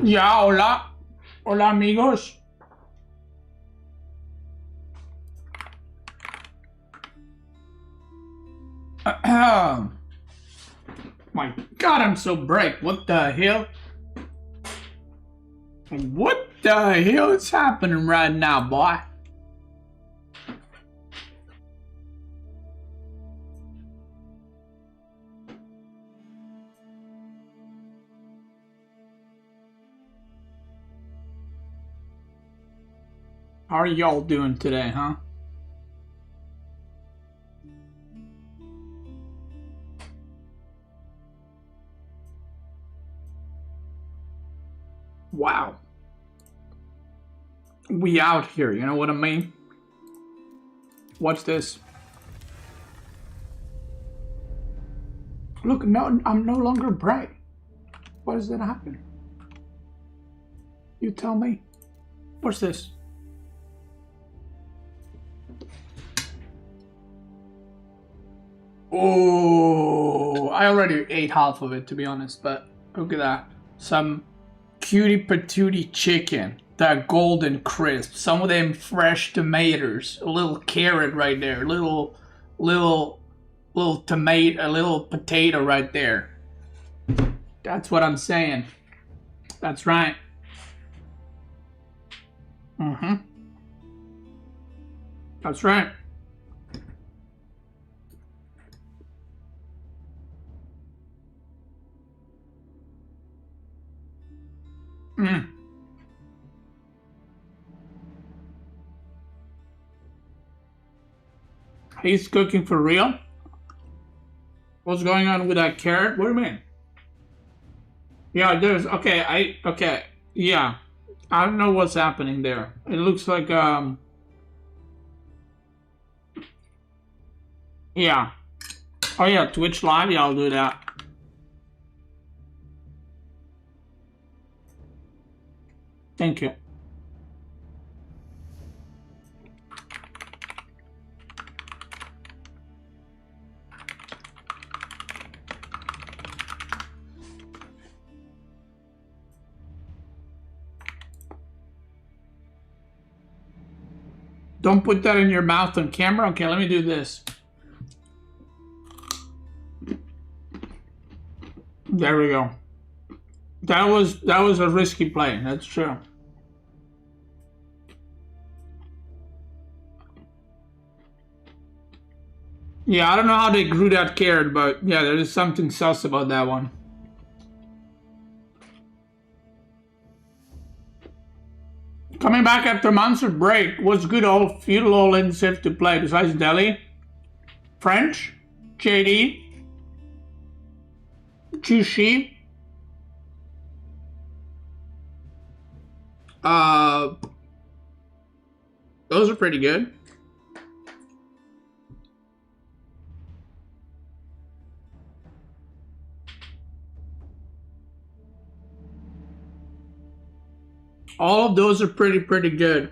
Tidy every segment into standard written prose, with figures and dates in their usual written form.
Ya, hola. Hola, amigos. My God, I'm so bright. What the hell? What the hell is happening right now, boy? How are y'all doing today, huh? Wow. We out here, you know what I mean? Watch this. Look, no, I'm no longer bright. Why does that happen? You tell me. What's this? Oh, I already ate half of it, to be honest, but look at that. Some cutie patootie chicken. That golden crisp. Some of them fresh tomatoes. A little carrot right there. Little tomato, a little potato right there. That's what I'm saying. That's right. Mm-hmm. That's right. Mm. He's cooking for real? What's going on with that carrot? What do you mean? Yeah, there's okay. Yeah. I don't know what's happening there. It looks like yeah. Oh yeah, Twitch live, yeah, I'll do that. Thank you. Don't put that in your mouth on camera. Okay, let me do this. There we go. That was a risky play. That's true. Yeah, I don't know how they grew that carrot, but yeah, there is something sus about that one. Coming back after months of break, what's good old feudal old and safe to play besides Delhi? French? JD? Chushi? Those are pretty good. All of those are pretty good.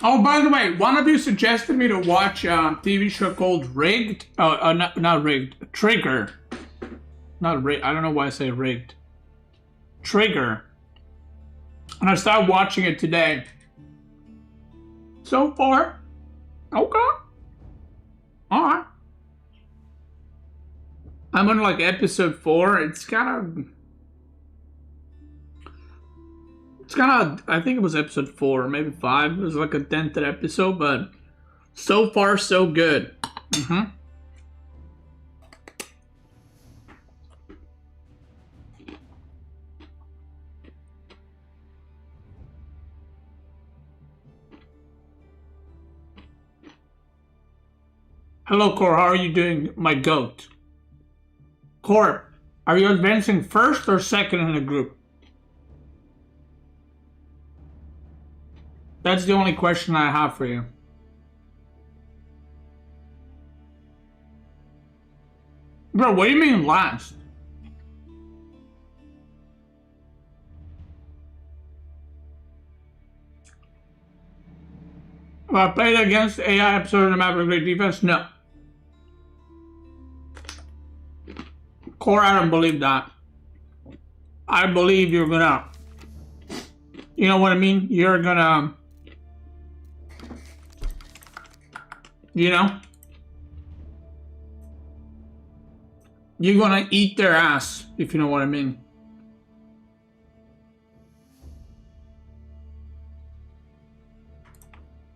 Oh, by the way, one of you suggested me to watch a TV show called Rigged. Oh, not Rigged. Trigger. Not Rigged. I don't know why I say Rigged. Trigger. And I started watching it today. So far, okay. Alright. I'm on like episode 4. It's kind of, I think it was episode 4, or maybe 5. It was like a 10th episode, but so far so good. Mm-hmm. Hello, Cor. How are you doing, my goat? Cor, are you advancing first or second in the group? That's the only question I have for you. Bro, what do you mean last? Have I played against AI episode of the map with great defense? No. Core, I don't believe that. I believe you're gonna... You know what I mean? You're gonna... You know? You're gonna eat their ass, if you know what I mean.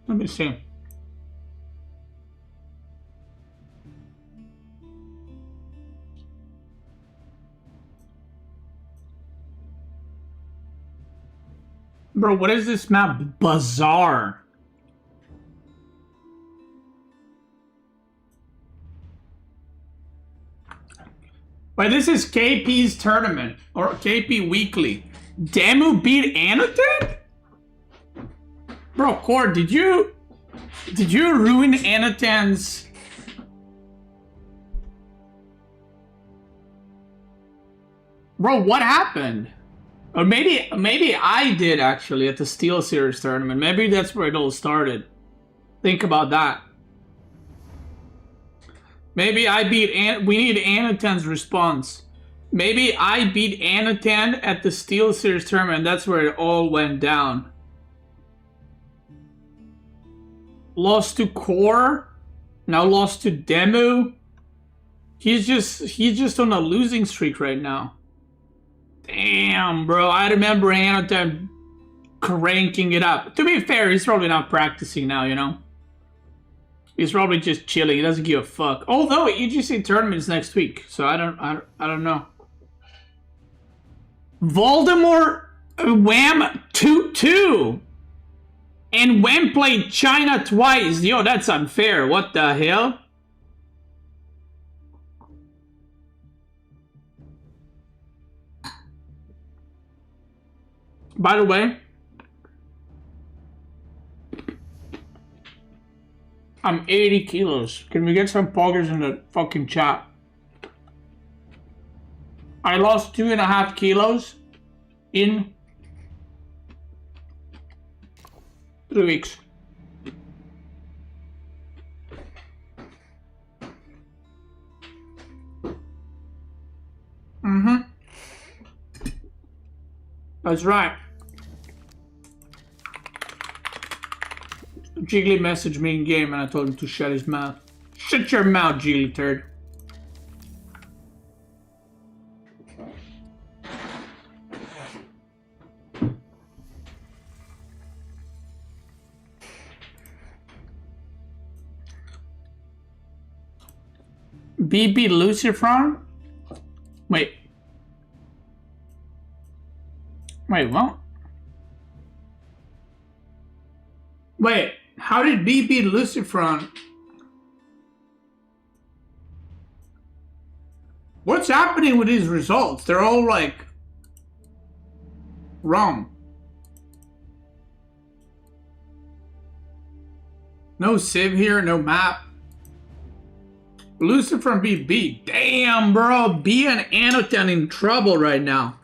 Let me see. Bro, what is this map? Bizarre. But this is KP's tournament, or KP Weekly. Demu beat Annotated? Bro, Cord, did you ruin Annotation's... Bro, what happened? Or maybe I did actually at the Steel Series tournament. Maybe that's where it all started. Think about that. Maybe I beat we need Annotation's response. Maybe I beat Annotation at the Steel Series tournament. That's where it all went down. Lost to Core, now lost to Demu. He's just on a losing streak right now. Damn, bro. I remember Annotation cranking it up. To be fair, he's probably not practicing now, you know? He's probably just chilling. He doesn't give a fuck. Although EGC tournament is next week, so I don't know. Voldemort Wham 2-2. And Wham played China twice. Yo, that's unfair. What the hell? By the way, I'm 80 kilos. Can we get some poggers in the fucking chat? I lost 2.5 kilos in 3 weeks. That's right. Jiggly messaged me in game and I told him to shut his mouth. Shut your mouth, Jiggly turd. BB Lucifron? Wait. Wait, what? Wait, how did BB Lucifron? What's happening with these results? They're all like wrong. No Civ here, no map. Lucifron BB. Damn, bro. B and Annotation in trouble right now.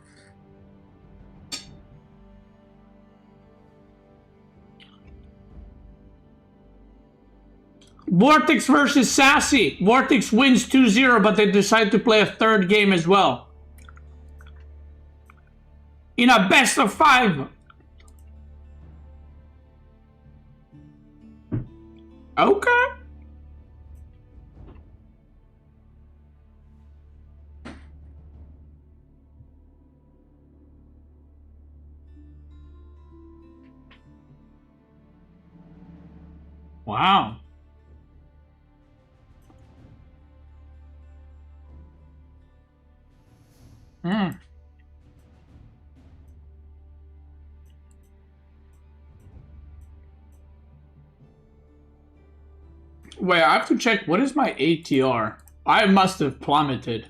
Vortex versus Sassy. Vortex wins 2-0, but they decide to play a third game as well. In a best of 5. Okay. Wow. Wait, I have to check. What is my ATR? I must have plummeted.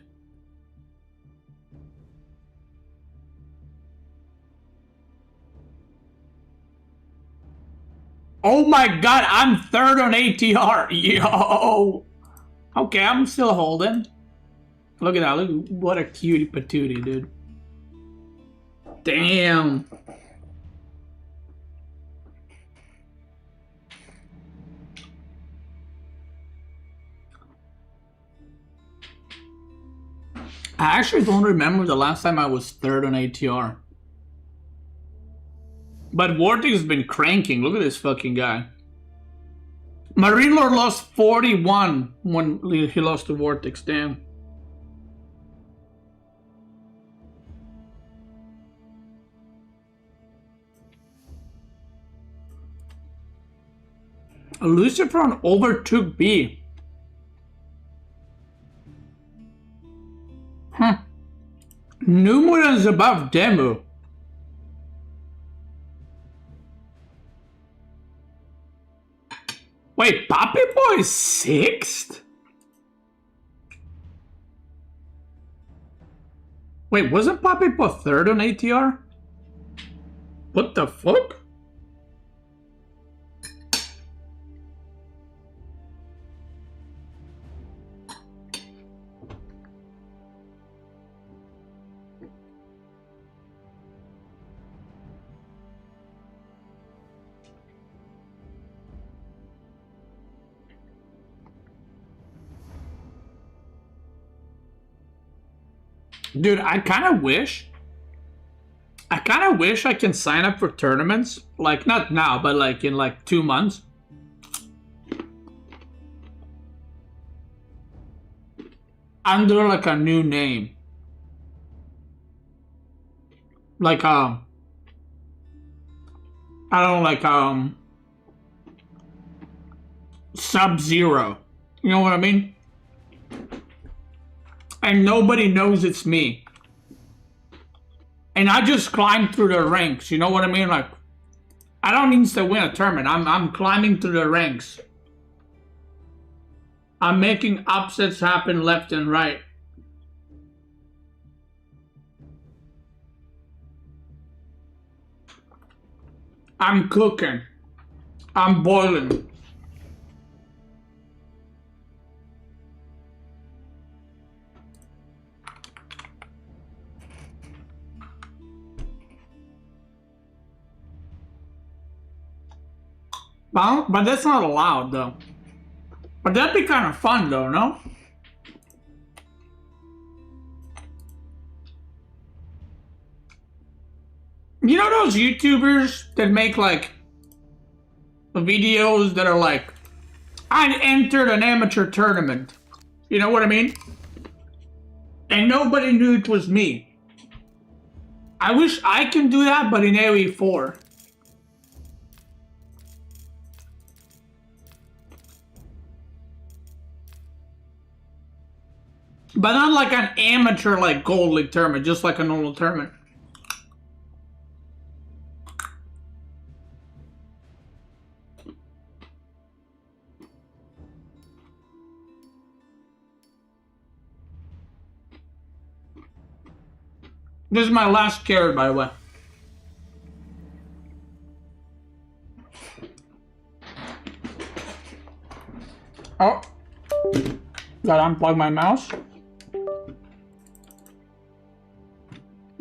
Oh my god, I'm third on ATR. Yo. Okay, I'm still holding. Look at that. Look, what a cutie patootie, dude. Damn. I actually don't remember the last time I was third on ATR. But Vortex has been cranking. Look at this fucking guy. Marine Lord lost 41 when he lost to Vortex. Damn. Lucifron overtook B. Huh. Numerous above Demo. Wait, Poppy Boy is 6th? Wait, wasn't Poppy Boy 3rd on ATR? What the fuck? Dude, I kind of wish I can sign up for tournaments. Like, not now, but like in like 2 months. Under like a new name. Like, I don't know, like, Sub-Zero. You know what I mean? And nobody knows it's me. And I just climb through the ranks, you know what I mean? Like, I don't need to win a tournament. I'm climbing through the ranks. I'm making upsets happen left and right. I'm cooking. I'm boiling. But that's not allowed, though. But that'd be kind of fun, though, no? You know those YouTubers that make, like, videos that are like, I entered an amateur tournament. You know what I mean? And nobody knew it was me. I wish I can do that, but in AOE4. But not like an amateur, like, Gold League tournament, just like a normal tournament. This is my last carrot, by the way. Oh. Gotta unplug my mouse.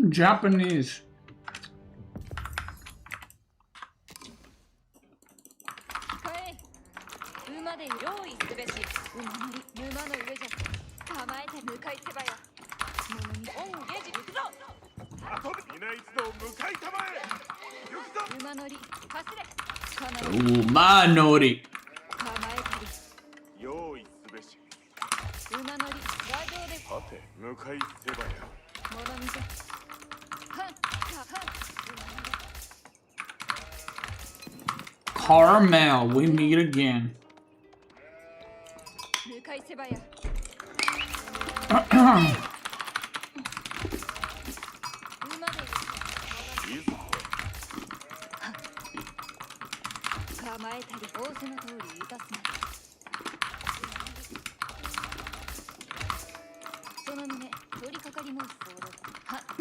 Japanese. Umanori. Carmel, we meet again.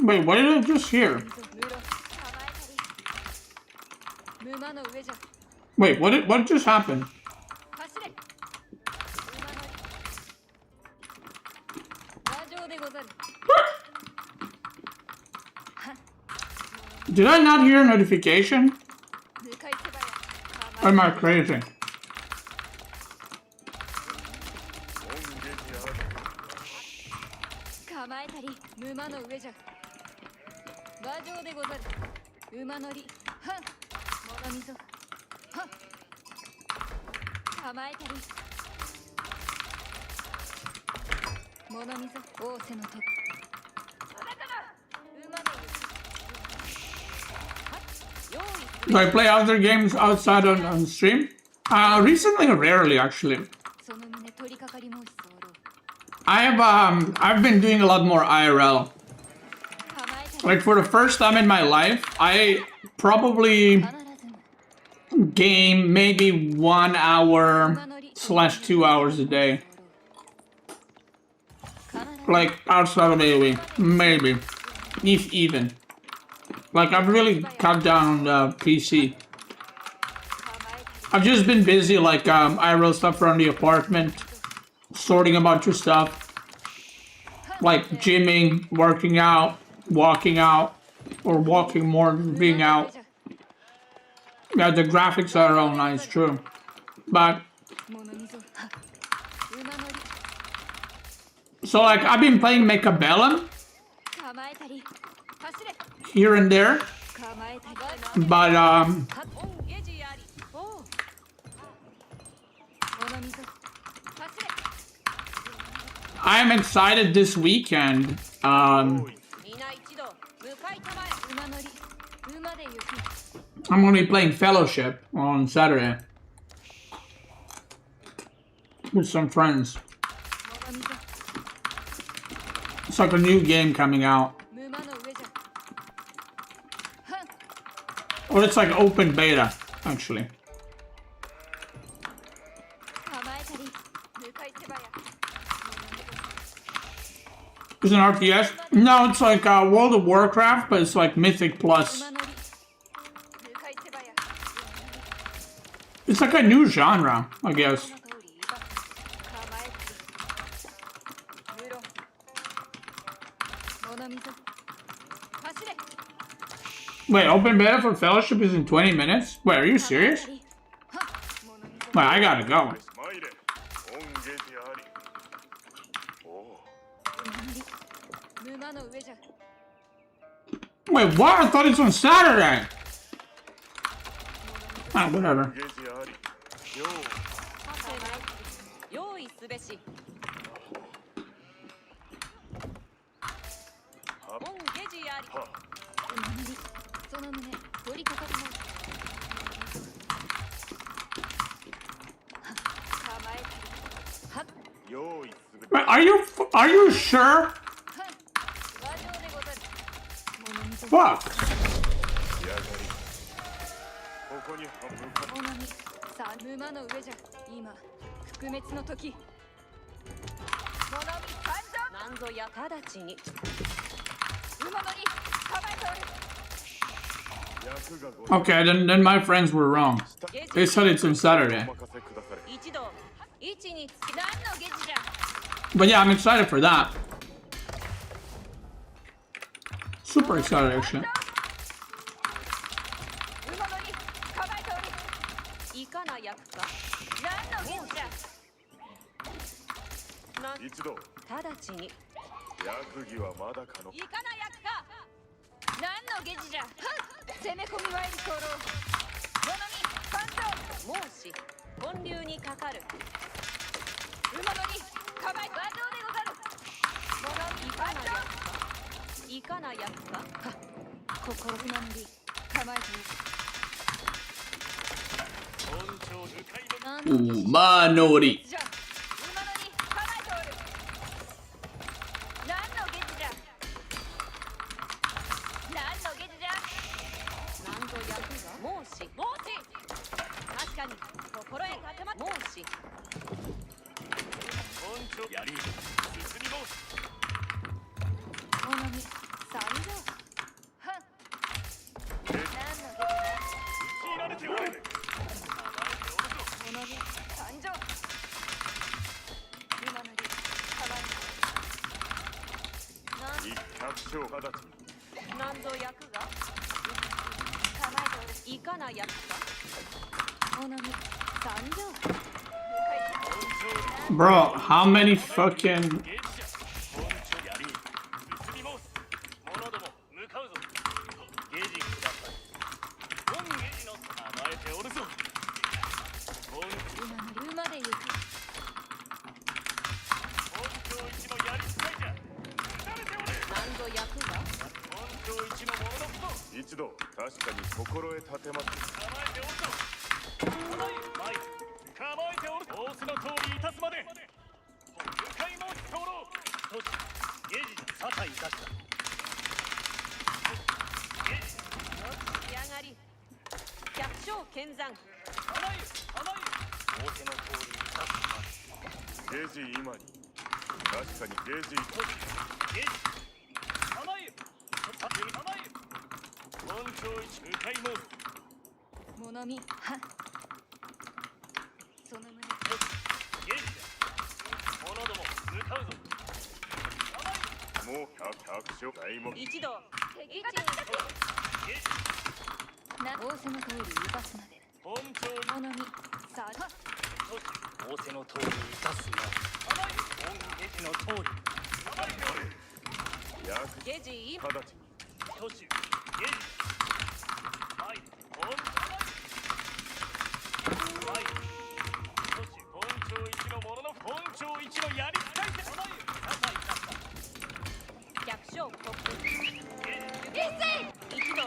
Wait, what did I just hear? Wait, what just happened? Did I not hear a notification? Or am I crazy? 構えたり馬の上じゃ馬上でござる馬乗りはん物溝はん構えたり物溝仰せのと馬の Do I play other games outside on stream? Recently, rarely actually. I've been doing a lot more IRL. Like for the first time in my life, I probably game maybe 1 hour / 2 hours a day. Like outside of AoE, maybe, if even. Like I've really cut down PC. I've just been busy like IRL stuff around the apartment, sorting a bunch of stuff, like gymming, working out, walking out, or walking more than being out. Yeah, the graphics are all nice, true. But so like I've been playing Mechabellum here and there, but I'm excited this weekend. I'm gonna be playing Fellowship on Saturday with some friends. It's like a new game coming out. Well, it's like open beta, actually. It's an RTS? No, it's like World of Warcraft, but it's like Mythic Plus. It's like a new genre, I guess. Wait, open beta for Fellowship is in 20 minutes? Wait, are you serious? Wait, I gotta go. Wait, what? I thought it's on Saturday. Ah, whatever. Wait, are you sure? Fuck. Okay, then my friends were wrong. They said it's on Saturday. But yeah, I'm excited for that. Super excited, actually. Manori. Bro, how many fucking 一度確かに心得立てます。構えておるぞ。構えておる。仰せの通りいたすまで。向かい申し候。都市ゲージ差配いたした。ゲージ仕上がり百姓剣山構え仰せの通りいたすまで。ゲージ今に確かにゲージ都市ゲージ構え構え本庁一向かい申す。物見はその胸ゲージだ。者ども向かうぞ。構えもう百姓大目一度敵ゲージな仰せの通りいたすまで本庁物見さあ都市仰せの通りいたすまで。本ゲージの通り構えておる。役ゲジ今直ちに都市ゲージはい本はい都市本庁一のものの本庁一のやり使い手構え傘いたした百姓トップゲージ一度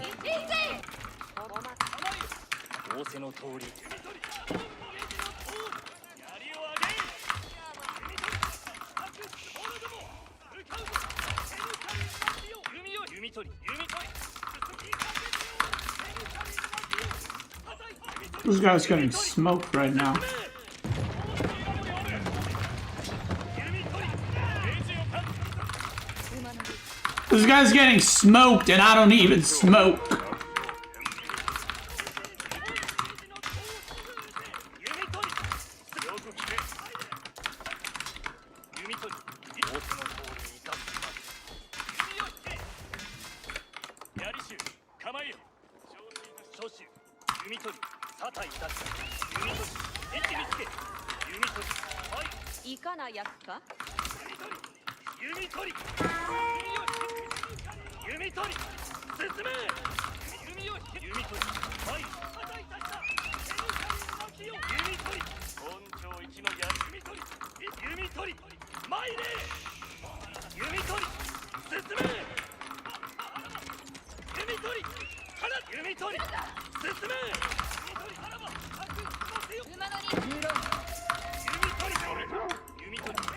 一斉おま構え仰せの通り手に取り本ゲージの通りやりを上げ手に取り者ども向かうぞ手抜かりますよ弓を弓取り弓取り This guy's getting smoked right now. This guy's getting smoked and I don't even smoke.いかな役か弓取り弓取り進め弓を弓取りはい弓取り本庁一のや弓取り弓取り参れ弓取り進め弓取り放弓取り進め弓取りならば馬乗り無論弓取り弓取り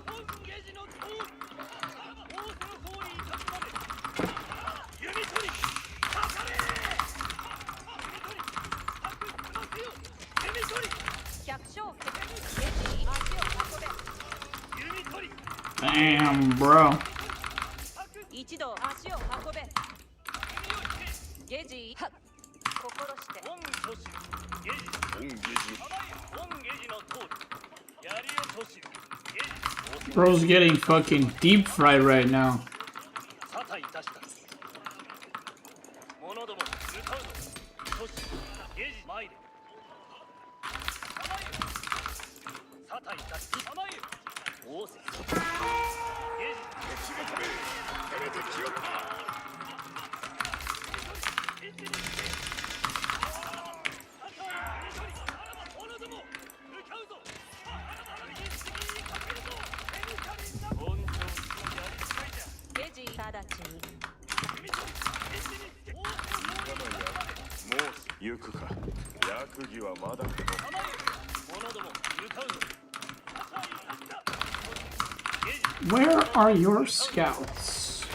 本ゲージの通り大手の通りいたすまで弓取りかかれ弓取り白ますよ弓取り百姓ゲジ足を運弓取り Damn, bro. べ一度足を運べゲジは心して本都市ゲージ本ゲージ本ゲージの通りやりを都市ゲージ Bro's getting fucking deep fried right now. 沙汰いたした者ども向かうぞ都市ゲージ参れ沙汰いたし構えよ仰せゲージゲジ直ちにもう行くか役儀はまだかの者ども向かうぞ Where are your scouts?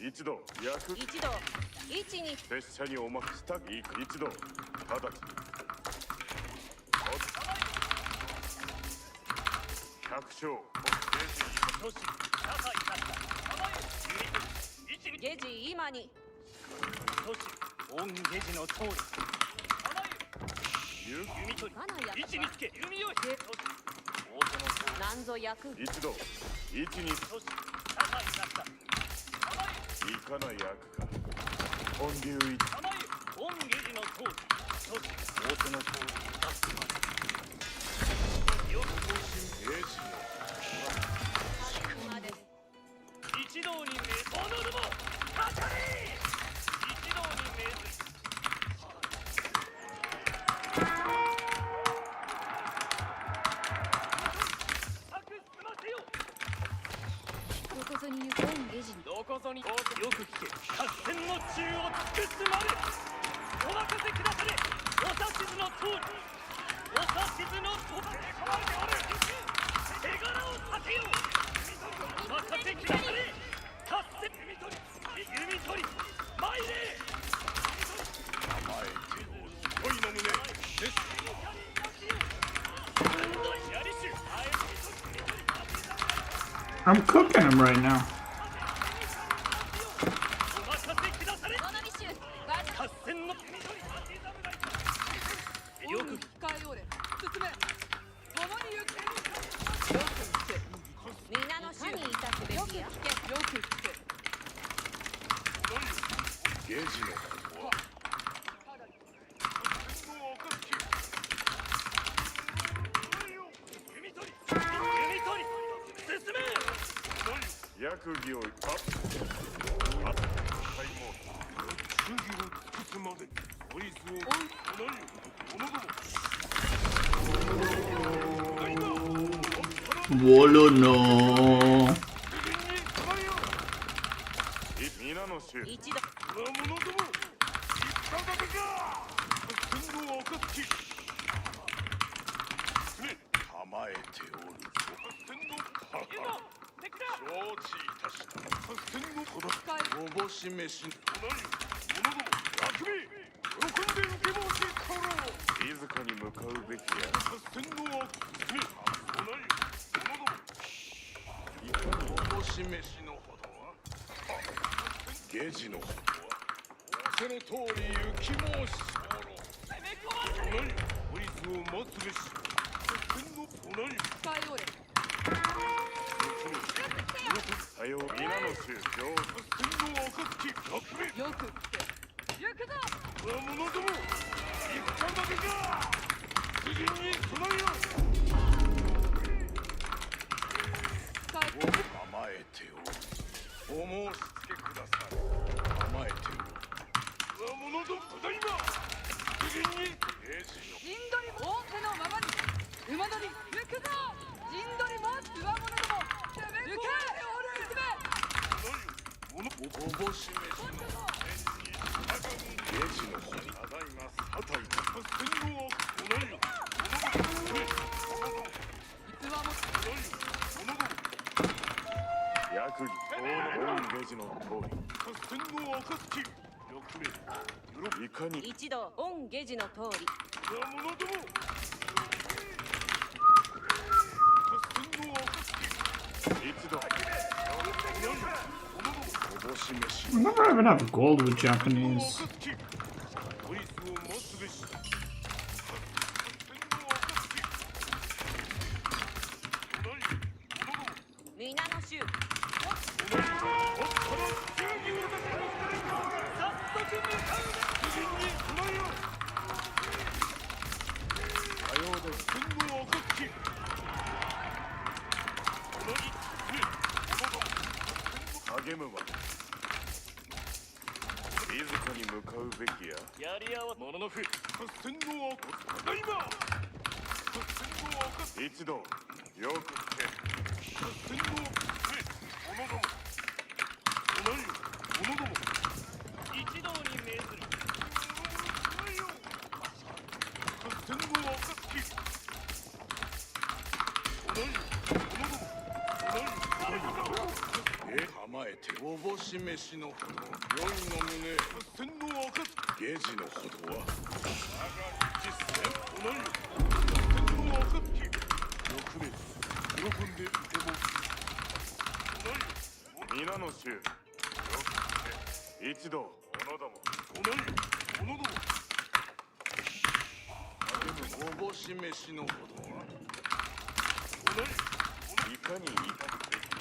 一度役一度一に拙者にお任せしたいいか一度直ちに百姓都市沙汰いたしたゲジ今に都市本ゲジの通り弓取かな役り位置につけ弓を引け都市大手の通りなんぞ役一度一に都市沙汰いたしたいかな役か本流一構え本ゲジの通り都市大手の通り出すまでよくゲージまで一同に命ず者どもかかれ一同に命ず通りお指図のと手柄を立てよう任せきなされ達成弓取り参れ甘えておる恋の胸です I'm cooking him right now. お任せくだされこのミッシュワー合戦のよく機械オレ進め共に行けよく聞け皆の衆にいたすべきやよく聞けよく聞けゲージの方は弓取り進め役儀をあっはいも忠義を尽くすまでポリスをWolo no. 皆の衆一度我者ども一旦だけか天道暁構えておる天道承知いたした天道ほどおぼし飯者ども楽美喜んで受け申しとろう静かに向かうべきや天道者どもいかにおぼし飯のほどはゲジのほどは仰せの通り行き申し候ポリスを待つべし天の隣機械オレさよう皆の衆上天の暁楽美よく聞け行くぞ我者ども一旦だけか出陣に備えよ機械甘えておるお申し付けください甘えておる我者どもただいま出陣に兵士の陣取り仰せのままに馬乗り行くぞ陣取りもつわものども攻め行けおぼし飯のゲージの方にただいまさたいた天道を同じよつわも役儀大ゲージの通り天道暁よくめいかに一度御下地の通り我者ども天道暁一度おぼし飯 I never even have gold with Japanese. ポリスを待つべし皆の衆励むわ静かに向かうべきややり合わもののふ天道をただいま一度よく聞け天道者ども者ども一同に命ずる天道暁構えておぼし飯のほど良いの胸天道暁ゲージのほどは実践天道暁よくめ喜んで受け申す皆の衆よく聞け一度者ども者ども励むおぼし飯のほどはいかにいかくべきや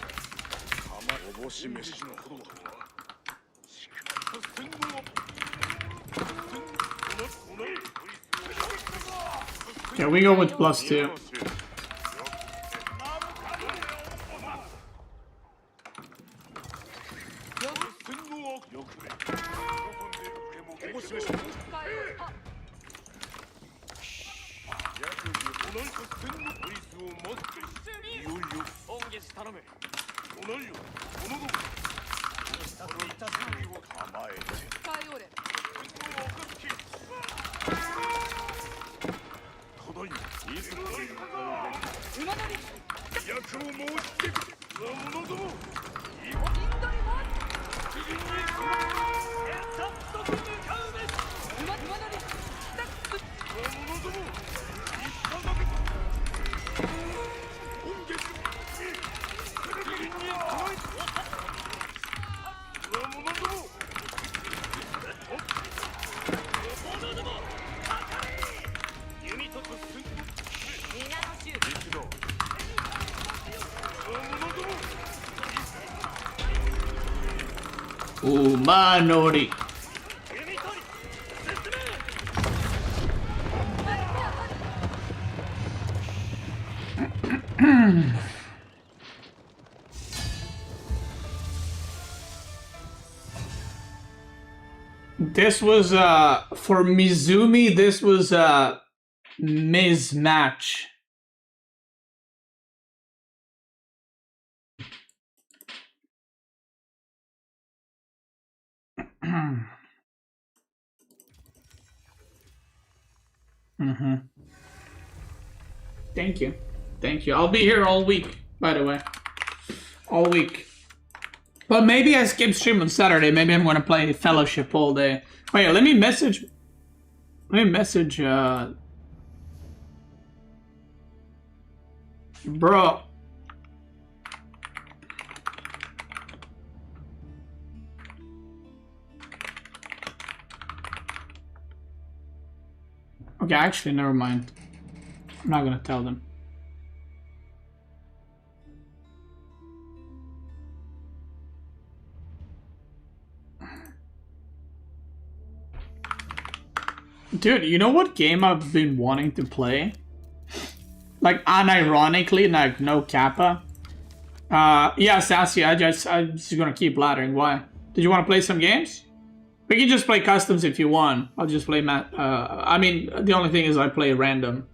おぼし飯のほどとはしかし天道Yeah, we go with +2. 御下地頼む機械オレ Yamanori. This was for Mizumi, this was mismatch. Thank you. Thank you. I'll be here all week, by the way. All week. But maybe I skip stream on Saturday. Maybe I'm gonna play Fellowship all day. Wait, let me message. Bro. Okay, actually, never mind. I'm not gonna tell them. Dude, you know what game I've been wanting to play? Like, unironically, like, no kappa. Yeah, Sassy, I'm just gonna keep blathering. Why? Did you want to play some games? We can just play customs if you want. I'll just play I mean, the only thing is I play random.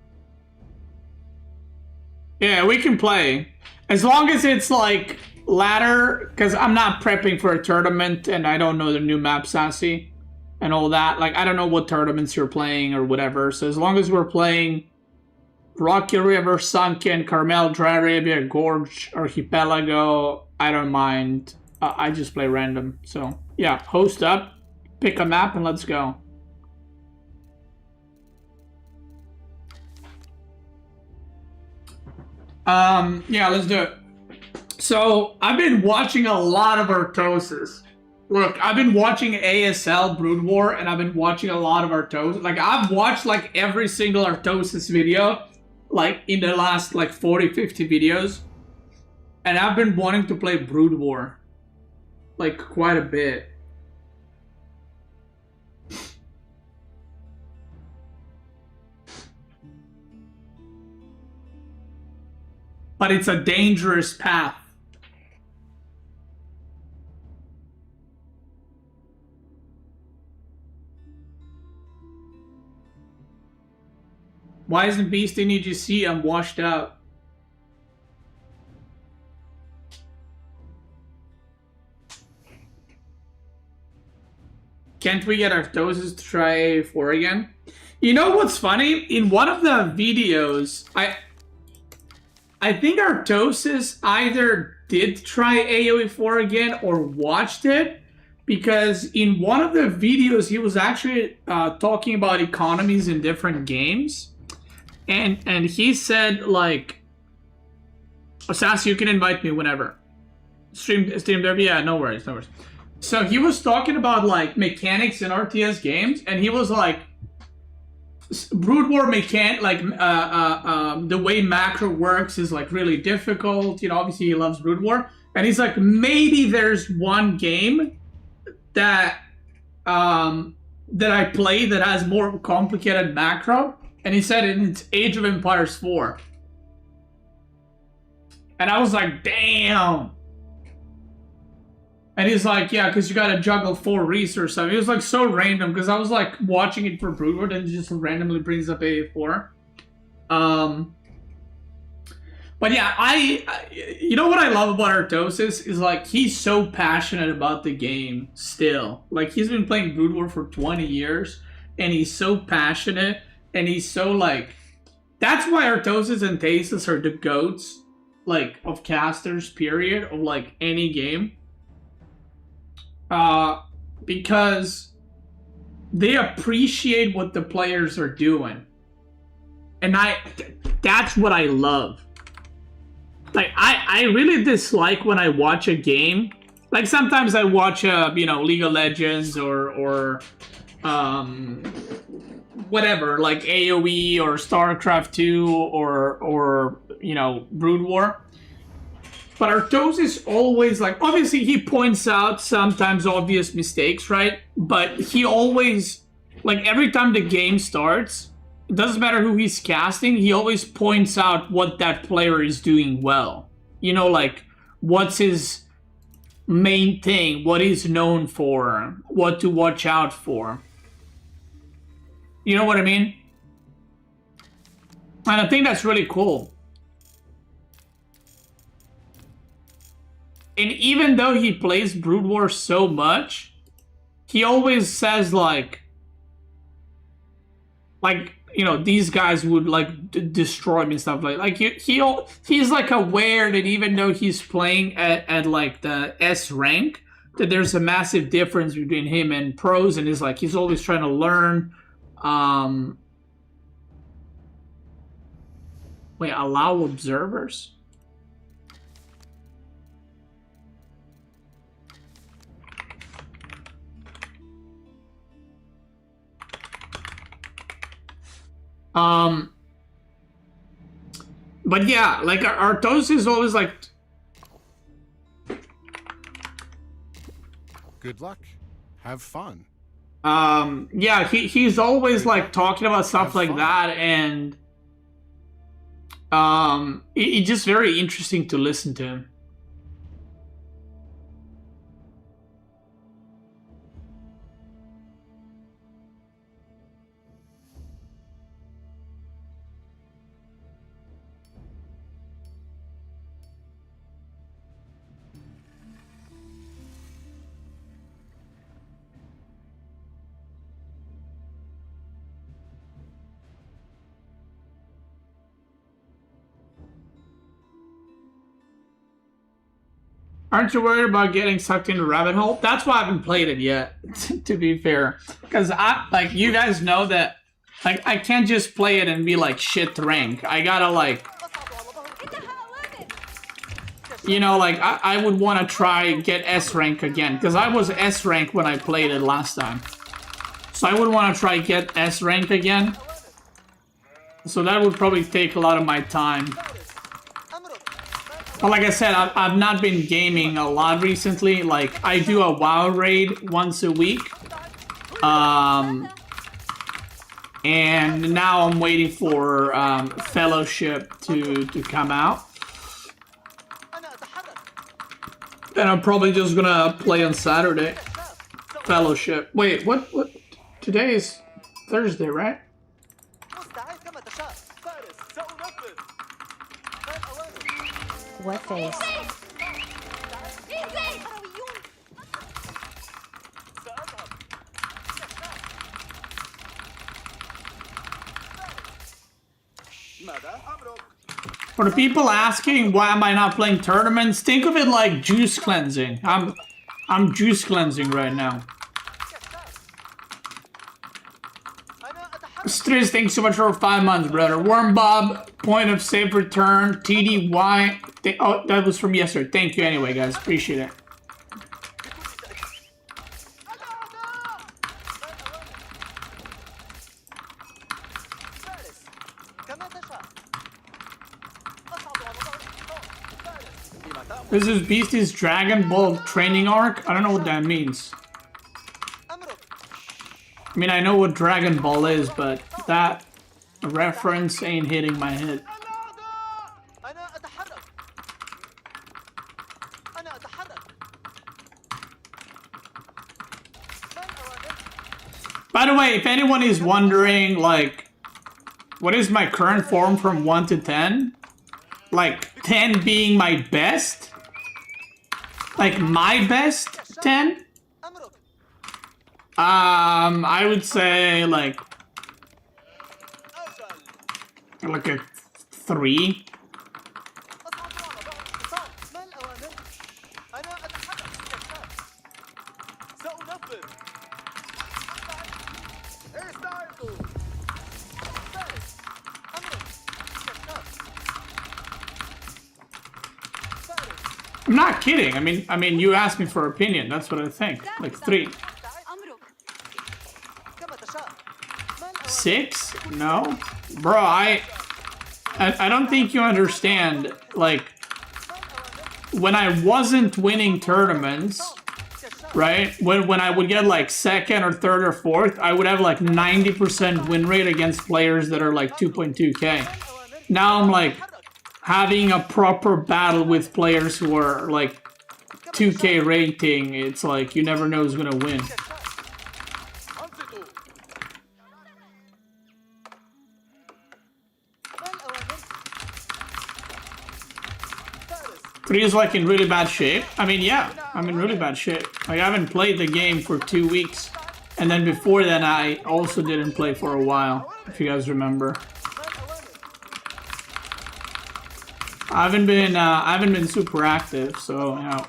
Yeah, we can play. As long as it's like ladder, because I'm not prepping for a tournament and I don't know the new map, Sassy, and all that. Like, I don't know what tournaments you're playing or whatever. So as long as we're playing Rocky River, Sunken, Carmel, Dry Arabia, Gorge, Archipelago, I don't mind. I just play random. So yeah, host up, pick a map, and let's go. Yeah, let's do it. So I've been watching a lot of Artosis. Look, I've been watching ASL Brood War, and I've been watching a lot of Artosis. Like, I've watched like every single Artosis video, like in the last like 40-50 videos, and I've been wanting to play Brood War, like, quite a bit. But it's a dangerous path. Why isn't Beast in EGC? I'm washed out. Can't we get Artosis to try 4 again? You know what's funny? In one of the videos, I think Artosis either did try AoE 4 again or watched it, because in one of the videos he was actually talking about economies in different games. And he said, like, Sass, you can invite me whenever. Stream Derby? Yeah, no worries, no worries. So he was talking about, like, mechanics in RTS games, and he was like, Brood War mechanic, like, the way macro works is, like, really difficult. You know, obviously he loves Brood War. And he's like, maybe there's one game that I play that has more complicated macro. And he said it's Age of Empires 4. And I was like, damn. And he's like, yeah, because you gotta juggle 4 resources. It was like so random, because I was like watching it for Brood War, and it just randomly brings up A4. But yeah, you know what I love about Artosis is, like, he's so passionate about the game still. Like, he's been playing Brood War for 20 years, and he's so passionate. And he's so, like, that's why Artosis and Tasis are the GOATs, like, of casters, period, of, like, any game. Because they appreciate what the players are doing. And that's what I love. Like, I really dislike when I watch a game. Like, sometimes I watch, you know, League of Legends or whatever, like AoE or StarCraft 2 or you know, Brood War. But Artosis is always like, obviously he points out sometimes obvious mistakes, right? But he always, like every time the game starts, it doesn't matter who he's casting, he always points out what that player is doing well. You know, like what's his main thing, what he's known for, what to watch out for. You know what I mean? And I think that's really cool. And even though he plays Brood War so much, he always says like, you know, these guys would like destroy me and stuff like he's like aware that even though he's playing at like the S rank, that there's a massive difference between him and pros, and is like he's always trying to learn. Wait, allow observers? But yeah, like Artosis is always like, good luck. Have fun. yeah, he's always like talking about stuff like that, and it's just very interesting to listen to him. Aren't you worried about getting sucked into a rabbit hole? That's why I haven't played it yet, to be fair. Because like you guys know that like I can't just play it and be like shit rank. I gotta like, you know, like I would want to try get S rank again, because I was S rank when I played it last time. So I would want to try get S rank again. So that would probably take a lot of my time. But like I said, I've not been gaming a lot recently. Like, I do a WoW raid once a week. And now I'm waiting for Fellowship to come out. And I'm probably just gonna play on Saturday. Fellowship. Wait, what? Today is Thursday, right? What face? For the people asking why am I not playing tournaments, think of it like juice cleansing. I'm juice cleansing right now. Striz, thanks so much for 5 months, brother. Worm Bob, point of safe return, TDY. Oh, that was from yesterday. Thank you anyway, guys. Appreciate it. This is Beastie's Dragon Ball training arc. I don't know what that means. I mean, I know what Dragon Ball is, but that reference ain't hitting my head. By the way, if anyone is wondering, like, what is my current form from 1 to 10? Like, 10 being my best? Like, my best 10? I would say, like a 3. I'm not kidding. I mean, you asked me for opinion. That's what I think. Like 3. 6? No, bro. I don't think you understand. Like, when I wasn't winning tournaments, right? When I would get like second or third or fourth, I would have like 90% win rate against players that are like 2.2k. Now I'm like having a proper battle with players who are like 2k rating. It's like you never know who's gonna win. 3 is like in really bad shape. I mean, yeah, I'm in really bad shape. Like, I haven't played the game for 2 weeks. And then before that, I also didn't play for a while, if you guys remember. I haven't been super active, so, you know.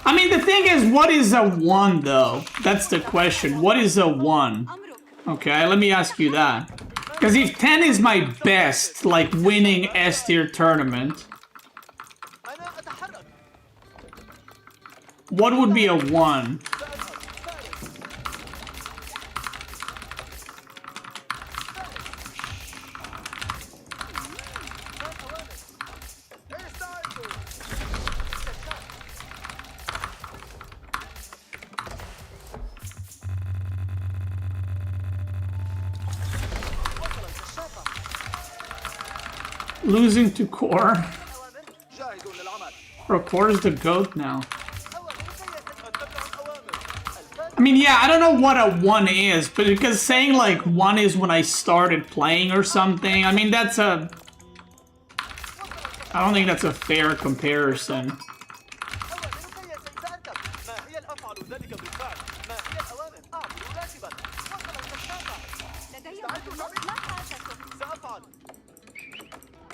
I mean, the thing is, what is a 1, though? That's the question. What is a 1? Okay, let me ask you that. Because if 10 is my best, like, winning S tier tournament, what would be a 1? Losing to Core. Bro, Core is the GOAT now. I mean, yeah, I don't know what a 1 is, but because saying like 1 is when I started playing or something, I mean, that's a... I don't think that's a fair comparison.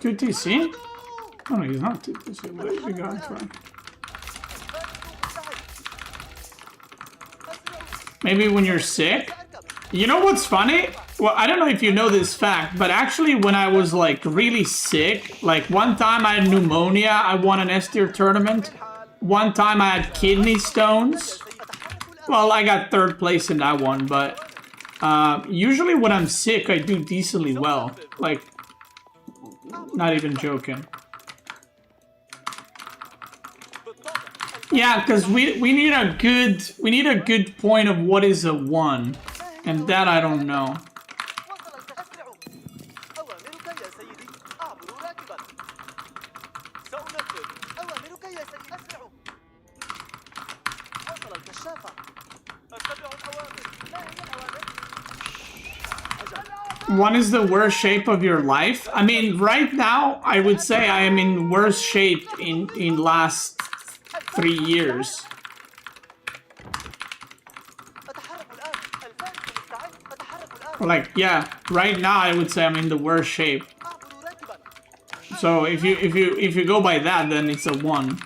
TC? Oh no, he's not TC. What is he going for? Maybe when you're sick? You know what's funny? Well, I don't know if you know this fact, but actually when I was like really sick, like one time I had pneumonia, I won an S tier tournament. One time I had kidney stones. Well, I got 3rd place in that one, but usually when I'm sick, I do decently well. Like, not even joking. Yeah, because we need a good point of what is a 1, and that I don't know. One is the worst shape of your life. I mean, right now, I would say I am in worse shape in last 3 years. Like, yeah, right now I would say I'm in the worst shape. So if you go by that, then it's a 1.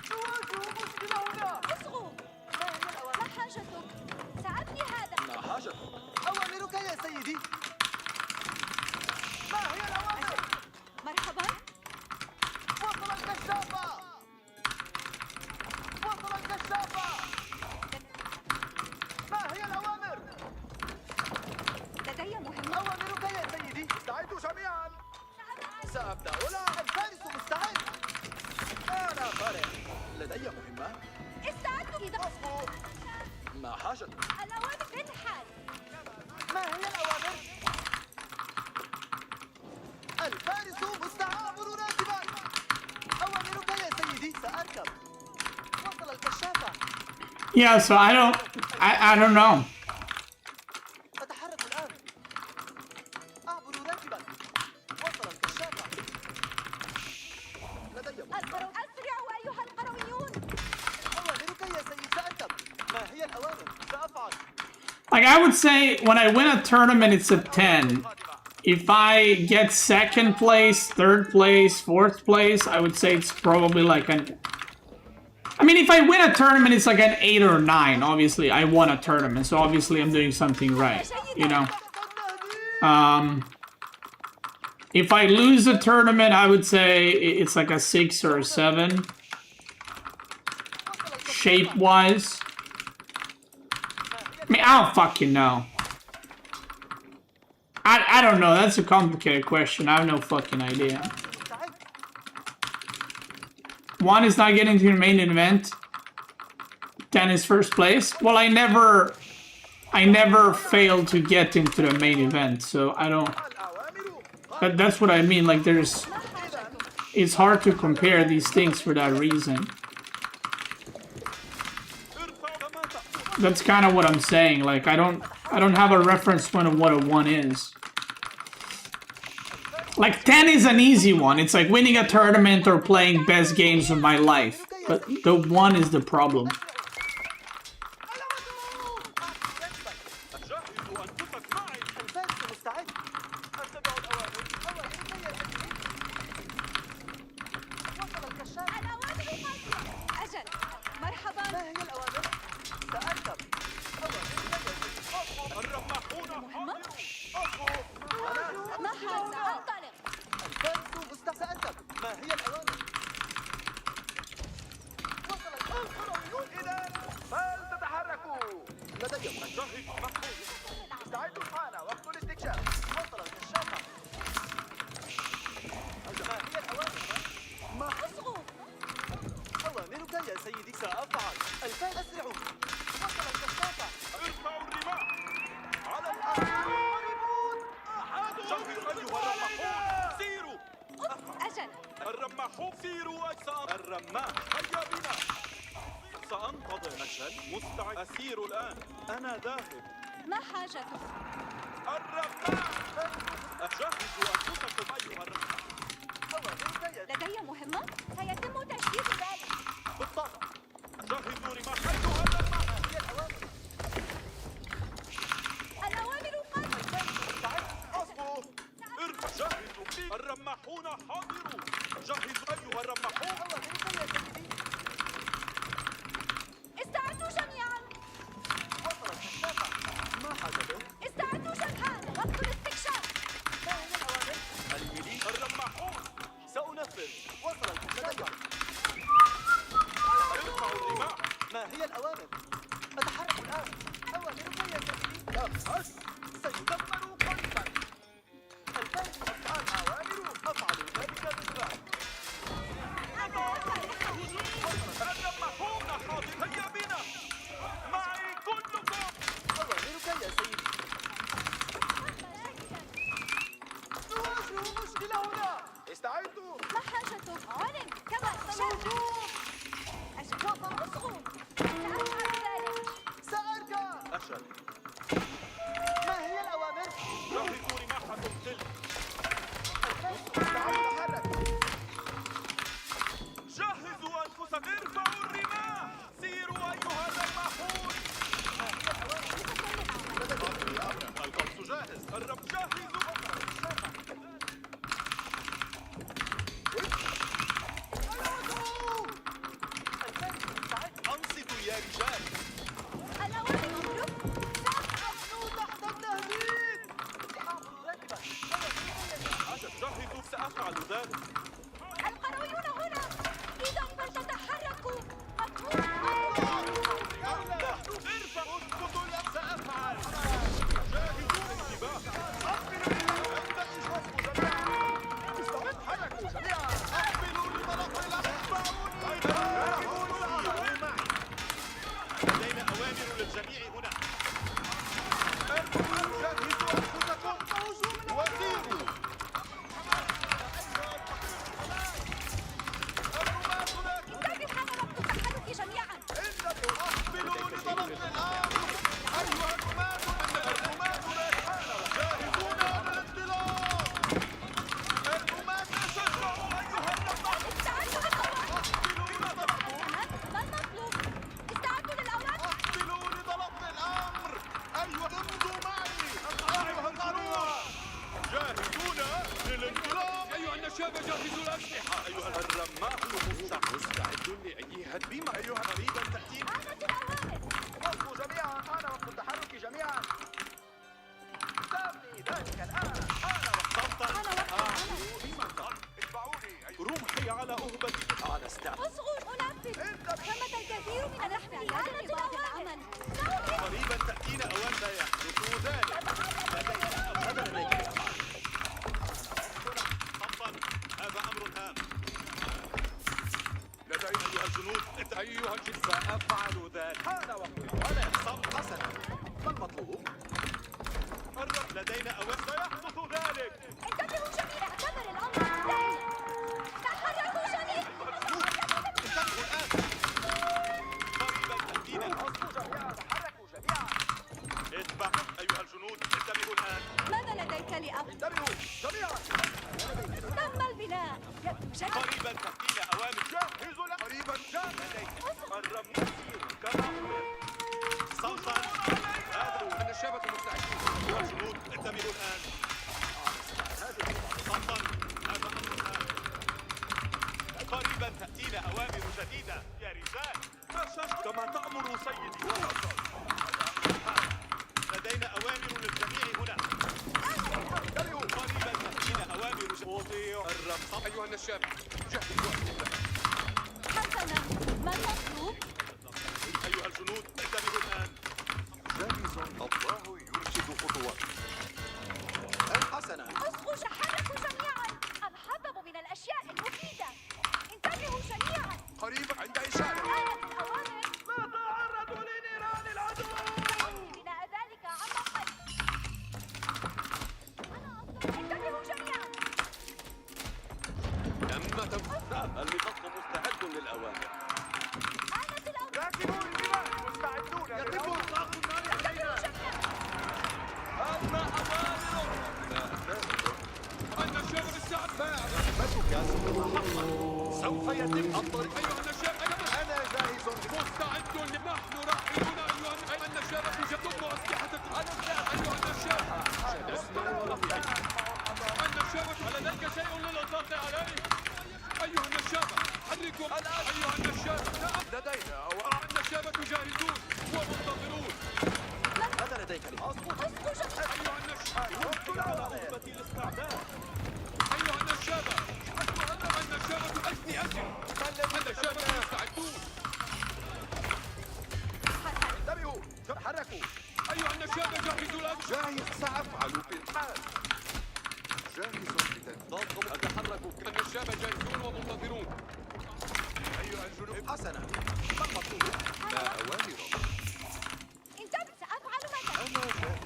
Yeah, so I don't know. Like, I would say when I win a tournament, it's a 10. If I get 2nd place, 3rd place, 4th place, I would say it's probably like an... I mean, if I win a tournament, it's like an 8 or 9. Obviously, I won a tournament, so obviously I'm doing something right, you know? If I lose a tournament, I would say it's like a 6 or a 7. Shape-wise. I mean, I don't fucking know. I don't know. That's a complicated question. I have no fucking idea. 1 is not getting to your main event. 10 is first place. Well, I never failed to get into the main event, so I don't. That's what I mean. Like it's hard to compare these things for that reason. That's kind of what I'm saying. Like I don't have a reference point of what a 1 is. Like 10 is an easy one. It's like winning a tournament or playing best games of my life. But the 1 is the problem. أسير الآن. أنا ذاهب. ما حاجتك؟ الرماح. جهزوا أنفسكم أيها الرماح. لدي مهمة سيتم تجهيز ذلك. بالطبع. جهزوا رماح أيها الرماح. الأوامر قادمة. أصبوا. جهزوا. الرماحون حاضروا. جهزوا أيها الرماحون. استعدوا جميعا. استعدوا جميعا. وقت الاستكشاف. الرماحون. سأنفذ. وصل الكشاف. ارفعوا الرماح. ما هي الأوامر؟ أتحرك الآن. أوامرك يا سيدي. أبحث. سيدمر قريبا. الفارس الأوامر. أفعل ذلك بالفعل. الرماحون حاضر. هيا بنا. معي كلكم. أوامرك يا سيدي. نواجه مشكلة هنا. استعدوا. ما حاجتك؟ علم كما تشاء. أشواق أصغر. سأفعل ذلك. سأركب. أشل. ما هي الأوامر؟ جهزوا رماحكم تلك. تحرك. جهزوا أنفسكم. ارفعوا الرماح. سيروا أيها الرماحون. القرص جاهز. الرب جهزوا. أنصتوا يا رجال. الأوامر أمرك. تحت التهديد. جهزوا. سأفعل ذلك. القرويون هنا. إذا فلتتحركوا. ارفعوا السطل. سأفعل. جاهزوا للانتباه. تحركوا جميعا. أقبلوا لتلقي الأخبار. لدينا أوامر للجميع هنا. جهزوا أنفسكم. وسيروا. انتبه حان وقت التحرك جميعا. أقبلوا لتلقي الأمر. أيها الرماة. الرماة جاهزون للانطلاق. الرماة تشجعوا أيها الرماة. استعدوا للأوامر. ما المطلوب؟ استعدوا للأوامر. أقبلوا لتلقي الأمر. أيها امضوا معي. أيها القروة. جاهزون للانطلاق. أيها النشاب جهزوا الأسلحة. أيها الرماح مستعد لأي هدم. أيها قريبا تأتينا. آنت الأوامر. وصلوا جميعا. حان وقت التحرك جميعا. سأبني ذلك الآن. اتبعوني. رمحي على أهبتي. أنا استعد. اصغر أنفذ. ثمة الكثير من النحل. آنت الأوامر. قريبا تأتينا أوان لا يحدث ذلك. تفضل. هذا أمر هام. لدينا أوامر سيحدث ذلك. انتبهوا جميعا، اعتبر الأمر منتهي. تحركوا جميعا. انتبهوا الآن. قريبا تأتينا. أصبحوا جميعا، تحركوا جميعا. اتبع أيها الجنود، انتبهوا الآن. ماذا لديك لأخ؟ انتبهوا جميعا. تم البناء. يبدو جيدا. قريبا تأتينا أوامر. جهزوا لك. قريبا جاهز. قربنا نسير كما أمر. صوتا. هذا أن الشبكة مستعدين. أيها الجنود، انتبهوا الآن. صوتا. هذا أمر الآن. قريبا تأتينا أوامر جديدة يا رجال. كما تأمر سيدي. لدينا أوامر للجميع هنا. قريبا تأتينا أوامر جديدة. الرمص. أيها النشاب جهزوا. حسنا، ما المطلوب؟ أيها الجنود، انتبهوا الآن. جاهز. الله يرشد خطوات. حسنا. اصغوا، تحركوا جميعا. الحطب من الأشياء المفيدة. انتبهوا جميعا. قريبا عند إشارة. آلة الأوامر. لا تعرضوا لنيران العدو. بناء ذلك عما قلب. انتبهوا جميعا. تم تنفيذ. المخطط مستعد للأوامر. آلة الأوامر. راكبوا البناء مستعدون. يتم إطلاق النار علينا. أما أوامره. أن الشباب الشعب سوف يتم الطريق. أيها الشباب أنا جاهز. مستعد. نحن راحلون أيها الشباب ضم أسلحتكم. أيها الشباب أن الشباب لديك شيء للإطلاق عليه. أيها الشباب حركوا الآن. أيها الشباب لدينا أن الشباب جاهزون ومنتظرون. ماذا لديك؟ اصغوا جميعا. أيها الشباب على رتبة الاستعداد. أيها الشباب أن الشباب أجني أجل. أن الشباب يستعدون. انتبهوا. تحركوا. أيها الشباب جهزوا الآن. جاهز. سأفعل في الحال. جاهز لتنفيذ. أتحرك. أن الشباب جاهزون ومنتظرون. أيها الجنود. حسنا. ما المطلوب؟ ما أوامر؟ انتبه، سأفعل ما تريد. أنا جاهز.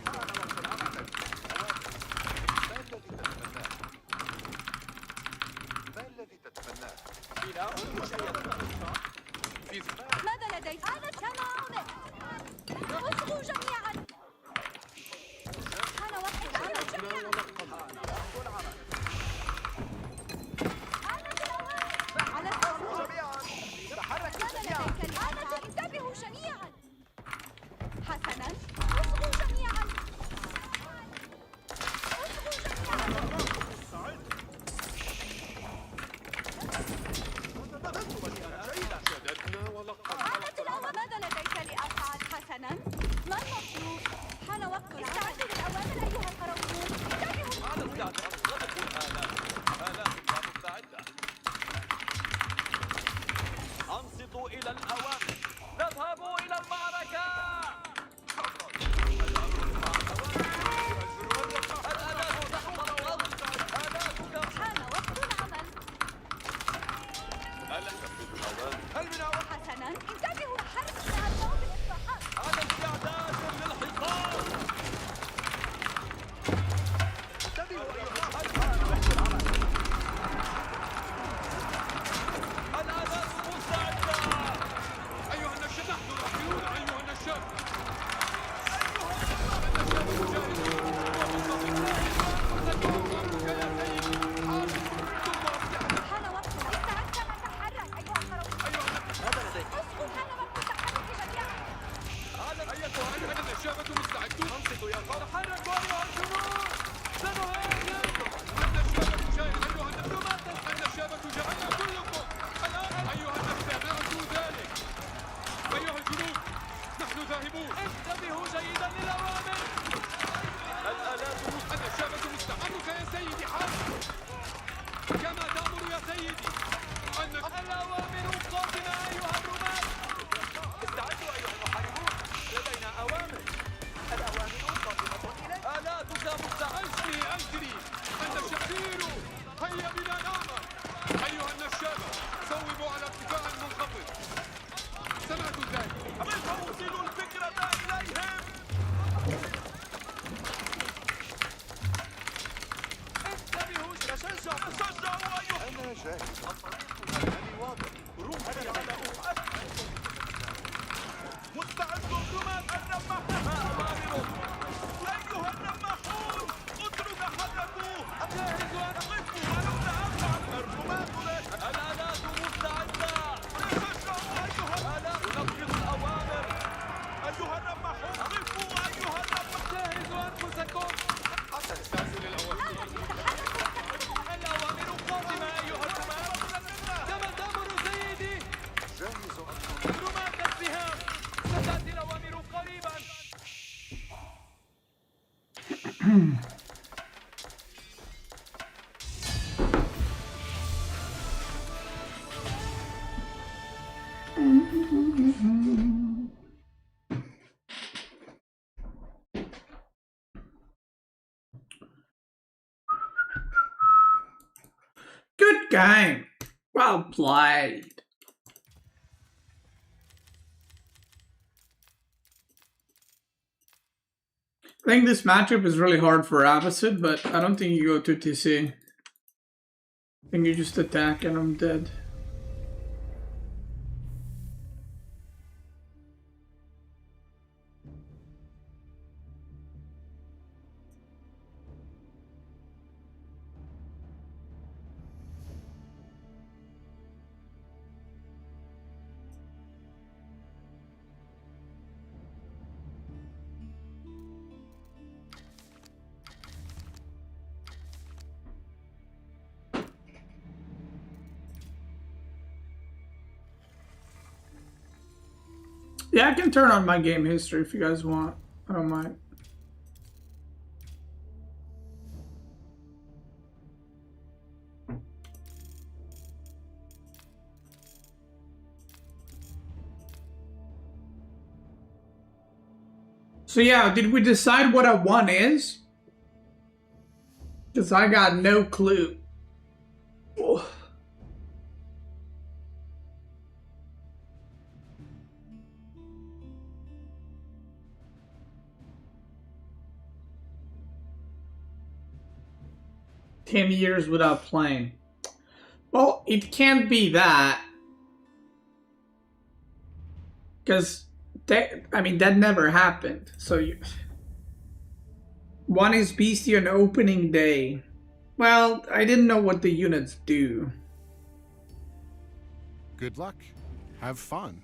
ما الذي تتمناه؟ ماذا لديك؟ أنا كما أمرت. اصغوا جميعا. حان وقت العمل جميعا. على الصفوف. جميعا. تحركوا ماذا جميعا. لديك لأفعل؟ انتبهوا جميعا. حسنا، اصغوا جميعا. اصغوا جميعا. شددنا ولقد. آلة الأوامر. ماذا لديك لأفعل؟ حسنا، ما المطلوب؟ حان وقت العمل. استعدوا للأوامر أيها القرويون. انتبهوا. على استعداد. أطلقوا الآلات. آلاتنا مستعدة. أنصتوا إلى الأوامر. اذهبوا إلى المعركة. الآلات تحت الأرض. آلاتك. حان وقت العمل. ألا تنفذ الأوامر. هل من أوامر؟ حسنا، انتبهوا. حركوا مع القوم الإصلاحات. على استعداد للحصار. انتبهوا أيها الآلات مستعدة. أيها النشاب نحن راحلون. أيها النشاب. النشاب مجاهدون حان وقت استعد كما تحرك أيها القرويون. ماذا لديك؟ اصغوا. حان وقت التحرك جميعا. أيها النشابة مستعدون. أنصتوا يا قوم. تحركوا أيها الجنود. سنهاجم. النشابة جاهزة. أيها النشابة. النشابة جاهزة كلكم. الآن أيها النشابة أرجو ذلك. أيها الجنود نحن ذاهبون. انتبهوا جيدا للأوامر. الآلات. النشابة مستعدة يا سيدي. حرب كما تأمر يا سيدي. الأوامر قادمة أيها الرماة. استعدوا أيها المحاربون. لدينا أوامر. الأوامر قادمة إليك. آلات الطريق الأمامي واضح. رمحي على مستعد الرماة الرماحون. أوامرك أيها الرماحون، اترك حدثوا. أجهز وأقفوا ولو تأخر الرماة. الآلات مستعدة. ألا أنفذ الأوامر. أيها الرماحون قفوا. أيها الرماحون جهزوا أنفسكم حتى نستعجل الأوامر. الأوامر قادمة أيها الرماة. كما تأمر سيدي. جهزوا أنفسكم. رماة السهام، ستأتي الأوامر قريبا. Good game. Well played. I think this matchup is really hard for opposite, but I don't think you go to TC. I think you just attack and I'm dead. Yeah, I can turn on my game history if you guys want. I don't mind. So yeah, did we decide what a 1 is? Because I got no clue. Oh. "10 years without playing." Well, it can't be that. Because, I mean, that never happened. So, 1 is beastie on opening day. Well, I didn't know what the units do. Good luck. Have fun.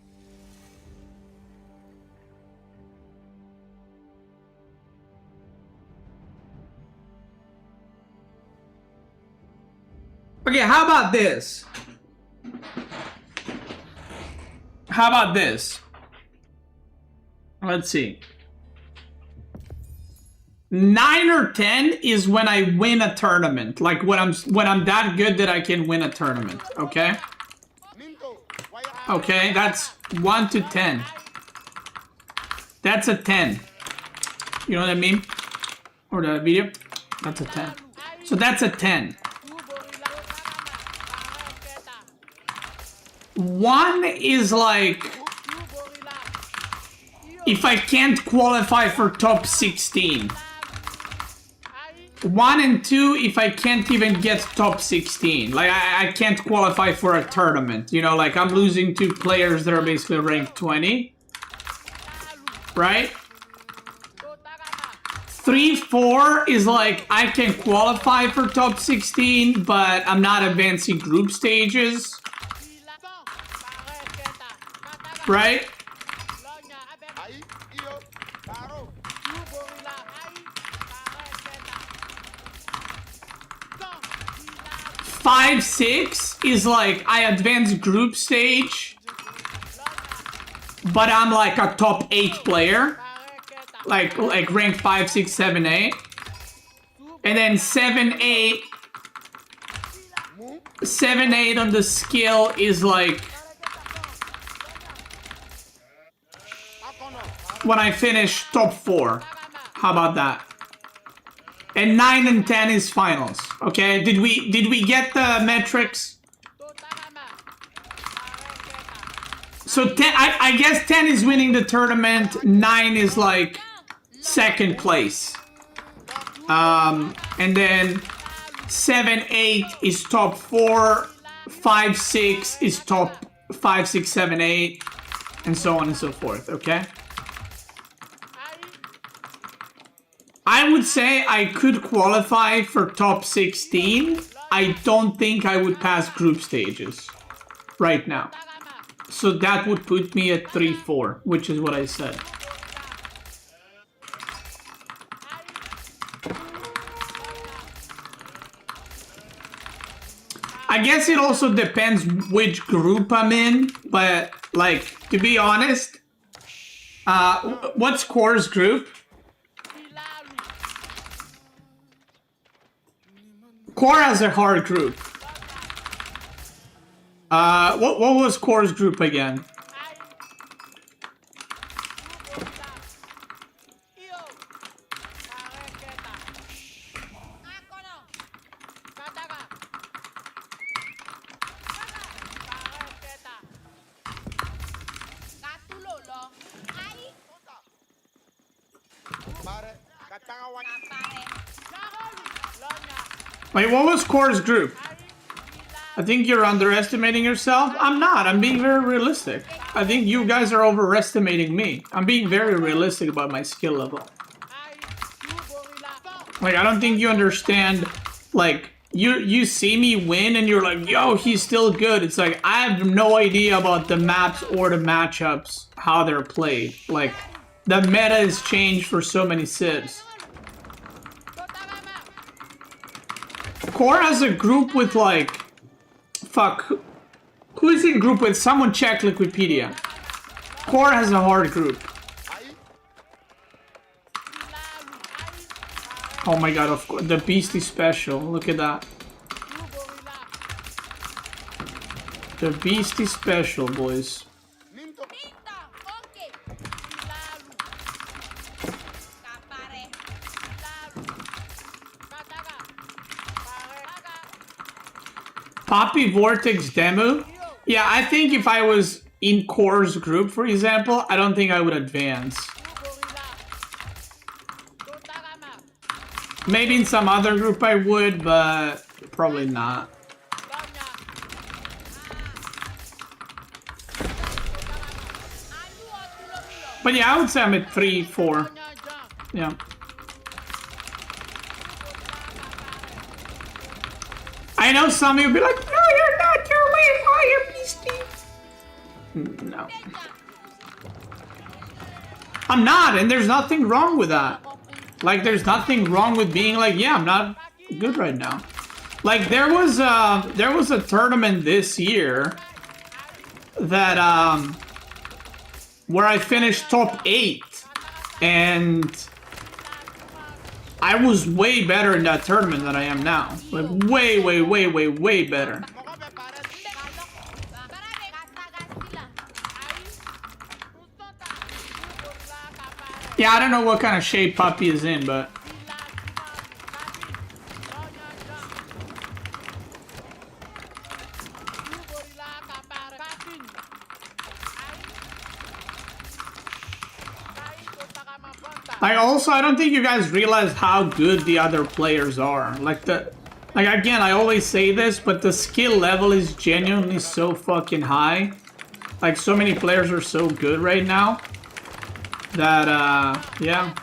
Okay, how about this? How about this? Let's see. 9 or 10 is when I win a tournament. Like when I'm that good that I can win a tournament. Okay? Okay, that's 1 to 10. That's a 10. You know what I mean? Or the video? That's a 10. So that's a 10. 1 is like if I can't qualify for top 16. 1 and 2 if I can't even get top 16. Like I can't qualify for a tournament. You know, like I'm losing to players that are basically ranked 20. Right? 3, 4 is like I can qualify for top 16, but I'm not advancing group stages. Right? 5, 6 is like I advance group stage, but I'm like a top 8 player. Like rank 5, 6, 7, 8. And then 7, 8. 7, 8 on the skill is like when I finish top 4. How about that? And 9 and 10 is finals. Okay, did we get the metrics? So 10, I guess 10 is winning the tournament. 9 is like second place. And then 7, 8 is top 4. 5, 6 is top 5, 6, 7, 8, and so on and so forth, okay? I would say I could qualify for top 16. I don't think I would pass group stages right now. So that would put me at 3, 4, which is what I said. I guess it also depends which group I'm in, but like, to be honest, what's Core's group? Core has a hard group. What was Core's group again? Wait, what was Core's group? I think you're underestimating yourself. I'm not. I'm being very realistic. I think you guys are overestimating me. I'm being very realistic about my skill level. Like, I don't think you understand. Like, you see me win and you're like, yo, he's still good. It's like, I have no idea about the maps or the matchups, how they're played. Like, the meta has changed for so many civs. Core has a group with like, fuck, who is in group with? Someone check Wikipedia. Core has a hard group. Oh my god, of course, the Beastie Special, look at that. The Beastie Special, boys. Poppy Vortex demo? Yeah, I think if I was in Core's group, for example, I don't think I would advance. Maybe in some other group I would, but probably not. But yeah, I would say I'm at 3, 4. Yeah. I know some of you will be like, no, you're not, you're way higher, Beastie. No. I'm not, and there's nothing wrong with that. Like, there's nothing wrong with being like, yeah, I'm not good right now. Like, there was a tournament this year that, where I finished top 8, and I was way better in that tournament than I am now. Like, way, way, way, way, way better. Yeah, I don't know what kind of shape Puppy is in, but... I don't think you guys realize how good the other players are. Like, again, I always say this, but the skill level is genuinely so fucking high. Like, so many players are so good right now that, yeah.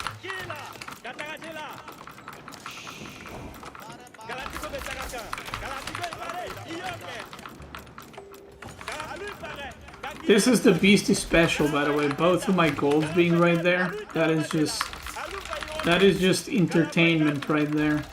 This is the Beastie Special, by the way. Both of my golds being right there. That is just entertainment right there.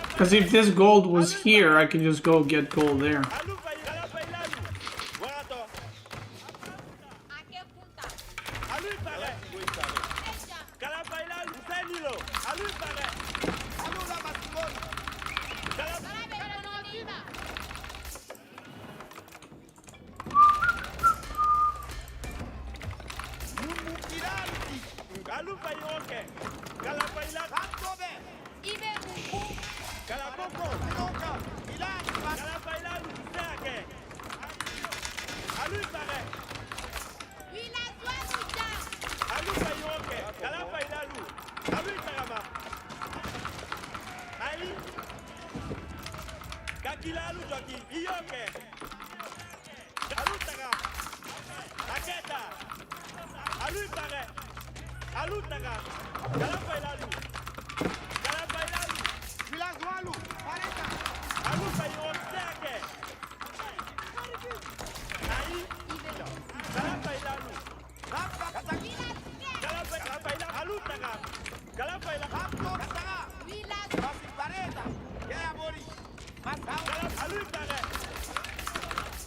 Because if this gold was here, I can just go get gold there. Gakilalu joki. Iyoke. Alutaga. Aketa. Alutaga. Alutaga. Galapailalu. Galapailalu. Vilazualu, pareta. Alupaioteke. Aí. Galapailalu. Rapa, katakila. Galapailalu. Alutaga. Galapailalu. Rapto, kataka. Rasi, pareta. Yaya bori. Masau. Alutaga.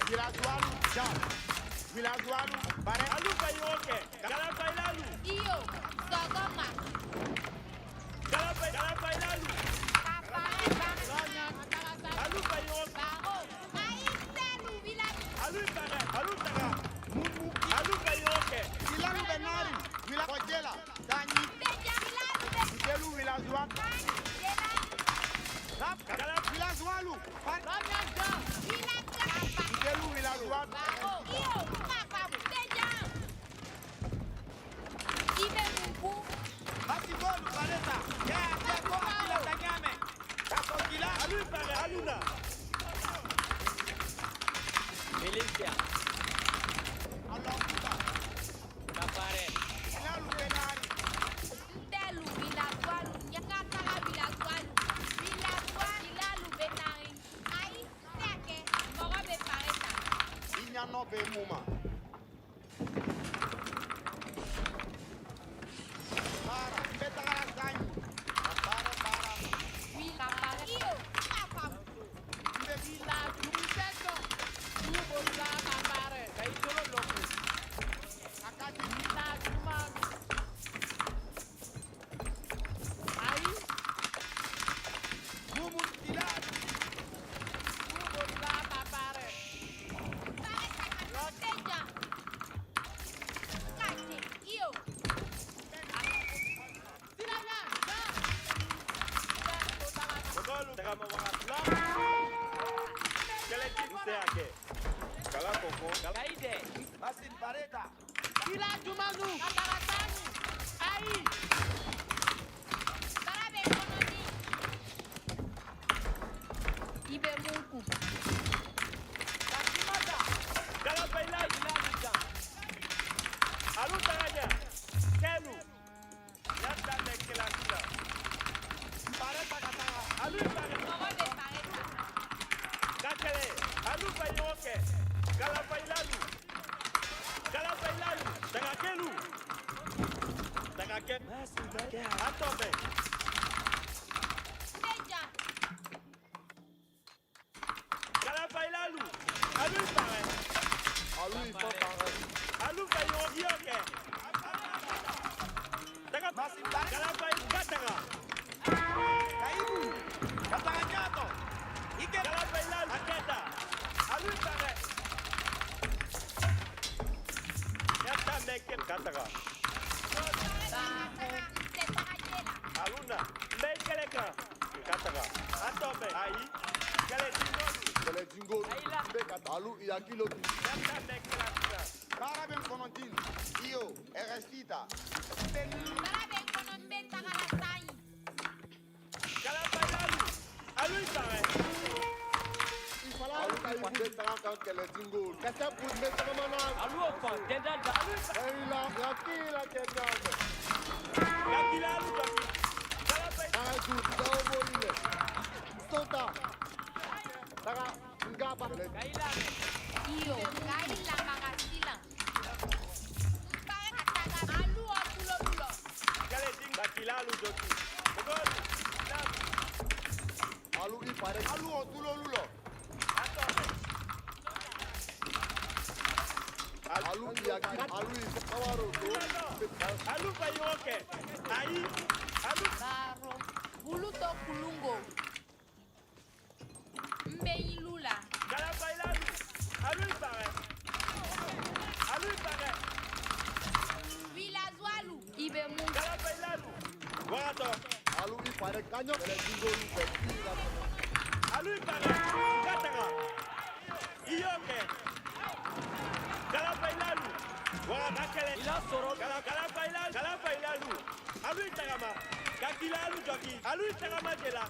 Vilazualu, ja. Vilazualu, pareta. Alupaioke. Galapailalu. Iyo, sogoma. Galapailalu. Alupaioke. Alutaga. Alutaga. Alupaioke. Vilalu benari. Vila kojela. Danyi. Vitelu vilazualu. Rapa, vilazualu. Pareta. Vitelu vilazualu. Masibolu, pareta. Yaya, jako, akila tanyame. Kakokila. Alutaga. Aluna. Milicia. Alokuta. Tapare. Vilalu benari. Inyano be muma. Para, betagara zanyi. Para. Mogolu. Taga mawanga. Kele kise ake. Kala koko. Kaide. Masin pareta. Galapailalu. Alutaga. Kelu. Yata mekela kila. Pareta katanga. Alutaga. Kakele. Alupaioke. Galapailalu. Galapailalu. Taga kelu. Taga ke. Atobe. Galapailalu. Alutaga. Alu ifo para. Alupaioke. Taga Masin pareta. Galapailalu. Kaibu. Katanga nyato. Ike. Galapailalu. Aketa. Alutaga. Yata meken kataga. Aluna. Mekeleka. Kataga. Atobe. Aí. Kele tingolu. Kele jingo. Beka alu yakilo. Yata mekela kila. Para ben konontin. Iyo, erestita. Galapailalu. Alutaga. Alu kaibu betanga kan kele jingo. Kasa put betanga mana. Aluo fa. Denda da. Eila yakila kenyame. Gakilalu joki. Galapailalu. Taga su dawo borile. Sota. Taga ngapa. Kaila. Kele ting. Gakilalu joki. Mogolu. Nam. Alu ipare. Alu otulo lulo. Atobe. Alu yaki. Alu isawaro do. Alupaioke. Aí. Alu. Galapailalu. Alutaga. Alutaga. Galapailalu. Wagato. Alu ipare kanyo. Kele jingo lulo. Alutaga. Kataga. Iyoke. Galapailalu. Wagatakele. Ila soro. Galapailalu. Galapailalu. Alutaga ma. Gakilalu joki. Alutaga ma jela.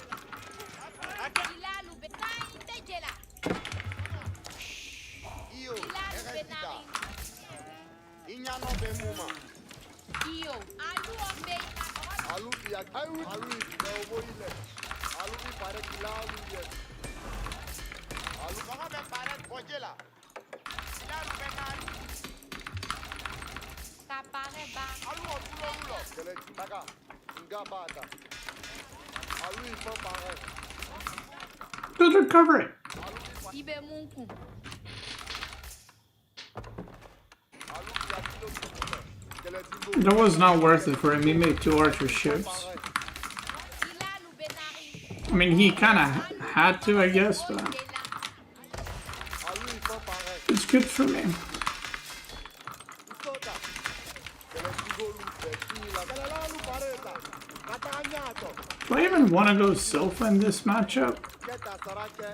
Io, eredita. Inyano be muma. Io, Alu ya alu no boile. Alu bi pare kilalu ye. Alu baka be pare bojela. Kilalu be nari. Alu otulo. Kele taka. Nga bata. Alu ipo pare. Good recovery. Ibe munku. Alu ya kilo. Kele tingo. That was not worth it for him. He made 2 archer ships. I mean, he kind of had to, I guess, but Alu ipo pare. it's good for me. Isota. Kele tingo lu be kila. Kele lalu pareta. Katanya. Do I even want to go Silpha in this matchup? Keta sarake.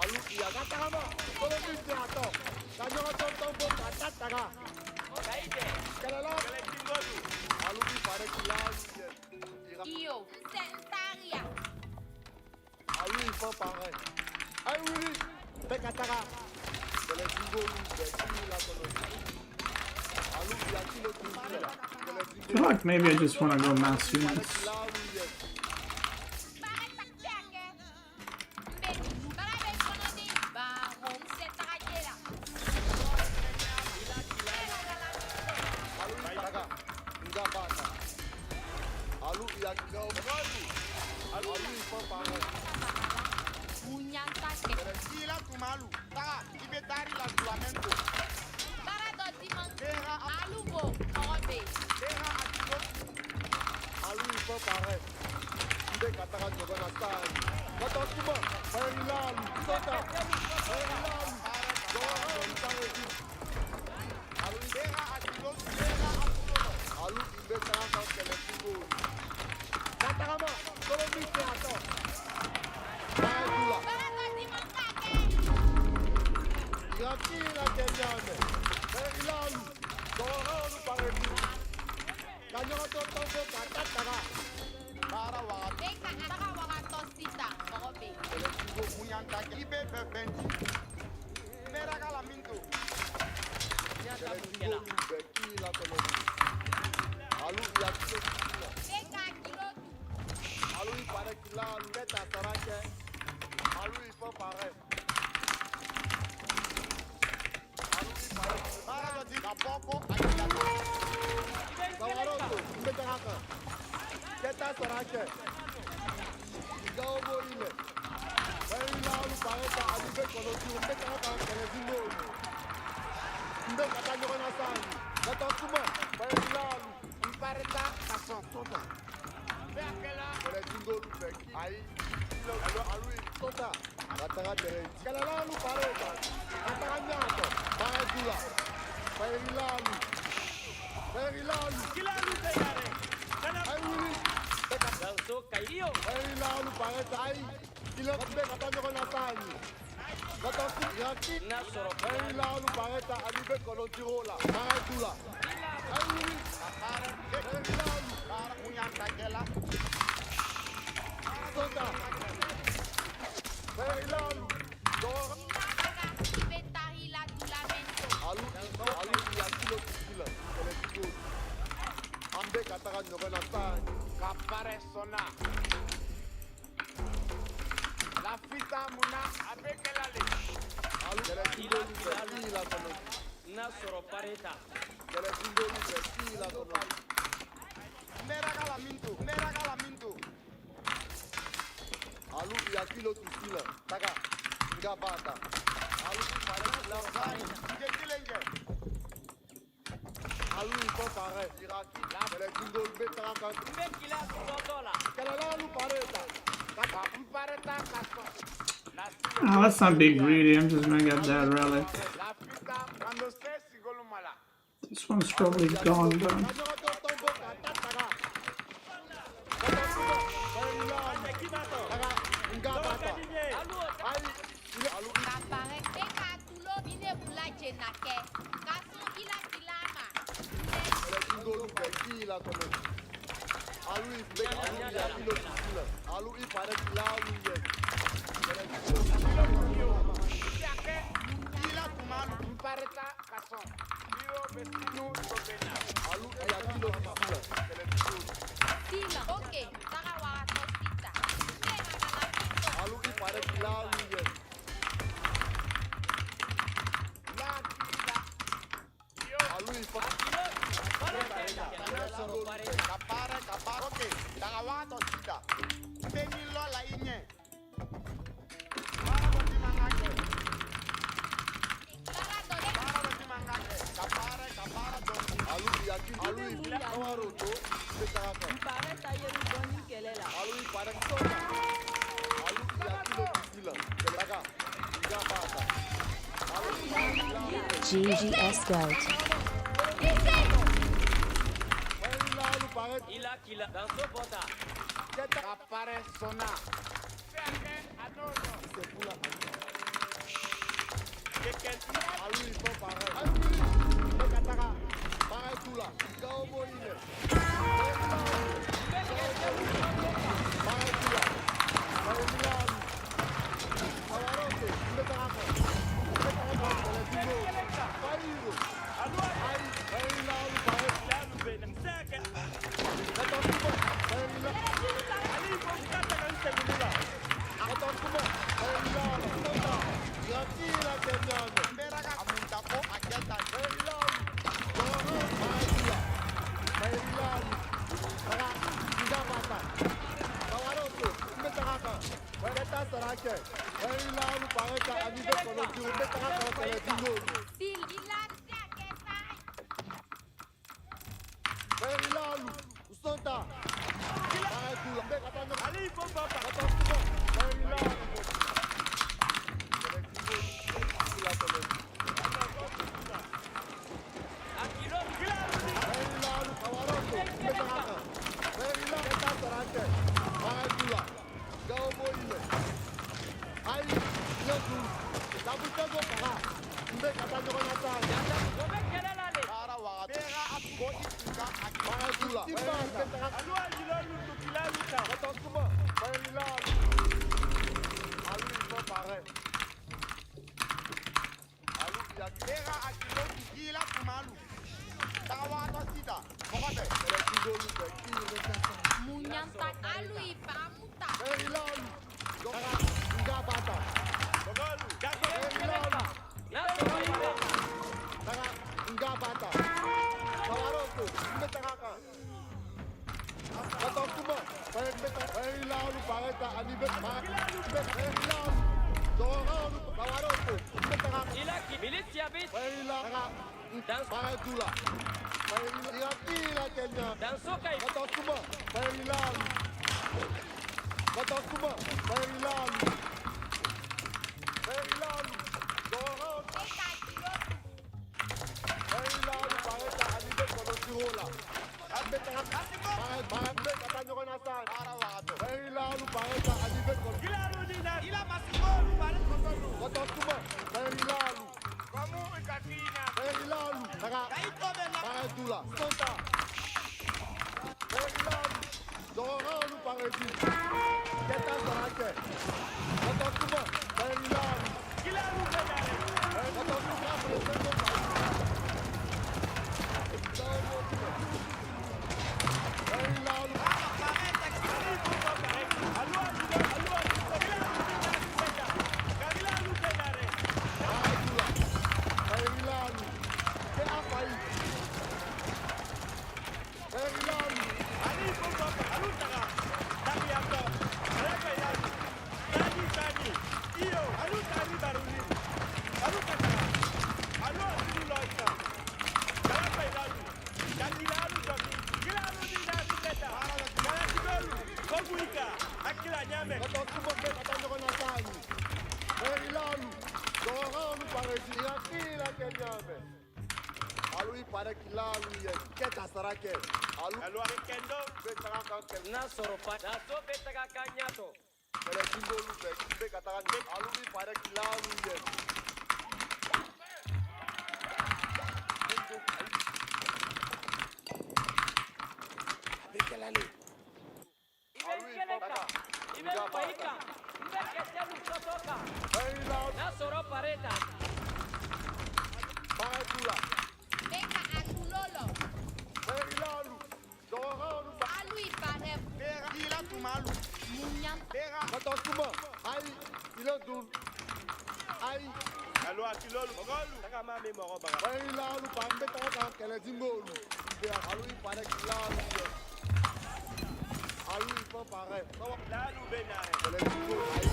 Alu ya katama. Kolo miti ato. Kanyo to tombo katataga. Kele la. Alu bi pare kilalu ye. Io, sentaria. Alu ipo pare. Ai wili. Be katara. Kele tingo lu be kila kono. Alu ya kilo tingo. I feel like maybe I just want to go mass units. Oh, let's not be greedy. I'm just gonna get that relic. This one's probably gone though. Alu I pada kilalu ye. Kila kumalu pareta kason. Iro vestino sopena. Alu ya kilo kilo. Sila. Okay, takawa tosita. Alu I pada kilalu ye. Alu I kapare. Okay, takawa tosita. Teni lola inye. Alu yakin alu kawaro to betaka Pare tayeru boni kelela. alu parang sona alu yakin kila kelaka tiga bata alu GGS Goat. alu parang Ila kila danso bota. kita kapare sona sepula alu ipo parang alu bekataka parang tula kau boine parang tula parang milan kawarote betaka betaka kolektivo pairu alu lalu parang Munyamtak alui pamuta. Ila ki militia bit. Danso kai. Na soropa. Danso betaka kanyato. Imefaika. Mbeketelu sotoka. Very loud. Nasoro pareta. Paratula. Beka atulolo. Very loud. Doronu. Alu ipare. Bera ila tumalu. Munyanta. Bera. Katosuma. Ai. Ilo dun. Ai. Alo akilolu. Mogolu. Taka mami moro baga. Very loud. Pambe taka kele jingolu. Bera alu ipare kilalu. Alu ipo pare. Lalu benare. Kele jingolu. Ai.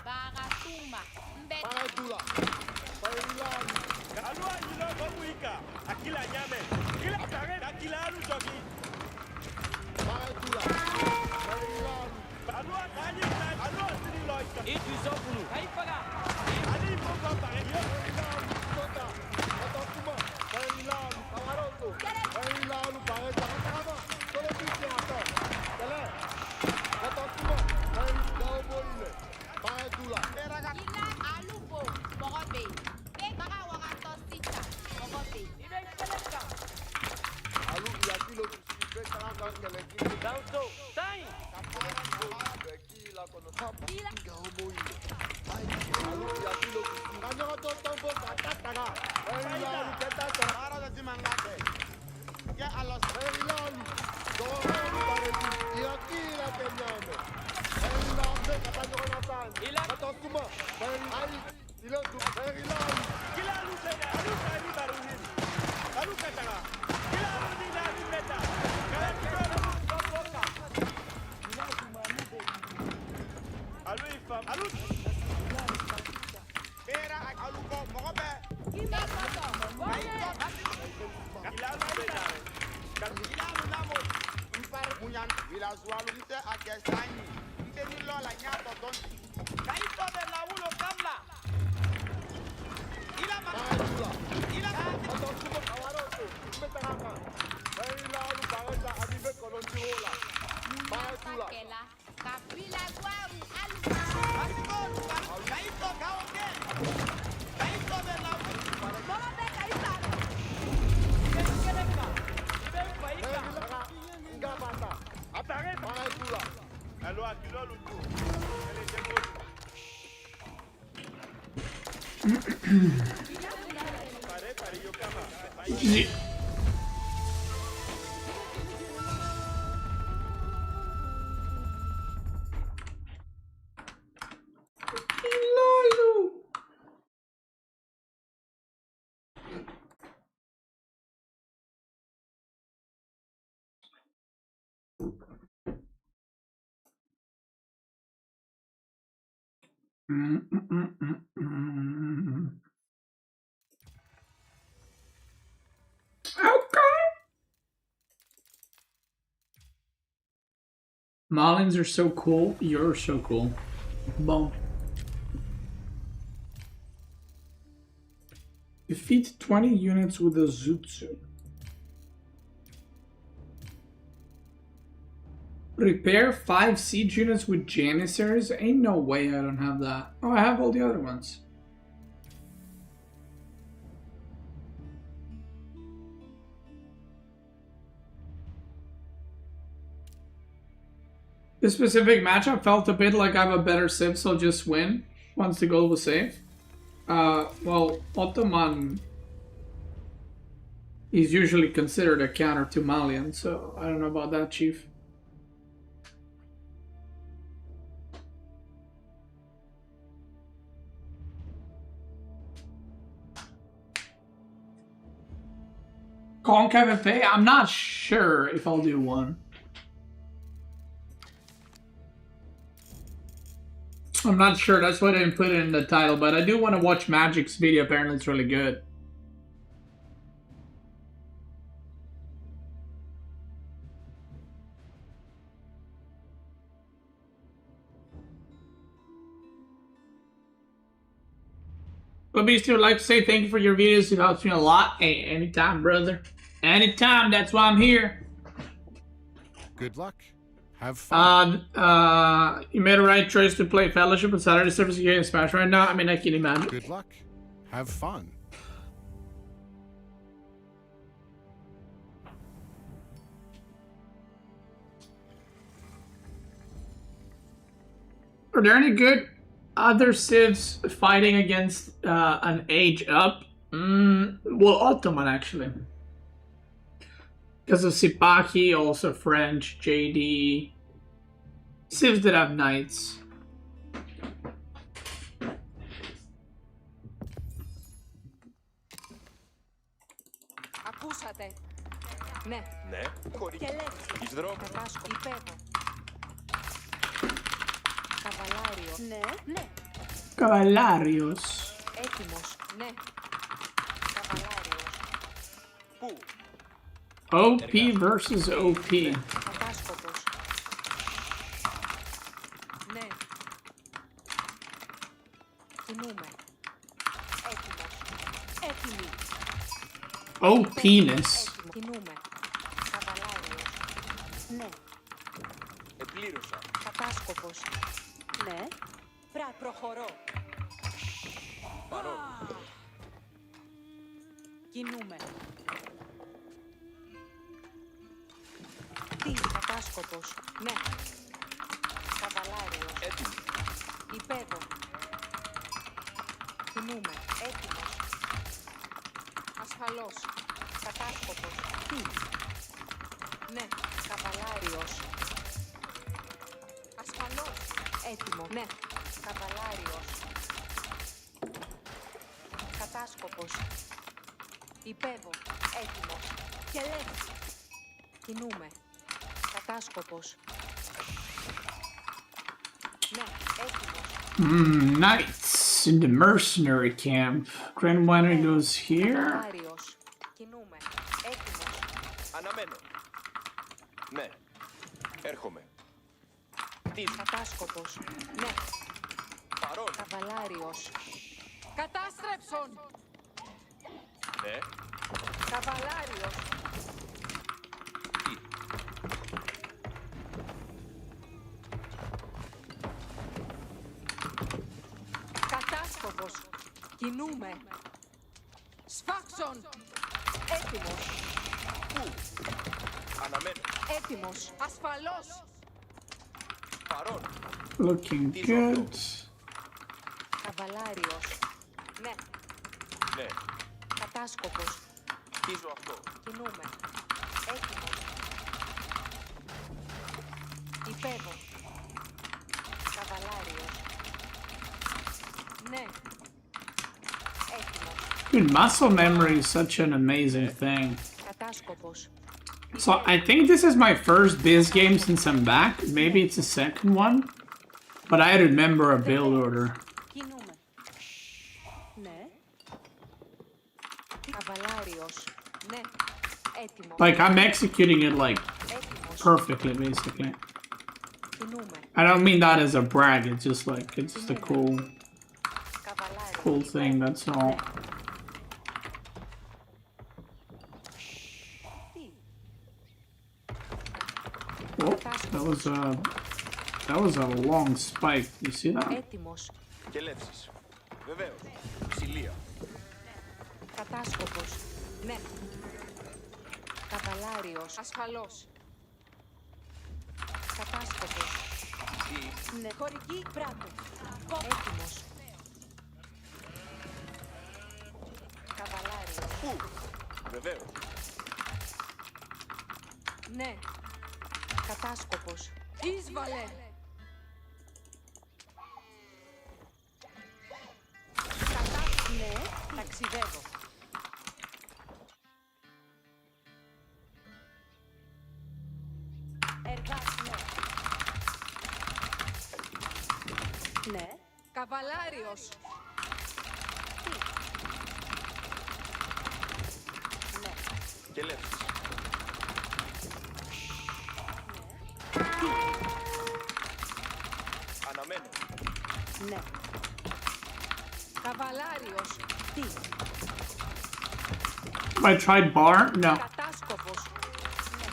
Baratuma. Mbeka. Paratula. Very loud. Lalu ajilo bomuika. Akila nyame. Kila tare akila alu jogi. Paratula. Very loud. Lalu akani alu asini loika. Itu sokulu. Kaipaga. Ali poko pare. Very loud. Tota. Katosuma. Very loud. Kawaroto. Very loud. Pareta. Kama. Solo pisi ato. Kele. Katosuma. Very loud boile. Paratula. Bera ka. Ila alubo. Mogobe. Beka wakato sita. Mogobe. Ibenkeleka. Alu yakilo kusipe taka kele jingolu. Danso. Tai. Kila kono hapa. Ngao boile. Ai. Alu yakilo kusipe. Kanyo to tombo kataka. Very loud. Keta taka. Ara da jimangate. Ya alos. Very loud. Doronu pareti. Yakila kenyame. Very loud. Katanyo kono san. Ila. Katosuma. Very ai. Ilo tu. Very loud. Kila alu sena. Alu kani baruhin. Alu katara. Kila alu dina alu beta. Kala tikoro sotoka. Alu ifam. Alu. Bera alu ko mogobe. Kila alu benare. Ilalu namo. Mpar munyan. Vilazualu nte agesani. Nte ni lola nyato tonti. Kaito de la ulo kabla. Ila Paratula. Ila Katosuma kawaroto. Mbetaraka. Very loud. Pareta adibe kolontirola. Paratula. Bakela. Kapila guaru. Alu. Asikolu. Kaito kaoke. Kaito de la Mogobe kaisa. Ibenkeleka. Ibenfaika. Ngabata. Atare. Paratula. Alo akilolu tu. Ele jengolu. Pare yo kama. Ye- Lolo. Okay. Marlins are so cool. You're so cool. Boom. Defeat 20 units with a Zutsu. Repair 5 siege units with Janissaries? Ain't no way I don't have that. Oh, I have all the other ones. This specific matchup felt a bit like I have a better civ, so just win once the goal was safe. Well, Ottoman is usually considered a counter to Malian, so I don't know about that, Chief. Concave FA? I'm not sure if I'll do one. I'm not sure, that's why I didn't put it in the title, but I do want to watch Magic's video, apparently it's really good. Well, Beastie would like to say thank you for your videos, it helps me a lot. Hey, anytime, brother. Anytime, that's why I'm here. Good luck. Have fun. You made a right choice to play Fellowship on Saturday Service against Smash right now. I mean, I can imagine. Good luck. Have fun. Are there any good other civs fighting against an age up? Well, Ottoman actually. Because of Sipahi, also French, JD. Civs that have knights. Ακούσατε. Ναι. Ναι. Και λέξη. Εις δρόμο. Κατάσκοπο. Υπέβω. Καβαλάριο. Ναι. Ναι. Cavallarios. Έτοιμος. Ναι. Καβαλάριος. Πού? OP versus OP. Κατάσκοπος. Ναι. Κινούμε. Έτοιμος. Έτοιμη. OPness. Έτοιμο. Κινούμε. Καβαλάριος. Ναι. Επλήρωσα. Κατάσκοπος. Ναι. Προχωρώ. Παρόν. Κινούμε. Τι, κατάσκοπος. Ναι. Καβαλάριος. Έτοιμη. Υπέβω. Κινούμε. Έτοιμος. Ασφαλώς. Κατάσκοπος. Τι. Ναι. Καβαλάριος. Ασφαλώς. Έτοιμο. Ναι. Καβαλάριος. Κατάσκοπος. Υπέβω. Έτοιμος. Και λέξη. Κινούμε. Κατάσκοπος. Ναι. Έτοιμος. Knights in the mercenary camp. Grand Winner goes here. Καβαλάριος. Κινούμε. Έτοιμος. Αναμένω. Ναι. Έρχομαι. Τι? Κατάσκοπος. Ναι. Παρόν. Καβαλάριος. Κατάστρεψον. Ναι. Καβαλάριος. Τι? Κατάσκοπος. Κινούμε. Σφάξον. Έτοιμος. Πού? Αναμένω. Έτοιμος. Ασφαλώς. Παρόν. Looking good. Καβαλάριος. Ναι. Ναι. Κατάσκοπος. Χτίζω αυτό. Κινούμε. Έτοιμος. Υπέβω. Καβαλάριος. Ναι. Έτοιμος. Dude, muscle memory is such an amazing thing. Κατάσκοπος. So I think this is my first Biz game since I'm back. Maybe it's the second one. But I remember a build order. Κινούμε. Ναι. Καβαλάριος. Ναι. Έτοιμος. Like, I'm executing it, like, Έτοιμος. perfectly, basically. Κινούμε. I don't mean that as a brag, it's just like, it's just a cool Καβαλάριος. thing, that's all. Oh, that was a long spike. You see that? Έτοιμος. Και λεύσεις. Βεβαίως. Ψηλία. Κατάσκοπος. Ναι. Καβαλάριος. Ασφαλώς. Κατάσκοπος. Τι? Ναι. Χωρική πράτο. Έτοιμος. Καβαλάριος. Πού? Βεβαίως. Ναι. Κατάσκοπος. Είσβαλε. Ναι. Ταξιδεύω. Εργάς, ναι. Ναι. Καβαλάριος. Ναι. Και λεύσεις. Αναμένω. Ναι. Καβαλάριος. Τι. I tried bar? No. Κατάσκοπος. Ναι.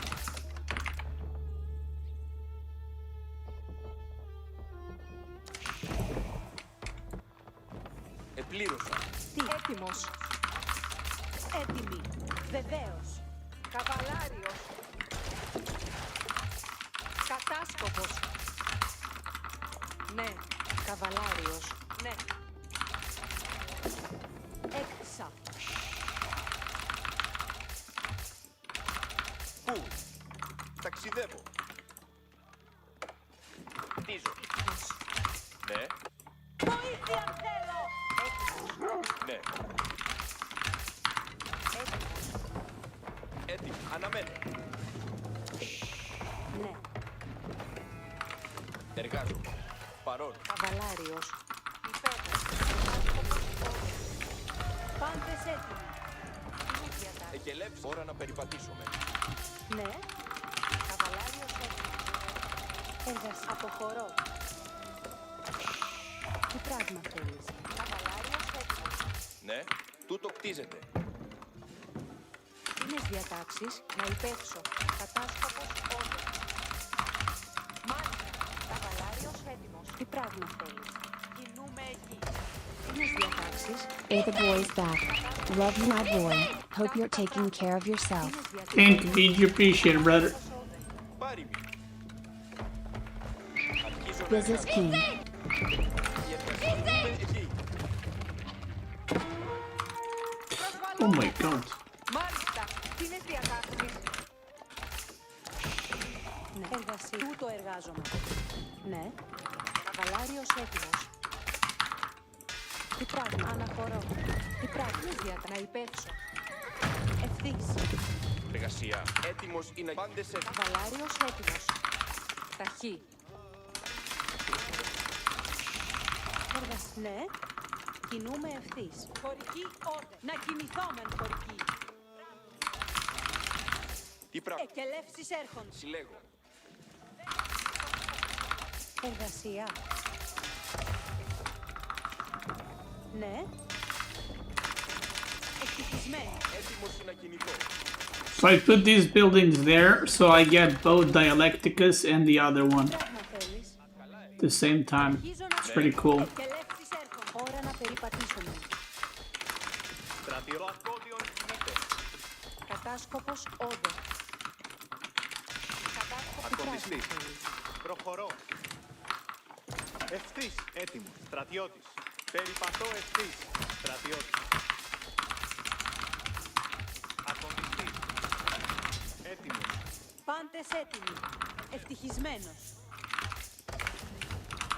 Επλήρωσα. Τι. Έτοιμος. Έτοιμη. Βεβαίως. Καβαλάριος. Κατάσκοπος. Ναι. Καβαλάριος. Ναι. Έξα. Πού? Ταξιδεύω. Χτίζω. Ναι. Βοήθεια θέλω! Ναι. Έτοιμο. Αναμένω. Ναι. Εργάζομαι. Παρόν. Καβαλάριος. Υπέρ. Πάντες έτοιμοι. Εκελεύσει. Ώρα να περιπατήσουμε. Ναι. Καβαλάριος έτοιμος. Έργαση. Αποχωρώ. Τι πράγμα θέλεις? Καβαλάριος έτοιμος. Ναι. Τούτο κτίζεται. Τίνες διατάξεις να υπέξω. Κατάσκοπος όντως. Μάλιστα. Καβαλάριος έτοιμος. Τι πράγμα θέλεις? Κινούμε εκεί. Τίνες διατάξεις. A the boys back. Love you, my boy. Hope you're taking care of yourself. Thank you, appreciate it, brother. Πάρει μη. Αρχίζω να Business king. Κινούμε εκεί. Oh my god. Μάλιστα. Τίνες διατάξεις. Ναι. Εργασία. Τούτο εργάζομαι. Ναι. Καβαλάριος έτοιμος. Τι πράγμα? Αναχωρώ. Τι πράγμα? Να υπέξω. Ευθύς. Εργασία. Έτοιμος είναι πάντες έτοιμοι. Καβαλάριος έτοιμος. Ταχύ. Ναι. Κινούμε ευθύς. Χωρική όρδε. Να κινηθώ μεν χωρική. Τι πράγμα? Εκελεύσεις έρχονται. Συλλέγω. Εργασία. Ναι. Ευτυχισμένη. Έτοιμος να κινηθώ. So I put these buildings there, so I get both Dialecticus and the other one Πράγμα θέλεις? at the same time. It's pretty cool. Εκελεύσεις έρχονται. Ώρα να περιπατήσουμε. Στρατιώ ακόντιον κινείται. Κατάσκοπος όντω. Κατάσκοπος Ακολουθείς. θέλεις? Προχωρώ. Ευθύς. Έτοιμος. Στρατιώτης. Περιπατώ ευθύς. Στρατιώτης. Ακολουθείς. Έτοιμος. Πάντες έτοιμοι. Ευτυχισμένος.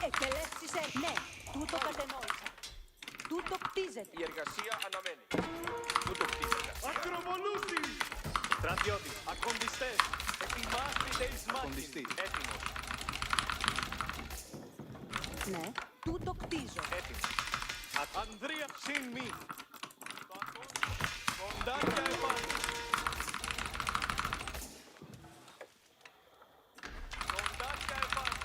Εκελεύσεις έρχονται. Ναι. Τούτο κατενόησα. Τούτο κτίζεται. Η εργασία αναμένει. Τούτο κτίζει εργασία. Ακροβολούσει. Στρατιώτης. Ακοντιστές. Ετοιμάστε εις μάχης. Έτοιμος. Ναι. Τούτο κτίζω. Έτοιμος. Ανδρία συν μη. Κοντάκια επάνω. Κοντάκια επάνω.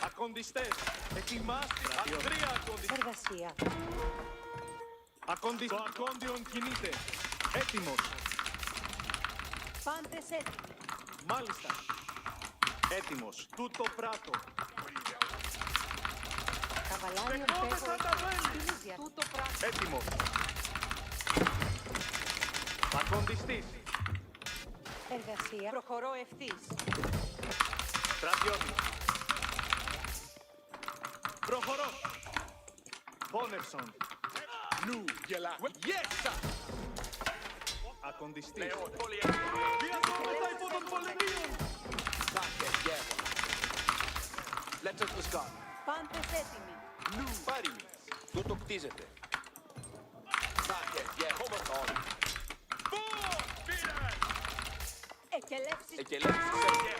Ακοντιστές. Ετοιμάστε. Ανδρία ακοντιστές. Εργασία. Το ακόντιον κινείται. Έτοιμος. Πάντες έτοιμοι. Μάλιστα. Έτοιμος. Τούτο πράτο. Καβαλάριο Δεχόμεθα πέφω. τα βέλη. Τούτο πράγμα. Έτοιμος. Ακοντιστής. Εργασία. Προχωρώ ευθύς. Στρατιώτη. Προχωρώ. Πόνερσον. Νου, γελά. Yes, Ακοντιστής. πολύ Διαζώμεθα υπό των πολεμίων. Let's us go. Πάντες έτοιμοι. Νου, πάρει μη. Τούτο κτίζεται. Εκελεύσεις. Εκελεύσεις εργασία.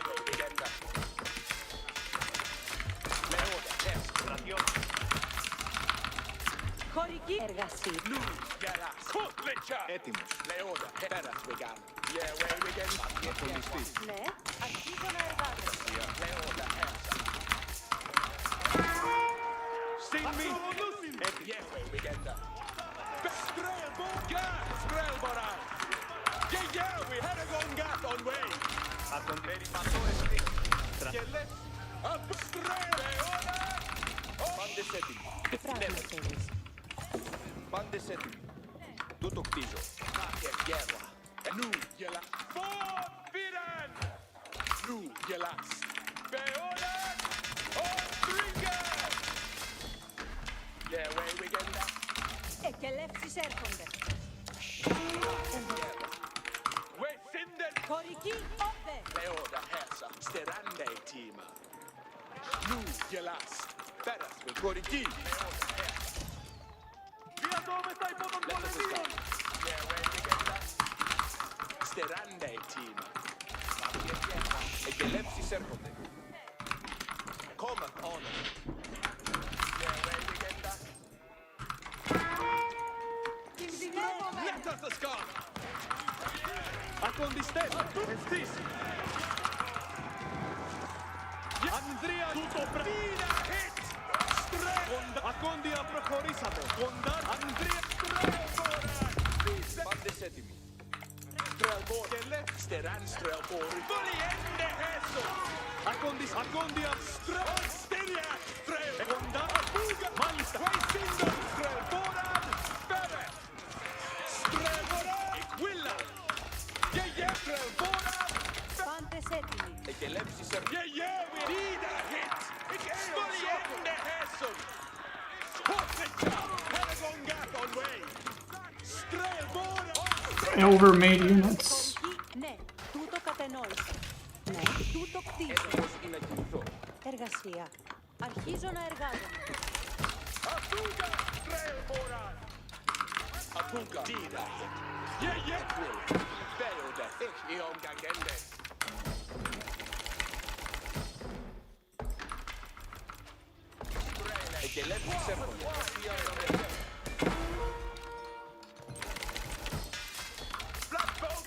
Λεόντα, Στρατιώτη. Χωρική εργασία. νου, γελά. Κούτλετσα. Έτοιμος. Λεόντα, πέρας vegan. Yeah, way vegan. Ακοντιστής. Ναι. Αρχίζω να εργάζομαι. Λεόντα, έρσα. Συν μη. Έτοιμος. Yeah, way vegan. Skrälbora. Yeah, we had a gone gat on way. Περιπατώ ευθύς. Στρατιώτης. Πάντες έτοιμοι. Τι πράγμα θέλεις? Πάντες έτοιμοι. Τούτο κτίζω. Γέρμα. Νου, γελά. Φόβηραν. Νου, γελάς. Πεόλαν. Ο Στρίγκερ. Σκελεύσεις έρχονται. Wesinden Χωρική όπε. Leoda Häsa, Sterande Team. Nu gelas. Peräs med Gorgi. Leoda Häsa. Διατόμεθα υπό των πολεμίων. Sterande Team. Εγκελέψεις έρχονται. Kommer honor. Κινδυνεύομαι. Lättast att skada. Ακοντιστές. Ευθύς. Ανδρία τούτο πραβίνα. Hit! Ακόντια προχωρήσατε. Κοντά. Ανδρία Πάντες έτοιμοι. Στρελμπόρ. Στεράν Στρελμπόρ. Volleyende Häsa. Ακόντια. Stilla. Sträl. Κοντά. Μάλιστα. Wesinden Sträl. Bäre. Sträl. Equilla. Sträl. Πάντες έτοιμοι. Εγκελέψεις έρχονται. Vida hit. Volleyende Häsa. Hoppeta. Paragongat on way. Sträl. Overmade units. Χωρική, ναι. Τούτο κατενόησα. Ναι, τούτο κτίζω. Έτοιμος είναι να κινηθώ. Εργασία. Αρχίζω να εργάζομαι. Atuga. Sträl. Atuga. Vida hit. Equilla. Beode. I omgångende. Εγκελέψεις έρχονται.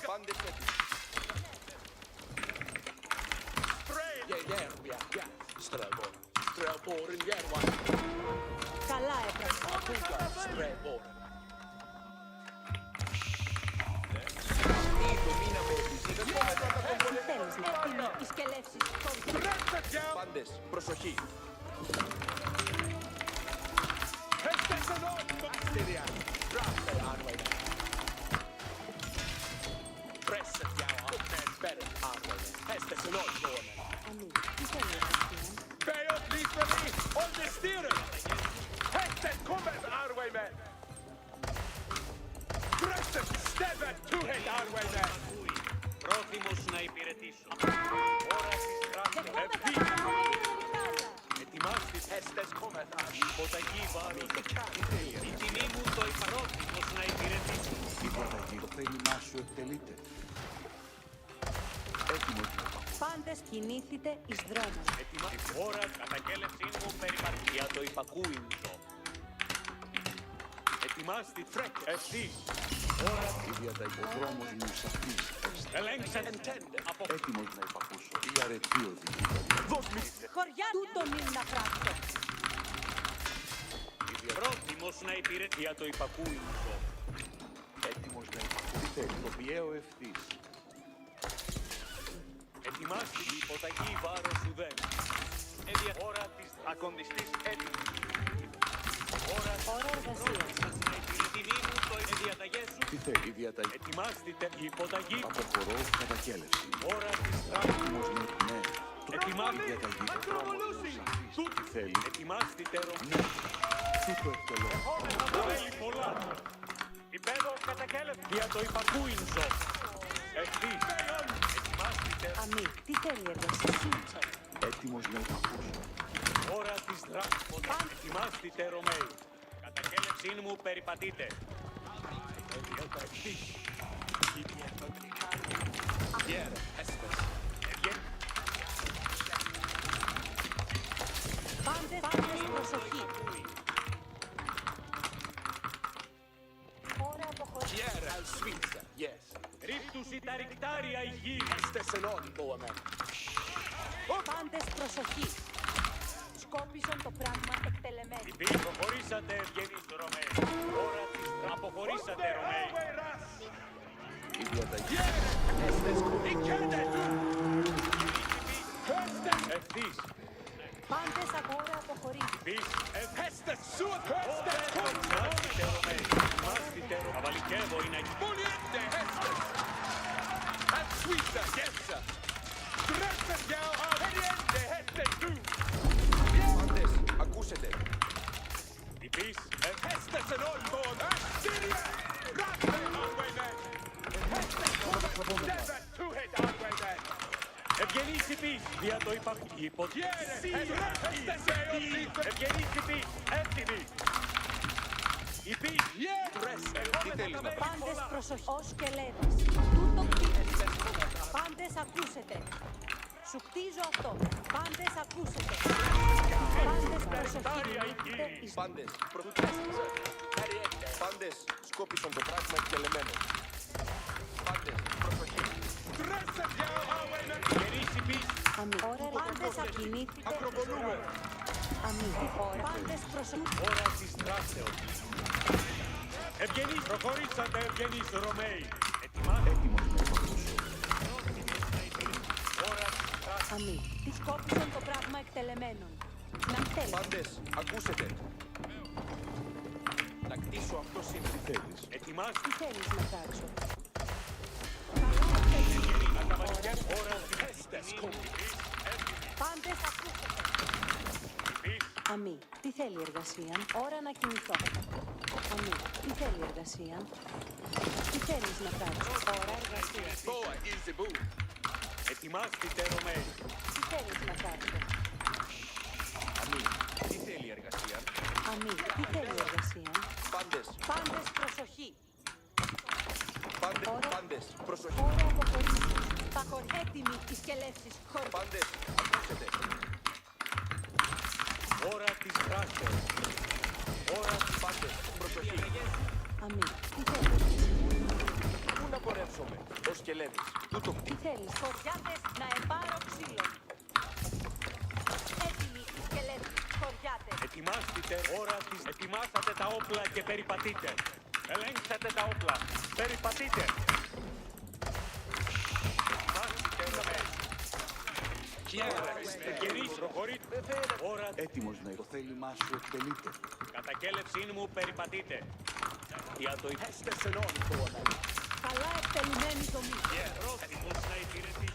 Πάντες έτοιμοι. Στρελμπόρ. Στρελμπόρn järvan. Καλά έπρεπε. Atuga. Sträl. Τέλος, έτοιμοι οι σκελεύσεις. Χωρική. Πάντες, προσοχή. Presset jag har med bättre armor. Hästen så långt från mig. Αμήν. Τι θέλει εργασία. Bär upp liknande ålderstyren. Hästen kommer armor med. Presset stämmer two-head armor med. Πρόθυμος να υπηρετήσω. Ώρα της κράτης. Δεχόμεθα τα μετάλλια. Ετοιμάστε. Hästen kommer armor. Υποταγή βάρος. Η τιμή μου το υπαρόθυμος να υπηρετήσω. Το θέλημά σου εκτελείται. Έτοιμος. Πάντες κινήθητε εις δρόμος. Η ώρα καταγγέλευσή μου περιπαρκεί. Για το υπακούειν ζω. Ετοιμάστη τρέκ. Ευθύς. Ώρα Η διαταγή. Ο δρόμος μου σαφής. ελέγξεν. Από Έτοιμος να υπακούσω. Η αρετή οδηγεί. Δώσ' μη. Χωριά τούτο μην να πράξω. πρόθυμος να υπηρετεί. Για το υπακούειν ζω. Έτοιμος να υπακούσω. Τι θέλει. Το πιέω ευθύς. Ετοιμάστη υποταγή βάρος ουδέν. Ώρα της ακοντιστής έτοιμη. Ώρα εργασίας. η τιμή μου το διαταγές σου. Τι θέλει. Η διαταγή. Ετοιμάστητε υποταγή. Αποχωρώ κατακέλευση. Ώρα της τράπεζας. Έτοιμος να ναι. Ετοιμάστε. Η διαταγή. Ο δρόμος μου σαφής. Τι θέλει. Ετοιμάστητε Ναι. Τούτο εκτελώ. Θέλει πολλά. Υπέδω κατακέλευση. Για το υπακούειν ζω. Ευθύς. Ετοιμάστητε. Αμήν. Τι θέλει εργασία. Έτοιμος να υπακούσω. Ώρα της δράσης. Ετοιμάστητε Ρωμαίοι. Κατακέλευσήν μου περιπατείτε. Ευθύς. Γέρα. Έσπες. Πάντες προσοχή. Ώρα αποχωρή. Gärna al Svitsa, yes. Ρίπτουσι τα ρικτάρια η γη. Στεσενόν, Boaman. Πάντες προσοχή. Σκόπισον το πράγμα εκτελεμένο. Υπή προχωρήσατε ευγενείς Ρωμαίοι. Ώρα της αποχωρήσατε Ρωμαίοι. Η διαταγή. Ευθύς. Πάντες αγόρα αποχωρεί. Υπής. Hästes surt, hästes Μάστητε Ρωμαίοι. Μάστητε Ρωμαίοι. Καβαλικεύω είναι εκεί. Poliente, hästes. Al Svitsa, yes. Dressed jag av Poliente, hästes du. Πάντες, ακούσετε. Υπής. Hästes en old Boaman. υπείς δια το υπαρχή ευγενείς υπείς έτοιμοι. Υπείς Τι θέλεις να πεις? Πάντες προσοχή. Ως και λέδες. Τούτο κτίζεις. Πάντες ακούσετε. Σου κτίζω αυτό. Πάντες ακούσετε. Πάντες προσοχή. Πάντες, πάντες σκόπισαν το πράγμα εκτελεμένο. Πάντες, προσοχή. Ευγενείς υπείς Αμή. Πάντες ακινήθητε. Ακροβολούμε. Αμή. Πάντες προσοχή. ώρα της δράσεως. Ευγενείς, προχωρήσατε ευγενείς Ρωμαίοι. Έτοιμος να υπακούσω. Ώρα της δράσεως. Αμή. Τι σκόπισαν το πράγμα εκτελεμένων. Να θέλει. Πάντες, ακούσετε. Να κτίσω αυτό σήμερα. Τι θέλεις? Ετοιμάστε. Τι θέλεις να πράξω. Να καβαλιές ώρα της Πάντες ακούσετε. υπείς. Αμή. Τι θέλει εργασία. Ώρα να κινηθώ. Αμή. Τι θέλει εργασία. Τι θέλεις να πράξεις. Ώρα εργασία. Boa, Ilzebu. Ετοιμάστε Ρωμαίοι. Τι θέλεις να πράξω. Αμή, τι θέλει η εργασία? Αμή. Τι θέλει εργασία. Πάντες, Πάντες προσοχή. πάντες, προσοχή. Ώρα αποχωρήσεις. Έτοιμοι οι σκελεύσεις. Πάντες, ακούσετε. Ώρα της δράσεως. Ώρα της Πάντες, προσοχή. Αμή. Τι θέλεις. Πού να πορεύσουμε? Ως και λέδεις. Τούτο Τι θέλεις. Χωριάτες να εμπάρω ξύλο. Έτοιμοι οι σκελεύσεις. Χωριάτες. ετοιμάστε ώρα της. Ετοιμάσατε τα όπλα και περιπατείτε. Ελέγξατε τα όπλα. Περιπατείτε. Ετοιμάστε Ρωμαίοι. Ευγενείς, προχωρείτε. Ώρα έτοιμος να το θέλημά σου εκτελείται. κατακέλευσή μου περιπατείτε. Για το Καλά εκτελεμένη δομή. πρόθυμος να υπηρετήσει.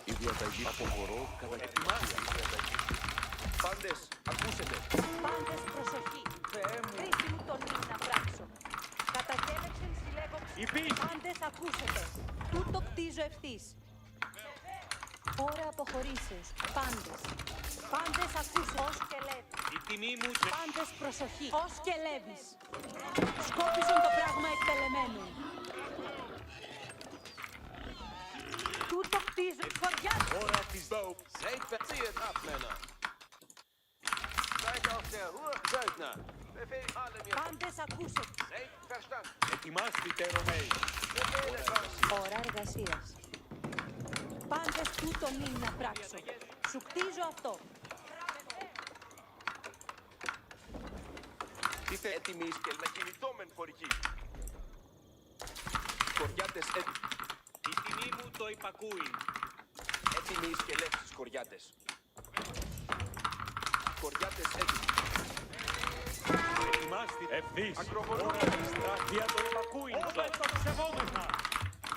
Η διαταγή αποχωρώ κατά Πάντες, ακούσετε. Πάντες προσοχή. Χρήση μου τον ήλ να πράξω. Κατακέλευσεν συλλέγω Υπείς. Πάντες ακούσετε. Τούτο κτίζω ευθύς. Ώρα αποχωρήσεως. Πάντες. Πάντες ακούσετε. Ως και λέβης. Η τιμή μου Πάντες προσοχή. Ως και λέβης. Σκόπισαν το πράγμα εκτελεμένο. Τούτο κτίζω. Χωριά. ώρα της Seid verziert ab, Männer. Seid auf der Ruhe, Söldner. Befehl alle mir. Πάντες ακούσετε. Seid verstanden. ετοιμάστε Ρωμαίοι. Befehle kommen. Ώρα εργασίας. Πάντες τούτον είναι να πράξω. Σου κτίζω αυτό. Είστε έτοιμοι και να κινηθώ μεν φορική. Κοριάτες έτοιμοι. Η τιμή μου το υπακούει. Έτοιμοι και λέξεις κοριάτες. Κοριάτες έτοιμοι. Ετοιμάστε ευθύς. Ακροβολούμε. Ώρα της δράσης. το υπακούει. Το ψευόμεθα.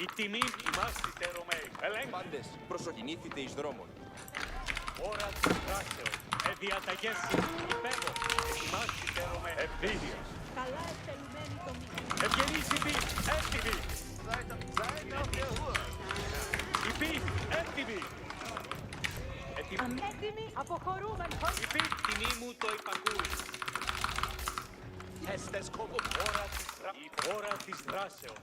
Η τιμή ετοιμάστε Ρωμαίοι. Ελέγχτε. Πάντες, προσοκινήθητε εις δρόμων. Ώρα της δράσεως. Διαταγές υπέβω. Ετοιμάστε Ρωμαίοι. Ευθύς. Καλά εκτελουμένη δομή. Ευγενείς υπείς. Έτοιμοι. Seid auf der Ruhe. Υπείς. Έτοιμοι. Ανέτοιμοι αποχωρούμε. Υπείς. Τιμή μου το υπακούει. Ώρα της δράσεως.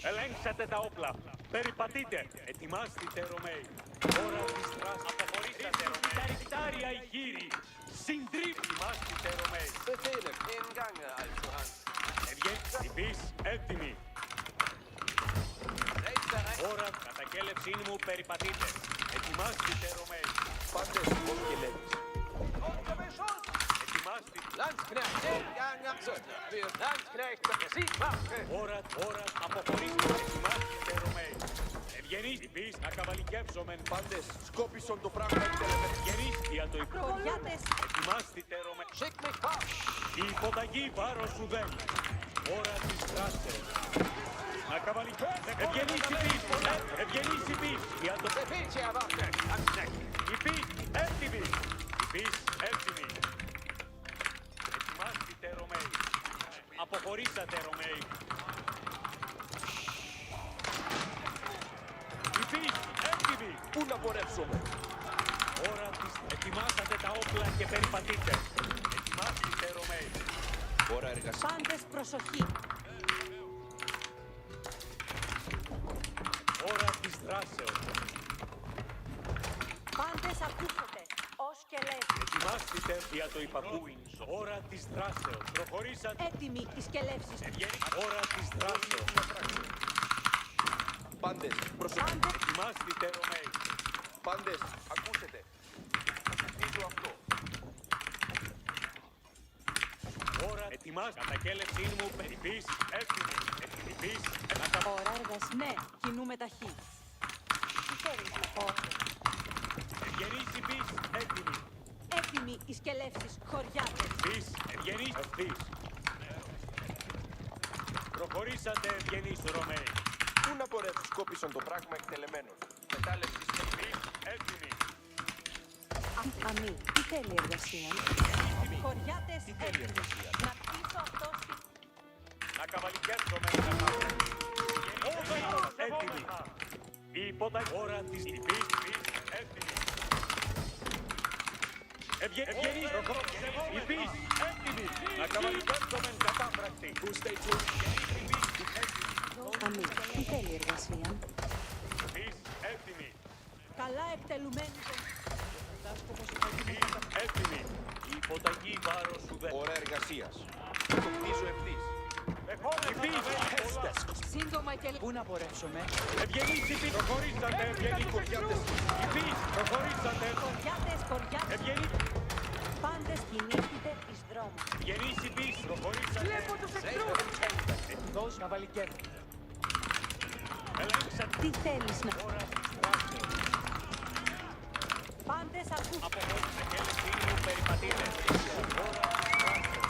Ελέγξατε τα όπλα. Περιπατείτε. Ετοιμάστε Ρωμαίοι. Ώρα της δράσεως. Αποχωρήσατε Ρωμαίοι. Τα ρηκτάρια οι κύριοι. Συντρίβει. Ετοιμάστε Ρωμαίοι. Befehle in Gange, also Hand. Υπείς. Έτοιμοι. Seid bereit. Ώρα κατακέλευσή μου περιπατείτε. Ετοιμάστε Ρωμαίοι. Πάντες, ως και λέξεις. Ετοιμάστε. Landsknecht in Gange. Söldner, wir Landsknecht. Sie Waffe. Ώρα, αποχωρήστε. Ετοιμάστε Ρωμαίοι. Ευγενείς. Υπείς. Να καβαλικεύσομεν. Πάντες, σκόπισον το πράγμα εκτελεμένο. Ευγενείς. Για το υπόλοιπο. Χωριάτες. Ετοιμάστε Ρωμαίοι. Schick mich fort. Η υποταγή βάρος σου δεν. Ώρα της δράσεως. Να καβαλικεύσομεν. Ευγενείς υπείς. Ευγενείς υπείς. Για το Befehl Sie erwarten. Landsknecht. υπείς. Έτοιμοι. Υπείς. Έτοιμοι. Ετοιμάστε Ρωμαίοι. Αποχωρήσατε Ρωμαίοι. Πού να πορεύσουμε? Ώρα της. Ετοιμάσατε τα όπλα και περιπατείτε. Ετοιμάστε, Ρωμαίοι. Ώρα εργασίας. Πάντες προσοχή. Ώρα της δράσεως. Πάντες ακούσετε. Ως σκελέτη. Ετοιμάστε για το υπακούειν. Ώρα της δράσεως. Προχωρήσατε. Έτοιμοι οι σκελεύσεις. Ώρα της δράσεως. Πάντες, προσοχή. Πάντες Ετοιμάστε, Ρωμαίοι. Πάντες, ακούσετε. Χτίζω αυτό. Ώρα ετοιμάστε. Κατακέλευσή μου. Περιπείς. Έτοιμοι. Επιπείς. Ώρα εργασίας. Ναι, κινούμε ταχύ. Τι θέλεις να πω? Ευγενείς υπείς. Έτοιμοι. Έτοιμοι οι σκελεύσεις. Χωριάτες. Ευθύς. Ευγενείς. Ευθύς. Προχωρήσατε, ευγενείς Ρωμαίοι. Πού να πορεύσουν? Σκόπισαν το πράγμα εκτελεμένων. Μετάλλευση. Ευθύς. Έτοιμοι. Αμή, τι θέλει η εργασία? Χωριάτες έτοιμοι. Να πείσω αυτό στη... Να καβαλικεύσουμε τα πάντα. Έτοιμοι. Η υπόταξη. Ώρα της υπείς. Έτοιμοι. Ευγενείς. Υπείς. Έτοιμοι. Να καβαλικεύσουμε κατάφρακτη. Αμή, τι θέλει η εργασία? Υπείς. Έτοιμοι. Καλά εκτελουμένοι. Έτοιμοι. Η υποταγή βάρος σου δεν. Ώρα εργασίας. Το χτίζω ευθύς. Υπείς. Σύντομα και... Πού να πορεύσουμε? Ευγενείς υπείς. Προχωρήσατε, ευγενείς χωριάτες. Υπείς. Προχωρήσατε. Χωριάτες. Ευγενείς. Πάντες κινήθητε εις δρόμους. Ευγενείς υπείς. Προχωρήσατε. Βλέπω τους εχθρούς. Εντός να βαλικεύει. Ελέγξατε. Τι θέλεις να... Ώρα της δράσεως. Πάντες ακούς. Από μόνοι σε κέλεσή μου περιπατείτε. Ώρα της δράσεως.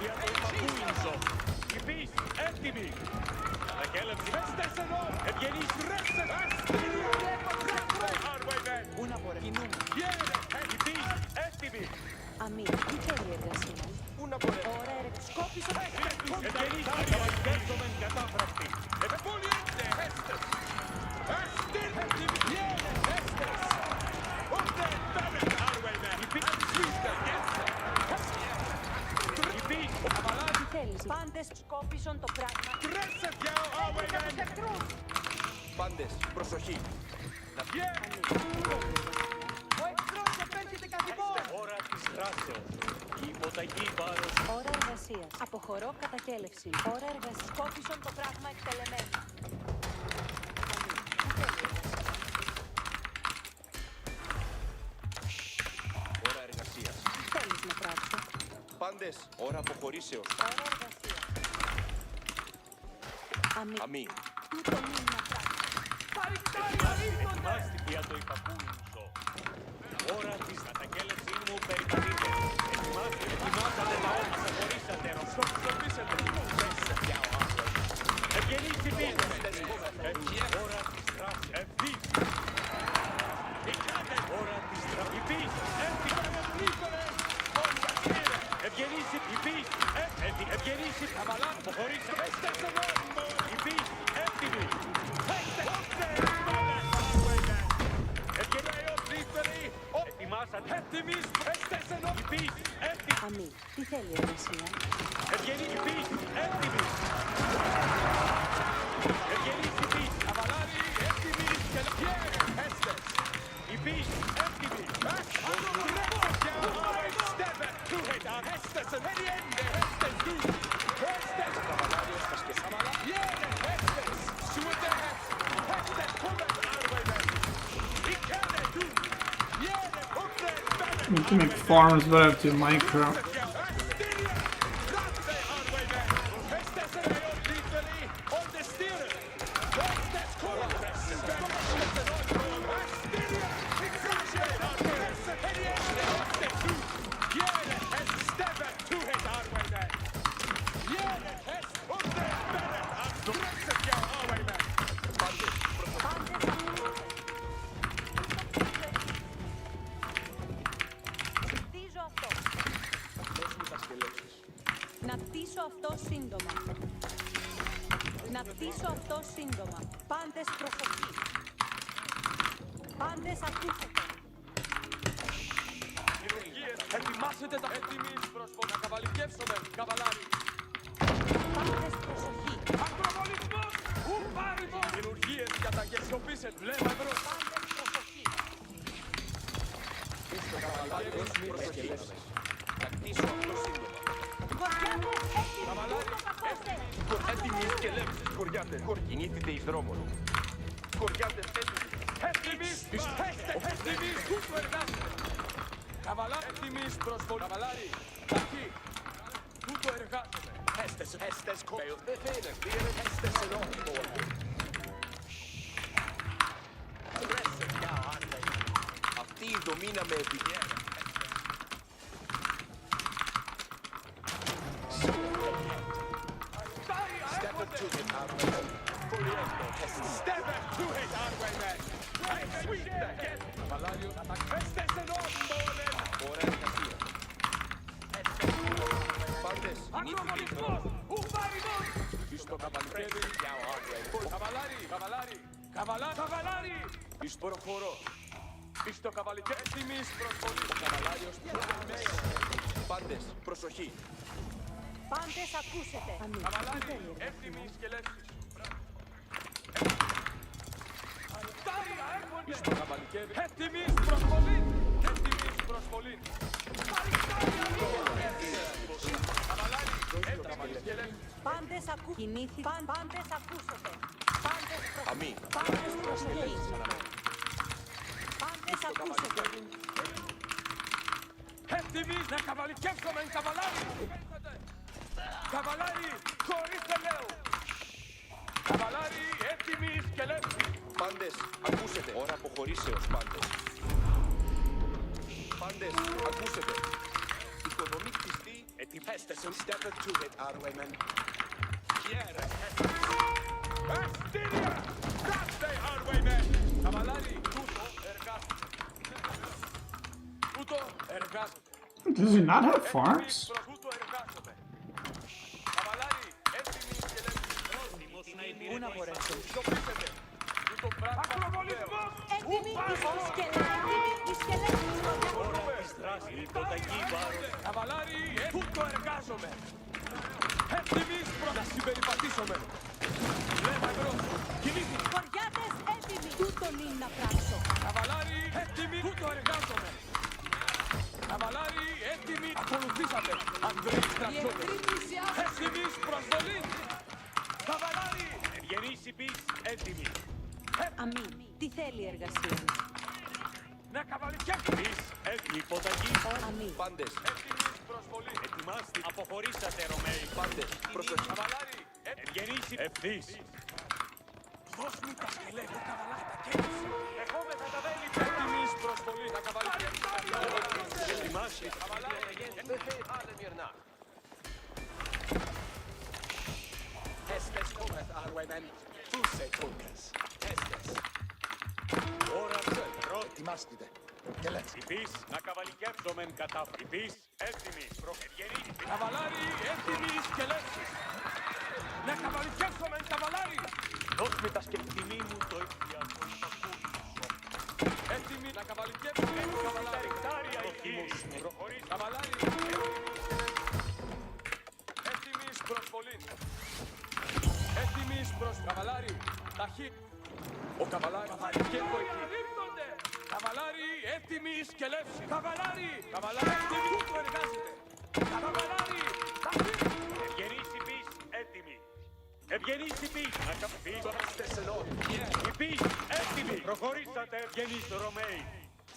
Για το υπακούινσο. Υπείς. Έτοιμοι. Τα κέλεψη. Πέστες εδώ. Ευγενείς ρέστες. Πού να πορεύει. Κινούμε. Υπείς. Έτοιμοι. Αμή, τι θέλει η εργασία? Πού να πορεύσουν? Ώρα σκόπισε. Ευγενείς καβαλικεύσομεν κατάφρακτη. Επεπολιέντε hestes. Astin. Viene hestes. Unde beret arvene. Υπείς. Υπείς. Τι θέλεις? Πάντες σκόπισαν το πράγμα. Tresset ja arvene. Πάντες, προσοχή. Ο εχθρός επέρχεται καθημερινά. Ώρα της δράσεως. Η υποταγή βάρος. Ώρα εργασίας. Αποχωρώ κατακέλευση. Ώρα εργασίας. Σκόπισαν το πράγμα εκτελεμένο. Ώρα εργασίας. Τι θέλεις να πράξω? Πάντες, ώρα αποχωρήσεως. Ώρα εργασίας. Αμή. Αμή. Τούτο μήνυμα πράξω. Ετοιμάστε για το υπακούινσο. Ώρα της κατακέλευσή μου περιπατείτε. Ετοιμάσατε τα όλα. Προχωρήσατε. Σκοπίσατε. Ευγενείς υπείς. Ώρα της δράσης. Ευθύς. Ώρα της δράσης. Υπείς. Ευγενείς υπείς. Ευγενείς υπείς. Αποχωρήσατε. Υπείς. Έτοιμοι. Ετοιμάσατε. Έτοιμοι. Υπείς. Έτοιμοι. Αμή. Τι θέλει η εργασία? Ευγενείς υπείς. Έτοιμοι. Ευγενείς υπείς. Αβαλάρι. Έτοιμοι. Υπείς. Έτοιμοι. Need to make farms better to Minecraft. Να πτήσω αυτό σύντομα. Πάντες προσοχή. Πάντες ακούσετε. Χειρουργίες, ετοιμάσετε τα έτοιμοι προς να καβαλικεύσουμε, καβαλάρι. Πάντες προσοχή. Ακροβολισμός, ουπάριμος. Χειρουργίες για τα γεσιοπίσες, βλέμμα εμπρός. Πάντες προσοχή. Καβαλάρι, προσοχή. Θα κτίσω αυτό σύντομα. Σκοριάτες έτοιμοι. Καβαλάρι, Τούτο καθόστε. έτοιμοι και λέψεις, σκοριάτες. Κινήθητε εις δρόμον. Σκοριάτες έτοιμοι. Έτοιμοι, έτοιμοι, τούτο εργάζεται. Καβαλάρι, έτοιμοι προς τον καβαλάρι. Ταχύ, τούτο εργάζεται. Έστες κόπεο. Befehlen, wir Estes in Ordnung. Πρέσαι πια, άντε. Αυτή η δομή να με επιβιέρα. Step up to it, Arwayman. Step up to it, Arwayman. Καβαλάριο, Estes in Ordnung. Ωραία εργασία. Πάντες, ακροβολισμός, ουπάριμος. Εις το καβαλικεύει, καβαλάρι, καβαλάρι, καβαλάρι. Εις προχωρώ. Εις το καβαλικεύει, έτοιμης προσβολής. Ο καβαλάριος, πάντες, προσοχή. Πάντες ακούσετε. Καβαλάρι, έτοιμοι σκελέσεις. Τάρια έρχονται. Εις το καβαλικεύει, έτοιμης προσβολής. Έτοιμης προσβολής. Καβαλάρι, έτοιμοι σκελέσεις. Πάντες ακούσετε. Πάντες ακούσετε. Πάντες προσοχή. Αμή. Πάντες προσοχή. Πάντες ακούσετε. Έτοιμοι να καβαλικεύσουμε καβαλάρι. Καβαλάρι, χωρίς τελέου. Καβαλάρι, έτοιμοι σκελέσεις. Πάντες, ακούσετε. Ώρα αποχωρήσεως, πάντες. Πάντες, ακούσετε. Οικοδομή κτιστή, ετοιμέστε σε step to it, Arwayman. Πιέρα, αστήρια, κάστε, Arwayman. Καβαλάρι, τούτο εργάζεται. Τούτο εργάζεται. Does he not have farms? Τούτο εργάζεται. Καβαλάρι, έτοιμοι σκελέσεις. Πρόθυμος να υπηρετήσω. Πού να μπορέσω. Σιωπήσετε. Τούτο πράγμα. Ακροβολισμός. Έτοιμοι οι σκελέτοι. Οι σκελέτοι. Καβαλάρι, τούτο εργάζομαι. Έτοιμοι προς να συμπεριπατήσουμε. Λέμε εμπρός. Κινήθη. Σκοριάτες έτοιμοι. Τούτον είναι να πράξω. Καβαλάρι, έτοιμοι. Τούτο εργάζομαι. Καβαλάρι, έτοιμοι. Ακολουθήσατε. Ανδρέοι στρατιώτες. Έτοιμοι προσβολή. Καβαλάρι. Ευγενείς υπείς, έτοιμοι. Αμήν. Τι θέλει η εργασία μας. Να καβαλικεύσεις. Έτοιμοι υποταγή. Αμήν. Πάντες. Έτοιμοι προσβολή. Ετοιμάστε. Αποχωρήσατε, Ρωμαίοι. Πάντες. Προσοχή. Καβαλάρι. Ευγενείς ευθύς. Δώσ' μου τα σκελέτα, καβαλάρι, τα κέρδης. Εγώ με θα τα βέλη. Έτοιμοι προσβολή. Να καβαλικεύσεις. Ετοιμάστε. Καβαλάρι. Alle mir nach. Estes kommet, Arwayman. Tusse Tunkes. Estes. Ώρα πρώτη. Ετοιμάστε. Υπείς να καβαλικεύσομεν κατά. Υπείς έτοιμοι. Προχευγενείς. Καβαλάρι έτοιμοι σκελέσεις. Να καβαλικεύσομεν καβαλάρι. Δώσ' με τα σκεπτινή μου το οικιακό υπακούνισο. Έτοιμοι να καβαλικεύσομεν καβαλάρι. Έτοιμος. Προχωρείς καβαλάρι. Έτοιμοι προσβολή. Έτοιμοι προς καβαλάρι. Ταχύ. Ο καβαλάρι καβαλικεύω εκεί. Καβαλάρι, έτοιμοι σκελεύσεις. Καβαλάρι, καβαλάρι, έτοιμοι. Τούτο εργάζεται. Καβαλάρι, ευγενείς υπείς, έτοιμοι. Ευγενείς υπείς, να καβαλικεύσετε σε νόμο. Υπείς, έτοιμοι. Προχωρήσατε, ευγενείς Ρωμαίοι.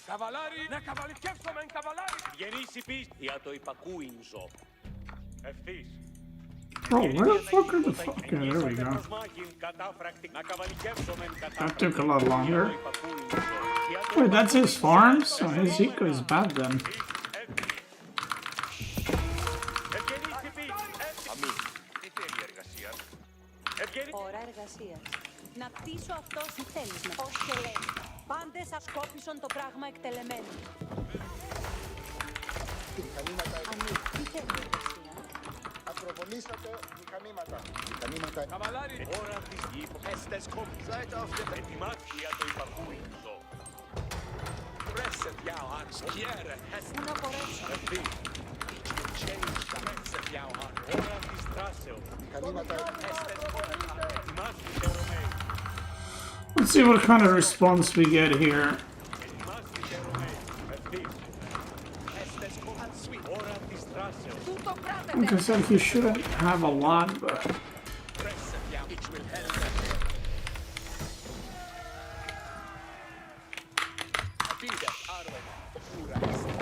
Καβαλάρι, να καβαλικεύσουμε καβαλάρι. Ευγενείς υπείς, για το υπακούινζο. Ευθύς. Bro, where the fuck are the fuck? Okay, there we go. That took a lot longer. Wait, that's his farm? So his eco is bad then. Ώρα εργασίας. Να κτίσω αυτό τι θέλεις να ως σκελέτη. Πάντες ασκόπισον το πράγμα εκτελεμένο. Αμήν, τι θέλει η εργασία. Προπονήσατε μηχανήματα. Μηχανήματα. Καβαλάρι, ώρα της υποχέστες κόμ. Seid auf der Ετοιμάστε για το υπαρχούινο. Presset jou aan, skiere, hesten. Πού να χωρέσω. Ευθύ. Change the presset jou aan. Ώρα της τράσεως. μηχανήματα. Hesten κόμ. Ετοιμάστε και Ρωμαίοι. Let's see what kind of response we get here. Ετοιμάστε και Ρωμαίοι. Ευθύ. Hesten κόμ. Ώρα της τράσεως. Τούτο πράγμα. Like I said, he shouldn't have a lot, but Presset jou. Ich will helfen. Wieder, Arwen. Pura Hesten.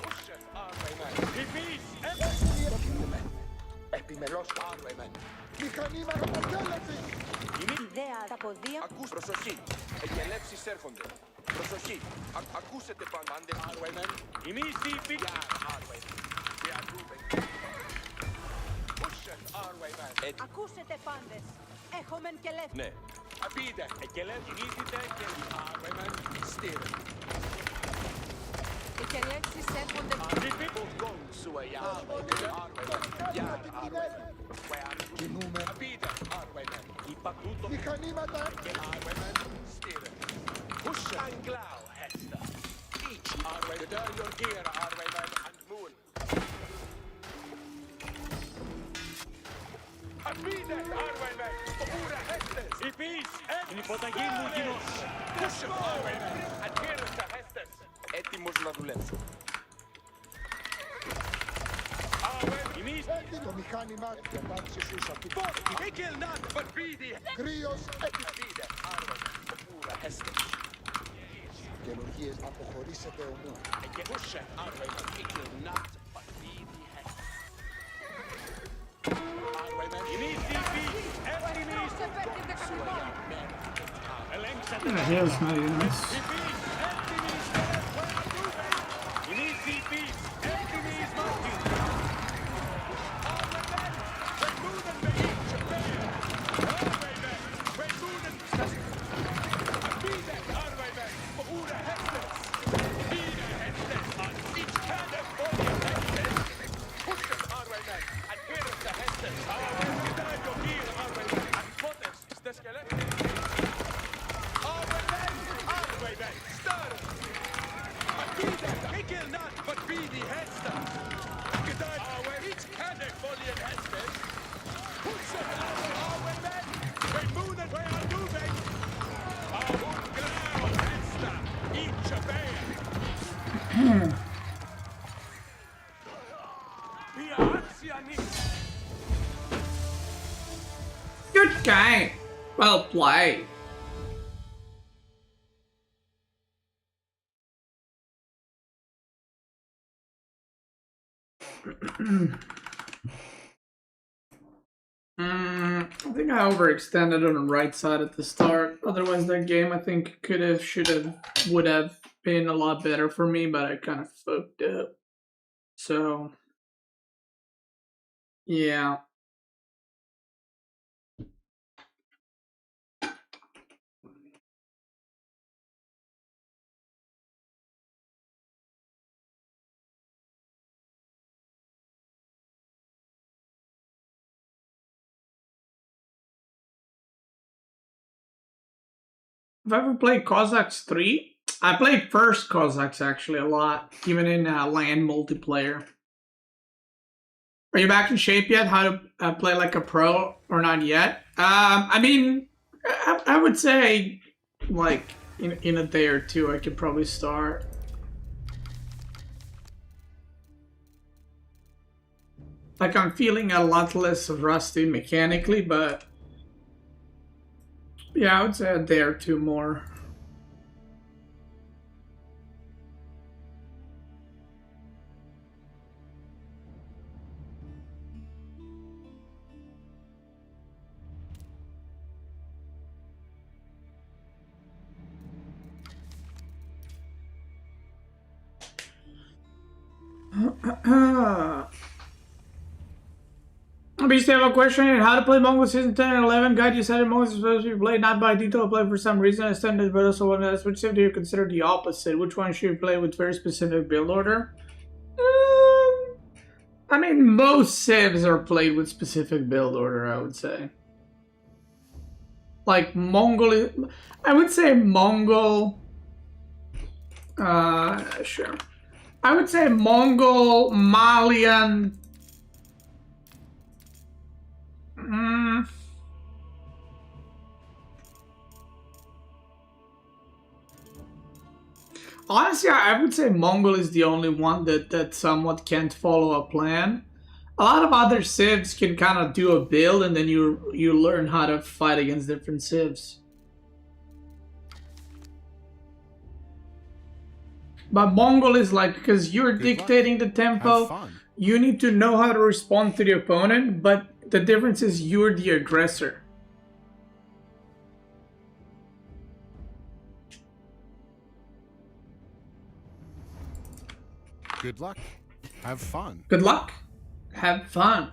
Pushen, Arwen. Hippies, Επιμελώς Άρβεμεν. Μηχανήματα προτέλεση. Ιδέα τα ποδία. Ακούς, προσοχή. Εγγελεύσεις έρχονται. Προσοχή. Ακούσετε πάντες. Arwen. Ημίση, πικ. Άρβεν. We are moving. Pushen, Arwen. Ακούσετε πάντες. Έχομεν και λεύκο. Ναι. Απίδε, εκελεύθυνήσετε και Arwen. Στήρε. Οι κελεύσεις έρχονται. Gong sua ja. Arven. Ja, Arven. Κινούμε. Απίδε. Arven. Είπα τούτο. Μηχανήματα. Arven. Στήρε. Pushen. Ein Glau, Hester. Each. Arwen. Gedör your gear, Arven. And moon. Απίδε, Arwen. Pura Hestes. Hippies, την υποταγή μου γινός. Pushen, Arven. Adherence to Hestes. Έτοιμος να δουλέψω. Ημείς, Το μηχάνημα διατάξεις σου σαφή. Hickel not, but be the Κρύος Απίδε. Arven. Pura Hestes. Καινουργίες αποχωρήσετε ομού. Pushen, Arven. Hickel not, but be the Hestes. Arven. ημείς, Hippies, έτοιμοι. Ελέγξατε. yeah, he has not even this. Hippies, έτοιμοι. Ημείς, Hippies, έτοιμοι. Μάχη. Good game. Well played. I think I overextended on the right side at the start. Otherwise, that game I think could have, should have, would have been a lot better for me, but I kind of fucked up. So, yeah. Have I ever played Cossacks 3? I played first Cossacks actually a lot, even in LAN multiplayer. Are you back in shape yet? How to play like a pro or not yet? I mean, I would say like in a day or two I could probably start. Like I'm feeling a lot less rusty mechanically, but yeah, I would say a day or two more. Beast, I have a question here. How to play Mongol Season 10 and 11 guide? You said Mongol is supposed to be played not by detailed play for some reason. I stand it, but also one that's which civ do you consider the opposite? Which one should you play with very specific build order? I mean, most civs are played with specific build order, I would say. Like Mongol, I would say Mongol. Sure. I would say Mongol, Malian. Honestly, I would say Mongol is the only one that somewhat can't follow a plan. A lot of other civs can kind of do a build and then you learn how to fight against different civs. But Mongol is like, because you're dictating the tempo, you need to know how to respond to the opponent, but the difference is you're the aggressor. Good luck. Have fun. Good luck. Have fun.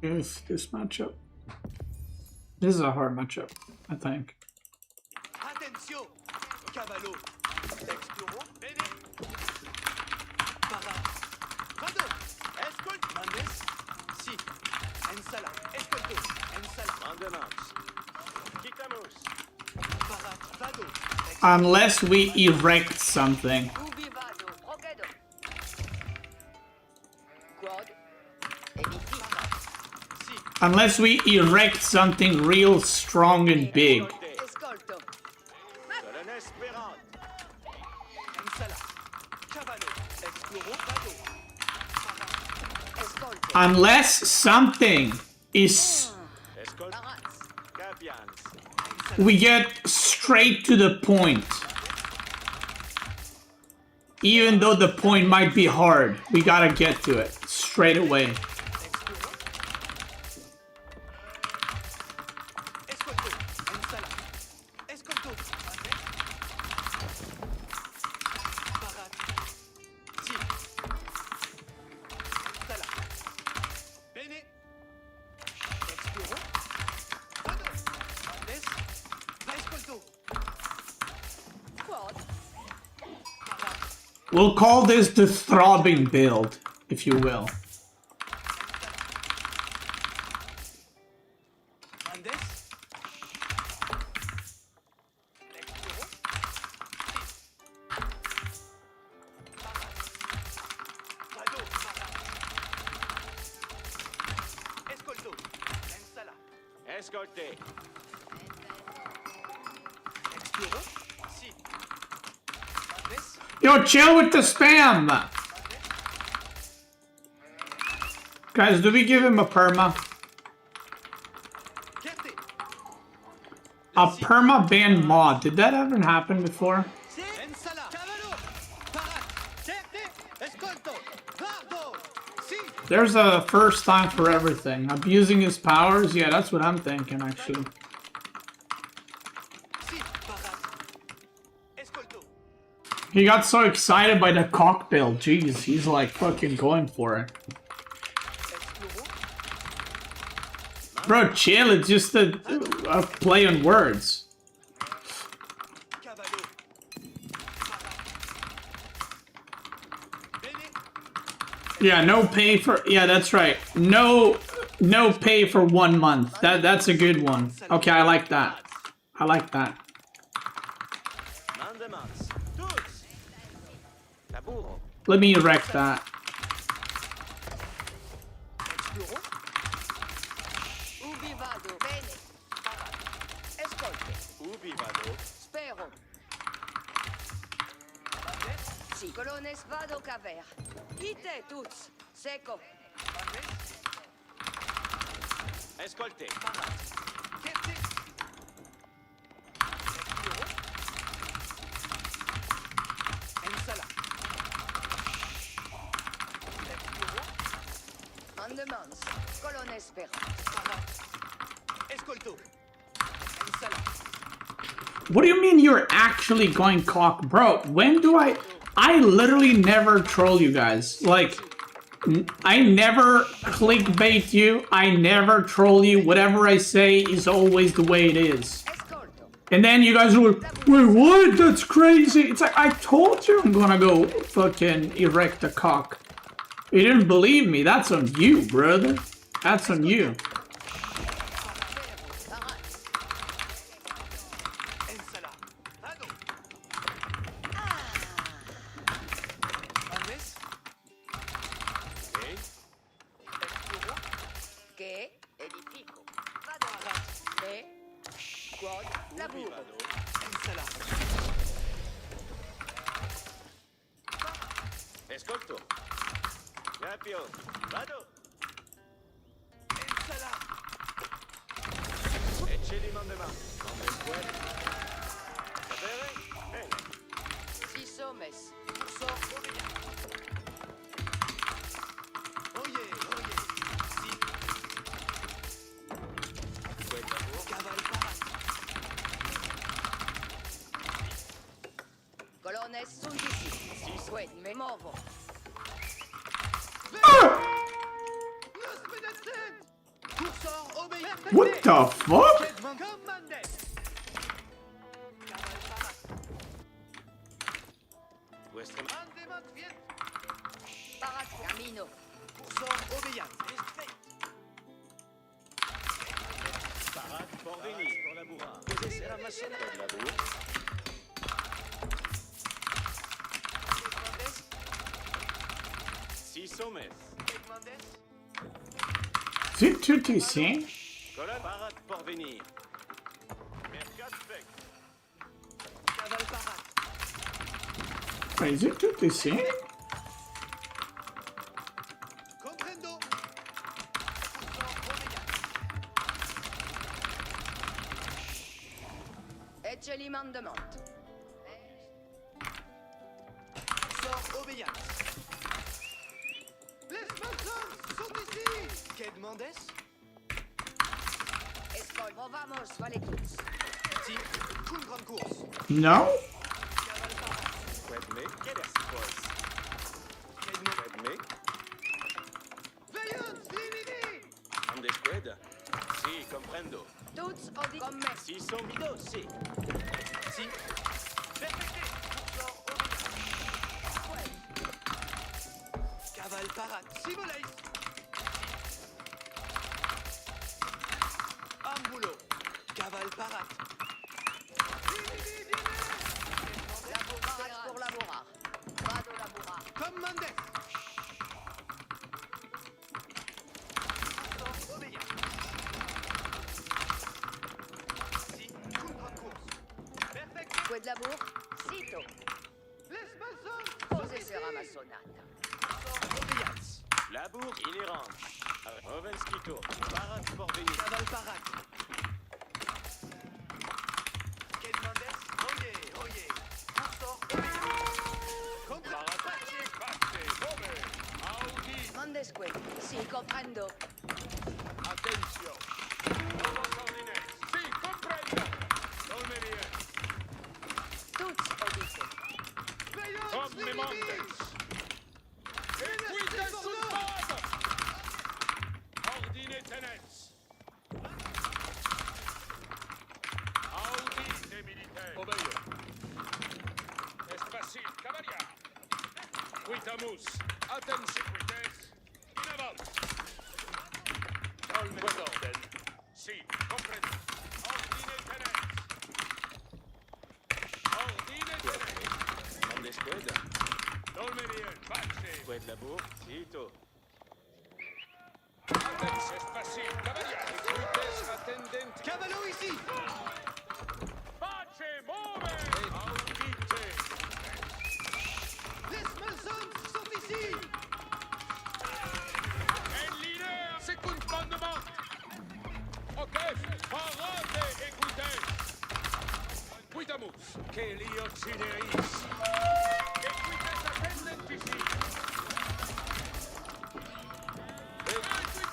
Yes, this matchup. This is a hard matchup, I think. Attention, Cavallo. Explorer, bene. Para. Vado. Escolte. Mandes. Si. Ensala. Escolto. Ensala. Mandenax. Kikamus. Para. Vado. Unless we erect something. Ubi vado. Roquedo. Quad. Unless we erect something real strong and big. Escolto. Unless something is... We get straight to the point. Even though the point might be hard, we gotta get to it straight away. We'll call this the throbbing build, if you will. Yo, chill with the spam! Guys, do we give him a perma? A perma ban mod. Did that ever happen before? There's a first time for everything. Abusing his powers? Yeah, that's what I'm thinking, actually. He got so excited by the cock build. Jeez, he's like fucking going for it. Bro, chill. It's just a play on words. Yeah, no pay for... Yeah, that's right. No pay for 1 month. That's a good one. Okay, I like that. I like that. Let me erect that. Ubi vado. Bene. Escolte. Ubi vado. Spero. Si. Colones vado caver. Ite tuts. Seco. Escolte. Commandements. Colonne Espérance. Escolto. Ensala. What do you mean you're actually going cock? Bro, when do I literally never troll you guys. Like, I never clickbait you. I never troll you. Whatever I say is always the way it is. And then you guys are like, wait, what? That's crazy. It's like, I told you I'm gonna go fucking erect a cock. You didn't believe me. That's on you, brother. That's on you. Escolto. Rapio. Vado. Ensala. Eccedimandement. Non mi puoi. Sapere? Bene. Si sommes. So obéir. Oye, oye. Si. Cavale parat. Colonnes sunt ici. Si souhaite me movo. What the fuck? Parat camino. Parade pour venir. Pour la bourra. C'est la machine de la bourre. Si sommes. Is it 2TC? Colonne parade pour venir. Mercat spec. Cavale parat. Wait, is it 2TC? Comprendo. Eccedimandement. Sors obéissance. Les maçons sont ici. Que demandes? Escol, vamos, valecus. Si, une grande course. No? Cavale parat. Quedme. Quelle est boys? Quedme. Veillons, l'inidi. On descueda. Si, comprendo. Toutes audi comme Si son bido, si. Si. Perfecté. Sors obéissance. Cavale parat. Si voleis. Ambulo. Cavale parat. Parat pour laborar. Vado laborar. Commandes. Sors obéissance. Si, une grande course. Perfecté. Quid labour? Sito. Les maçons. Posez sur amassonate. Sors obéissance. Labour inhérent. Rovenskito. Parade pour venir. Cavale parat. Que demandes? Oye, oye. Sors obéissance. Comprends. Mandes quid? Si, comprendo. Attention. Nuevos ordines. Sí, comprendo. Dolme bien. Toutes audite. Comme me montes. Equite sul modo. Ordine tenens. Audite militaire. Obeyo. Est facile, cavalier. Quitamus. Attensiquites. In aval. Dolme orden. Si, comprendo. Ordine tenens. Ordine tenens. On descueda. Dolme bien. Pace. Qued labour. Sito. Attens est facile, cavalier. Equites attendenti. Cavallo ici. Pace, move. Audite. Les maçons sont ici. En linea, secund mandement. Ok, parate, equites. Quitamus, que li occideis. Equites attendentici. Equites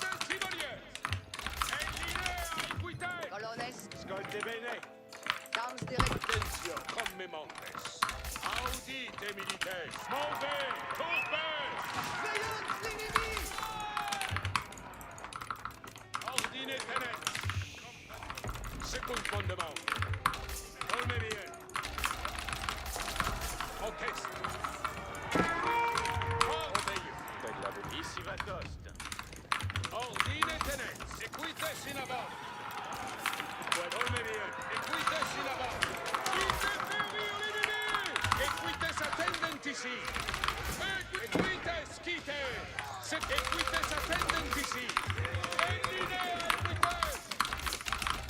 Unité militaire. Mauvais. Courbet. Ordine tenet. Second fondement. Colmenier. Proteste. Ici va tost. Ordine tenet. Equite in avant. Colmenier. Equite in avant. Equites attendant ici. Equites quite. Equites attendant ici.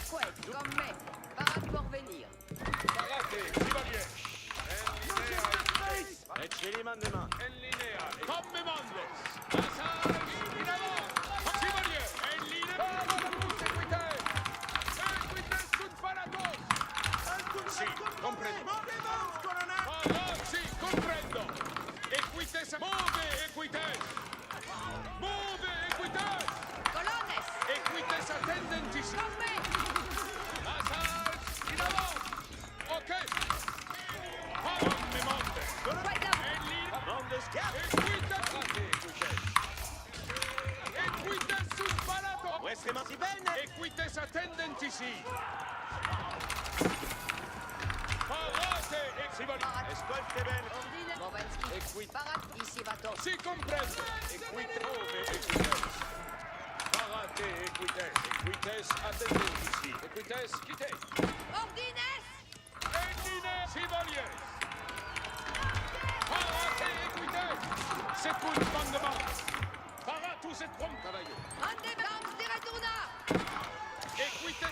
Fouette, comme me. Parade pour venir. Parate, chevalier. Ecce mandement. En linea. Comme mandes. Passage in avant. Chevalier. En linea. Equites. Equites sunt parados. Si, comprendo. Si, comprendo. Equites. Move, equites. Move, equites. Colones. Equites attendant ici. Comme me. Passage in avant. Ok. Come monde. Fouette là. En linea. Mondes. Equites. Equites. Equites sunt parados. Estremamente bene. Equites attendant ici. Parate, chevalier. Ascolte bene. Ordine. Movenski. Parade. Ici va tost. Si comprendo. Equite ove equites. Parate equites. Equites attendent ici. Equites quite. Ordines. Endine chevaliers. Parate equites. Secund fondement. Paratus et prompt cavalier. Ande arms de retourna. Equites.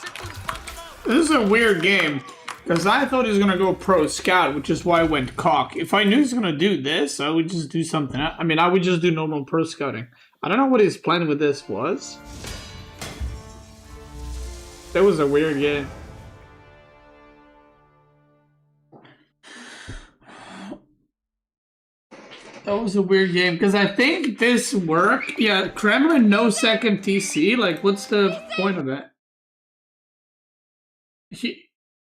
Secund fondement. This is a weird game. Because I thought he was going to go pro scout, which is why I went cock. If I knew he was going to do this, I would just do something else. I mean, I would just do normal pro scouting. I don't know what his plan with this was. That was a weird game. That was a weird game, because I think this worked. Yeah, Kremlin, no second TC. Like, what's the point of that?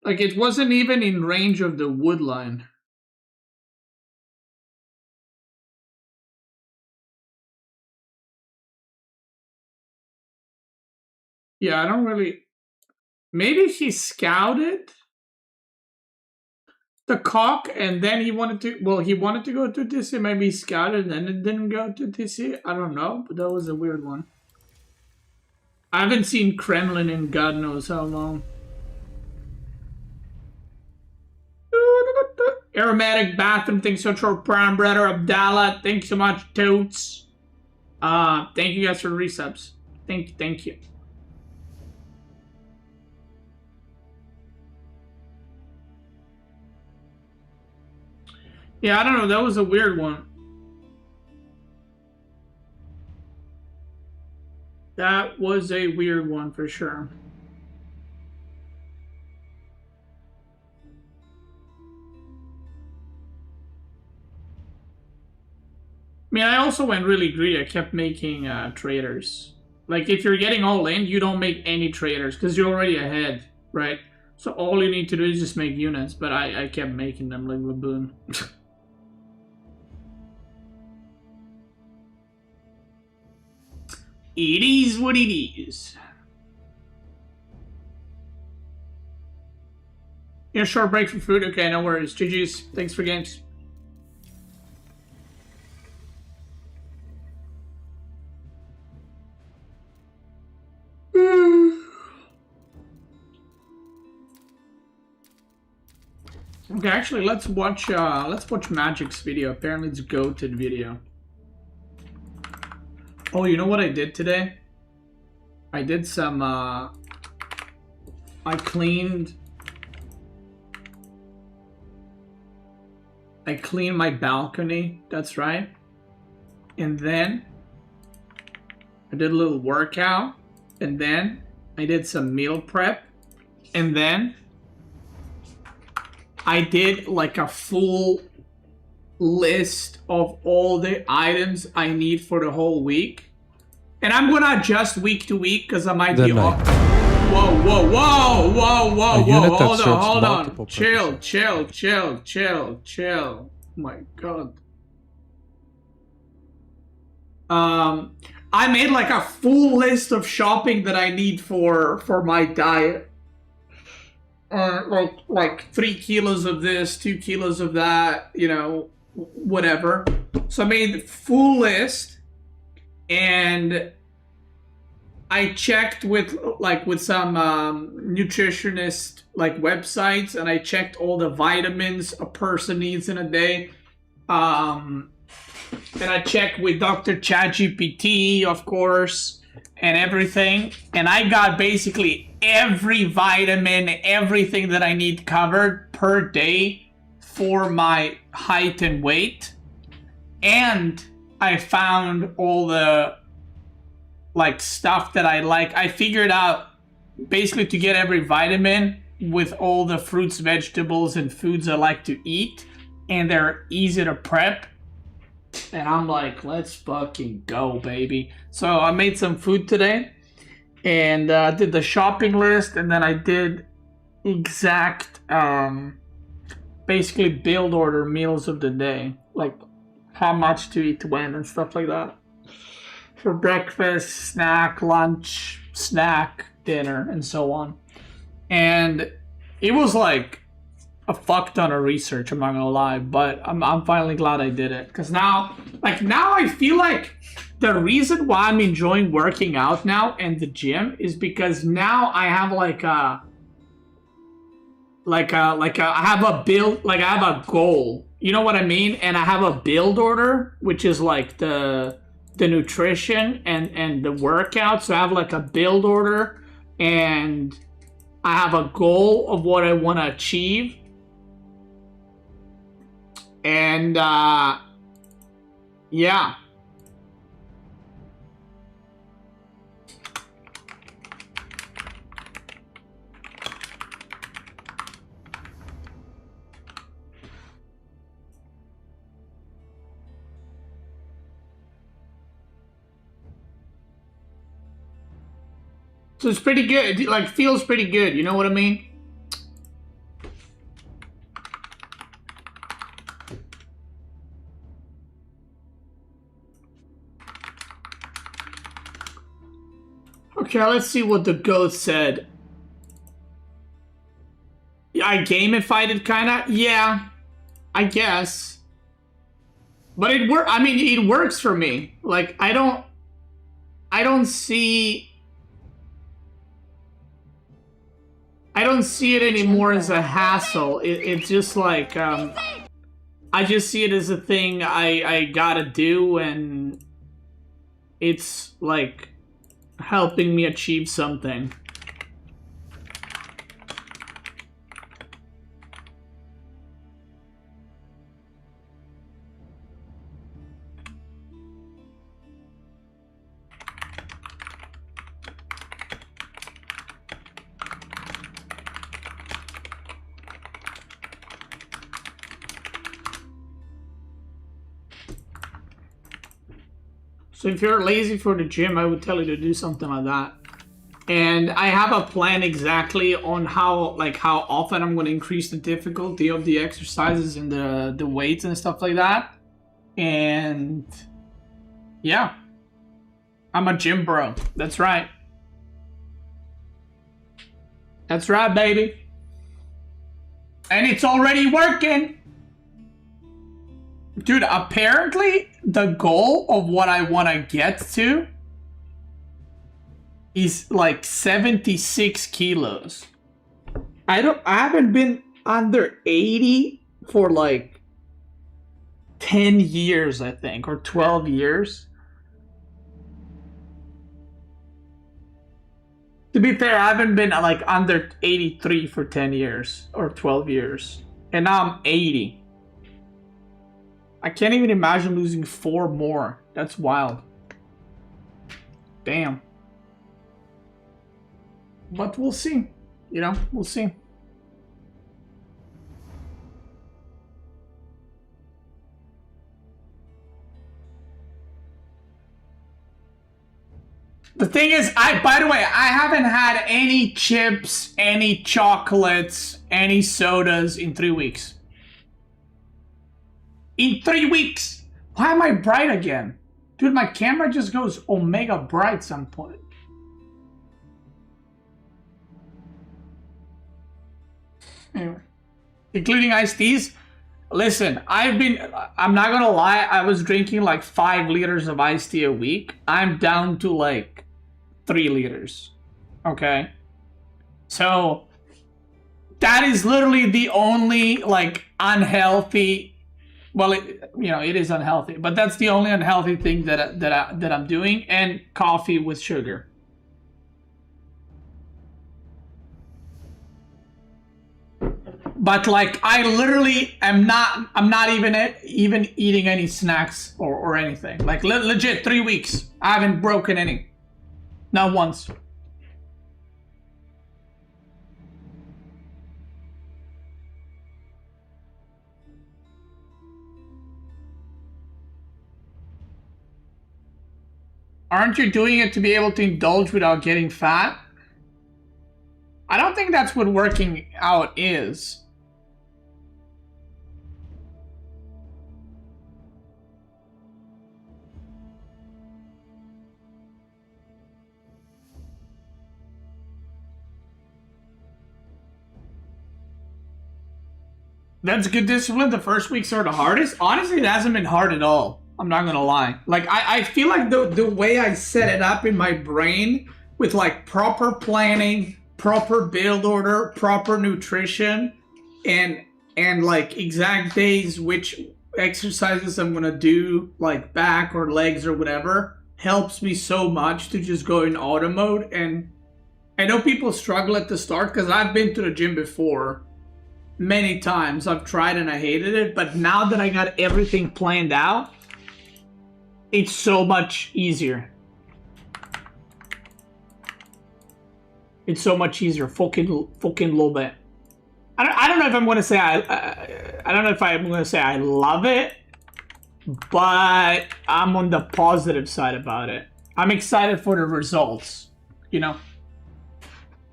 Like, it wasn't even in range of the wood line. Yeah, I don't really... Maybe he scouted the cock and then he wanted to... Well, he wanted to go to TC. Maybe he scouted and then it didn't go to TC. I don't know, but that was a weird one. I haven't seen Kremlin in God knows how long. Aromatic bathroom, thanks so much for Brown Brother Abdallah. Thank you so much, Totes. Thank you guys for the resubs. Thank you. Yeah, I don't know, that was a weird one. That was a weird one for sure. I mean, I also went really greedy. I kept making traders. Like, if you're getting all in, you don't make any traders because you're already ahead, right? So all you need to do is just make units, but I kept making them like Laboon. It is what it is. Yeah, short break for food. Okay, no worries. GG's. Thanks for games. Okay, actually, let's watch Magic's video. Apparently, it's goated video. Oh, you know what I did today? I did some. I cleaned my balcony. That's right. And then I did a little workout. And then I did some meal prep. And then I did like a full list of all the items I need for the whole week. And I'm gonna adjust week to week because I might be off. whoa, whoa, whoa, whoa, A whoa, unit that hold on, serves hold on. multiple Chill, purposes. chill, chill, chill, chill. My God. I made like a full list of shopping that I need for my diet. Like 3 kilos of this, 2 kilos of that, you know, whatever. So I made the full list, and I checked with some nutritionist like websites, and I checked all the vitamins a person needs in a day. And I checked with Dr. ChatGPT, of course, and everything. And I got basically every vitamin, everything that I need covered per day for my height and weight. And I found all the like stuff that I like. I figured out basically to get every vitamin with all the fruits, vegetables, and foods I like to eat. And they're easy to prep. And I'm like, let's fucking go, baby. So I made some food today, and did the shopping list, and then I did exact, basically build order meals of the day, like how much to eat when and stuff like that. For breakfast, snack, lunch, snack, dinner, and so on. And it was like a fuck ton of research, I'm not gonna lie, but I'm finally glad I did it, because now I feel like the reason why I'm enjoying working out now and the gym is because now I have I have a build, like I have a goal, you know what I mean, and I have a build order, which is like the nutrition and the workout. So I have like a build order, and I have a goal of what I want to achieve. And, yeah. So it's pretty good. It like feels pretty good, you know what I mean? Okay, let's see what the goat said. I gamified it, kinda? Yeah, I guess. But it I mean, it works for me. Like, I don't see it anymore as a hassle. It's just like, I just see it as a thing I gotta do, and it's like helping me achieve something. So if you're lazy for the gym, I would tell you to do something like that. And I have a plan exactly on how often I'm going to increase the difficulty of the exercises and the weights and stuff like that. And yeah, I'm a gym bro. That's right. That's right, baby. And it's already working. Dude, apparently the goal of what I want to get to is like 76 kilos. I haven't been under 80 for like 10 years, I think, or 12 years. To be fair, I haven't been like under 83 for 10 years or 12 years. And now I'm 80. I can't even imagine losing 4 more. That's wild. Damn. But we'll see. You know, we'll see. The thing is, by the way, I haven't had any chips, any chocolates, any sodas in 3 weeks. In 3 weeks! Why am I bright again? Dude, my camera just goes omega bright some point. Anyway. Including iced teas. Listen, I'm not gonna lie, I was drinking like 5 liters of iced tea a week. I'm down to like 3 liters. Okay? So, that is literally the only like unhealthy, well, it is unhealthy, but that's the only unhealthy thing that I'm doing, and coffee with sugar. But like, I literally I'm not even eating any snacks or anything. Like legit 3 weeks. I haven't broken any. Not once. Aren't you doing it to be able to indulge without getting fat? I don't think that's what working out is. That's good discipline. The first weeks are the hardest. Honestly, it hasn't been hard at all. I'm not gonna lie. Like, I feel like the way I set it up in my brain with like proper planning, proper build order, proper nutrition, and like exact days which exercises I'm gonna do, like back or legs or whatever, helps me so much to just go in auto mode. And I know people struggle at the start because I've been to the gym before. Many times I've tried and I hated it, but now that I got everything planned out, it's so much easier. It's so much easier. Fucking little bit. I don't know if I'm gonna say I don't know if I'm gonna say I love it, but I'm on the positive side about it. I'm excited for the results, you know.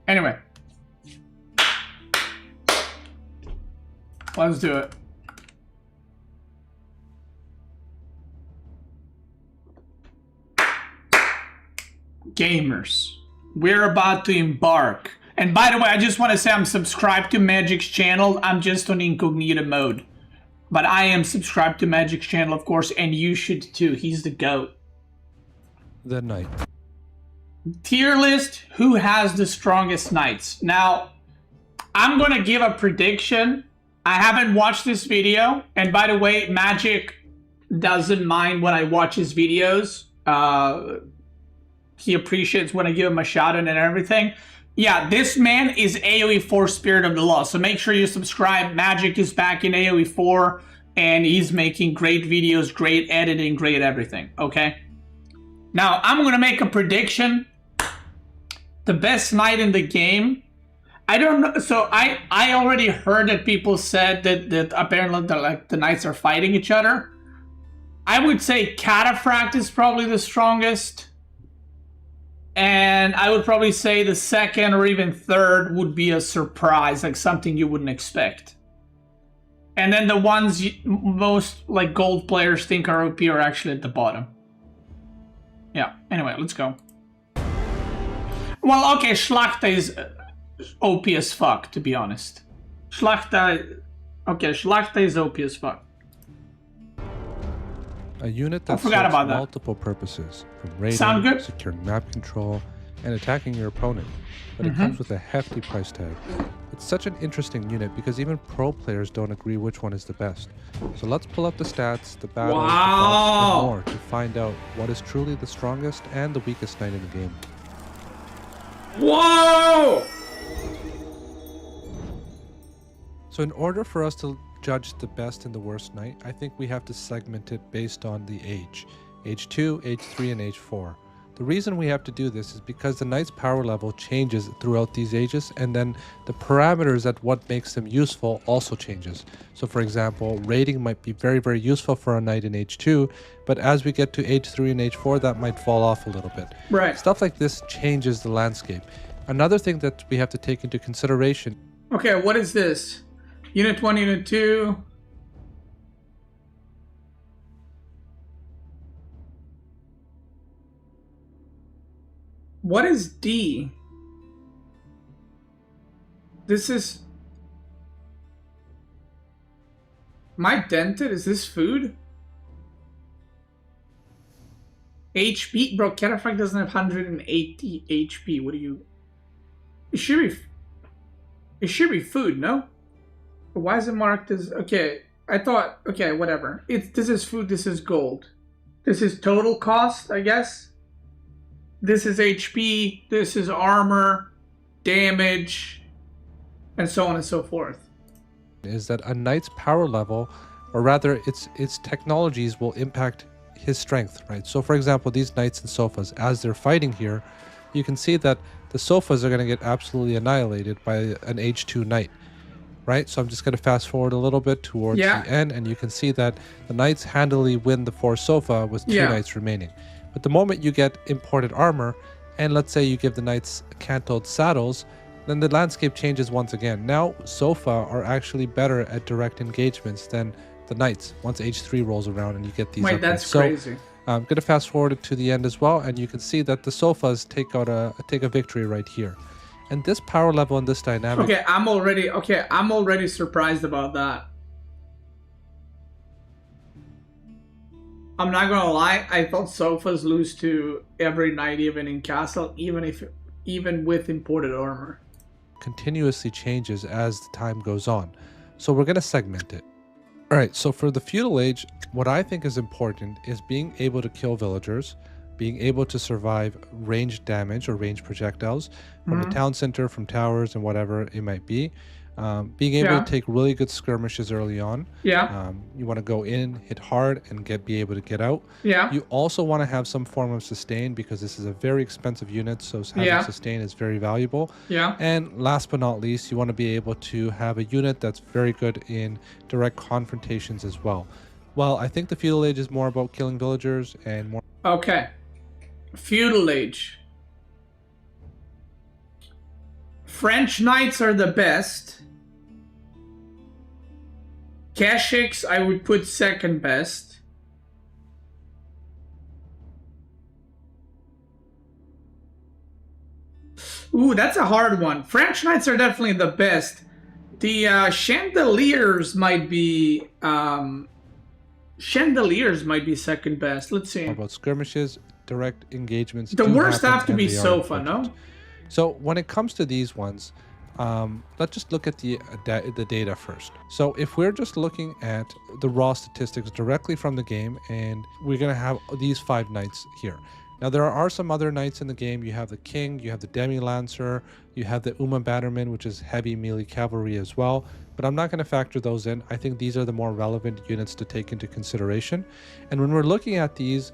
Anyway. Let's do it. Gamers, we're about to embark. And by the way, I just want to say I'm subscribed to Magic's channel. I'm just on incognito mode. But I am subscribed to Magic's channel, of course, and you should too. He's the GOAT. The knight. Tier list, who has the strongest knights? Now, I'm going to give a prediction. I haven't watched this video, and by the way, Magic doesn't mind when I watch his videos. He appreciates when I give him a shout out and everything. Yeah, this man is AoE 4 Spirit of the Law, so make sure you subscribe. Magic is back in AoE 4, and he's making great videos, great editing, great everything, okay? Now, I'm going to make a prediction. The best knight in the game, I don't know. So I already heard that people said that apparently the knights are fighting each other. I would say Cataphract is probably the strongest. And I would probably say the second or even third would be a surprise, like something you wouldn't expect. And then the ones most like gold players think are OP are actually at the bottom. Yeah, anyway, let's go. Well, okay, Schlachter is OP as fuck, to be honest. Schlachter is OP as fuck. A unit that serves multiple purposes, from raiding, securing map control, and attacking your opponent. But it comes with a hefty price tag. It's such an interesting unit because even pro players don't agree which one is the best. So let's pull up the stats, the battles, the buffs, and more to find out what is truly the strongest and the weakest knight in the game. Whoa! So in order for us to judge the best and the worst knight, I think we have to segment it based on the age. Age 2, Age 3, and Age 4. The reason we have to do this is because the knight's power level changes throughout these ages, and then the parameters at what makes them useful also changes. So for example, raiding might be very, very useful for a knight in age 2, but as we get to age 3 and age 4, that might fall off a little bit. Right. Stuff like this changes the landscape. Another thing that we have to take into consideration. Okay, what is this? Unit 1, Unit 2. What is D? This is... Am I dented? Is this food? HP? Bro, Catafract doesn't have 180 HP. What do you... It should be food, no? Why is it marked as... Okay, I thought... Okay, whatever. This is food, this is gold. This is total cost, I guess. This is HP, this is armor, damage, and so on and so forth. Is that a knight's power level, or rather its technologies will impact his strength, right? So for example, these knights and sofas, as they're fighting here, you can see that the sofas are going to get absolutely annihilated by an age 2 knight, right? So I'm just going to fast forward a little bit towards the end, and you can see that the knights handily win the 4 sofa with 2 knights remaining. But the moment you get imported armor, and let's say you give the knights cantled saddles, then the landscape changes once again. Now, sofa are actually better at direct engagements than the knights once age 3 rolls around and you get these. Wait, that's crazy. So I'm going to fast forward it to the end as well, and you can see that the sofas take a victory right here. And this power level and this dynamic... Okay, I'm already surprised about that. I'm not gonna lie, I thought sofas lose to every knight, even in castle, even with imported armor. Continuously changes as the time goes on. So we're gonna segment it. Alright, so for the feudal age, what I think is important is being able to kill villagers, being able to survive ranged damage or ranged projectiles from the town center, from towers and whatever it might be. Being able to take really good skirmishes early on. You want to go in, hit hard, and be able to get out. You also want to have some form of sustain, because this is a very expensive unit, so having sustain is very valuable. And last but not least, you want to be able to have a unit that's very good in direct confrontations as well. Well, I think the feudal age is more about killing villagers and more... Okay. Feudal age. French knights are the best. Keshiks, I would put second best. Ooh, that's a hard one. French knights are definitely the best. The chandeliers might be second best. Let's see. About skirmishes, direct engagements. The worst have to be sofa, no? So when it comes to these ones, let's just look at the data first. So if we're just looking at the raw statistics directly from the game, and we're going to have these 5 knights here. Now there are some other knights in the game. You have the king, you have the demi-lancer, you have the Uma Batterman, which is heavy melee cavalry as well. But I'm not going to factor those in. I think these are the more relevant units to take into consideration. And when we're looking at these,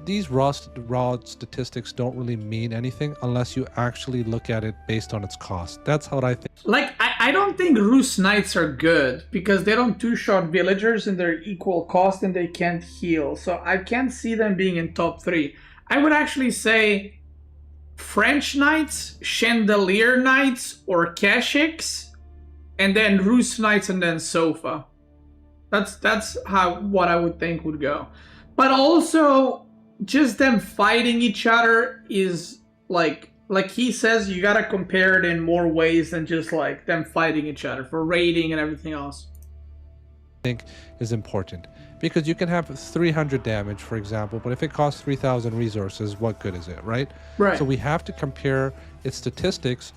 these raw statistics don't really mean anything unless you actually look at it based on its cost. That's how I think. Like, I don't think Rus Knights are good because they don't two-shot villagers and they're equal cost and they can't heal. So I can't see them being in top 3. I would actually say French Knights, Chandelier Knights, or Keshiks, and then Rus Knights and then Sofa. That's what I would think would go. But also, just them fighting each other is like he says, you gotta compare it in more ways than just like them fighting each other for raiding and everything else. I think is important because you can have 300 damage, for example, but if it costs 3,000 resources, what good is it, right? Right. So we have to compare its statistics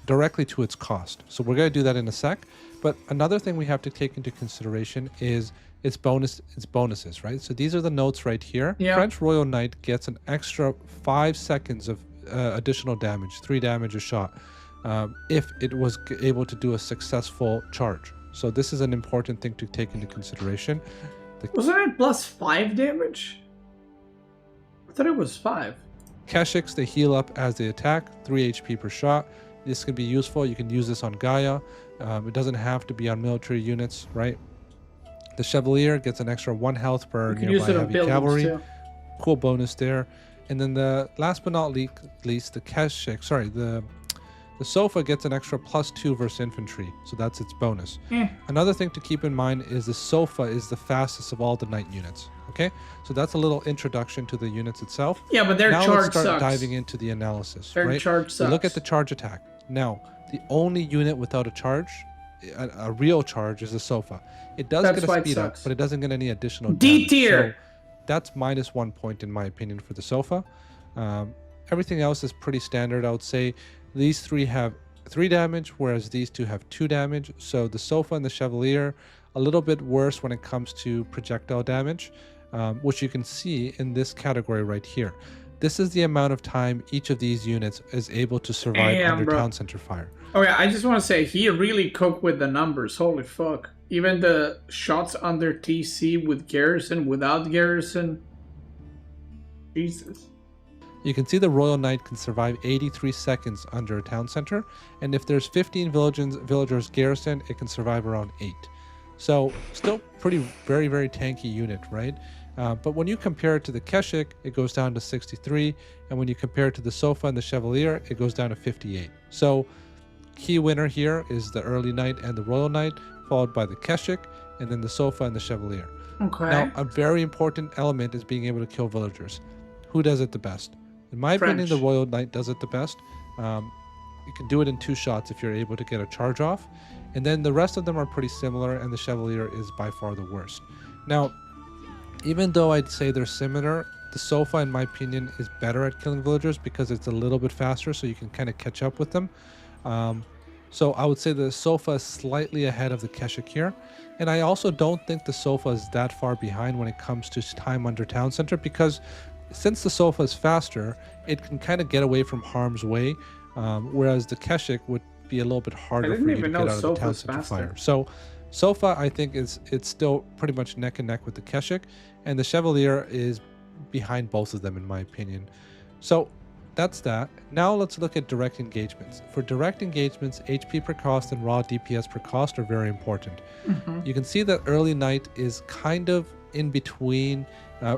directly to its cost. So we're going to do that in a sec. But another thing we have to take into consideration is its bonuses, right? So these are the notes right here. French Royal Knight gets an extra 5 seconds of additional damage, 3 damage a shot, if it was able to do a successful charge. So this is an important thing to take into consideration. Wasn't it plus 5 damage? I thought it was 5. Keshiks, they heal up as they attack, 3 HP per shot. This can be useful. You can use this on Gaia. It doesn't have to be on military units, right? The Chevalier gets an extra 1 health per nearby heavy cavalry. Too. Cool bonus there. And then the last but not least, the Keshik, sorry, the Sofa gets an extra +2 versus infantry, so that's its bonus. Another thing to keep in mind is the Sofa is the fastest of all the knight units. Okay, so that's a little introduction to the units itself. Yeah, but their now charge let's start sucks. diving into the analysis. Their right? charge sucks. Look at the charge attack. Now, the only unit without a charge, a real charge, is the Sofa. It does get a speed up, but it doesn't get any additional D damage. tier. So that's -1 point in my opinion for the Sofa. Everything else is pretty standard. I would say these 3 have 3 damage, whereas these 2 have 2 damage. So the Sofa and the Chevalier, a little bit worse when it comes to projectile damage, which you can see in this category right here. This is the amount of time each of these units is able to survive under town center fire. Oh yeah, I just want to say, he really cooked with the numbers. Holy fuck. Even the shots under TC with garrison, without garrison. Jesus. You can see the Royal Knight can survive 83 seconds under a town center, and if there's 15 villagers garrison, it can survive around 8. So still pretty very tanky unit, right? But when you compare it to the Keshik, it goes down to 63, and when you compare it to the Sofa and the Chevalier, it goes down to 58. So key winner here is the early knight and the Royal Knight, followed by the Keshik, and then the Sofa and the Chevalier. Okay. Now, a very important element is being able to kill villagers. Who does it the best? In my opinion, the Royal Knight does it the best. You can do it in 2 shots if you're able to get a charge off. And then the rest of them are pretty similar, and the Chevalier is by far the worst. Now, even though I'd say they're similar, the Sofa, in my opinion, is better at killing villagers because it's a little bit faster, so you can kind of catch up with them. So I would say the Sofa is slightly ahead of the Keshik here. And I also don't think the Sofa is that far behind when it comes to time under town center, because since the Sofa is faster, it can kind of get away from harm's way, whereas the Keshik would be a little bit harder for you to get out of the town center fire. So Sofa, I think, it's still pretty much neck and neck with the Keshik, and the Chevalier is behind both of them, in my opinion. So that's that. Now let's look at direct engagements. For direct engagements, HP per cost and raw DPS per cost are very important. You can see that early knight is kind of in between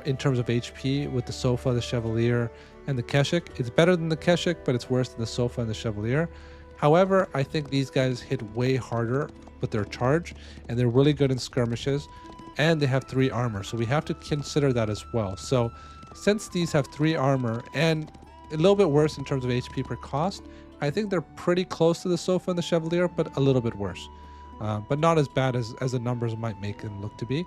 in terms of HP with the Sofa, the Chevalier, and the Keshik. It's better than the Keshik, but it's worse than the Sofa and the Chevalier. However, I think these guys hit way harder with their charge, and they're really good in skirmishes, and they have 3 armor, so we have to consider that as well. So since these have 3 armor and a little bit worse in terms of HP per cost, I think they're pretty close to the Sofa and the Chevalier, but a little bit worse. But not as bad as the numbers might make them look to be.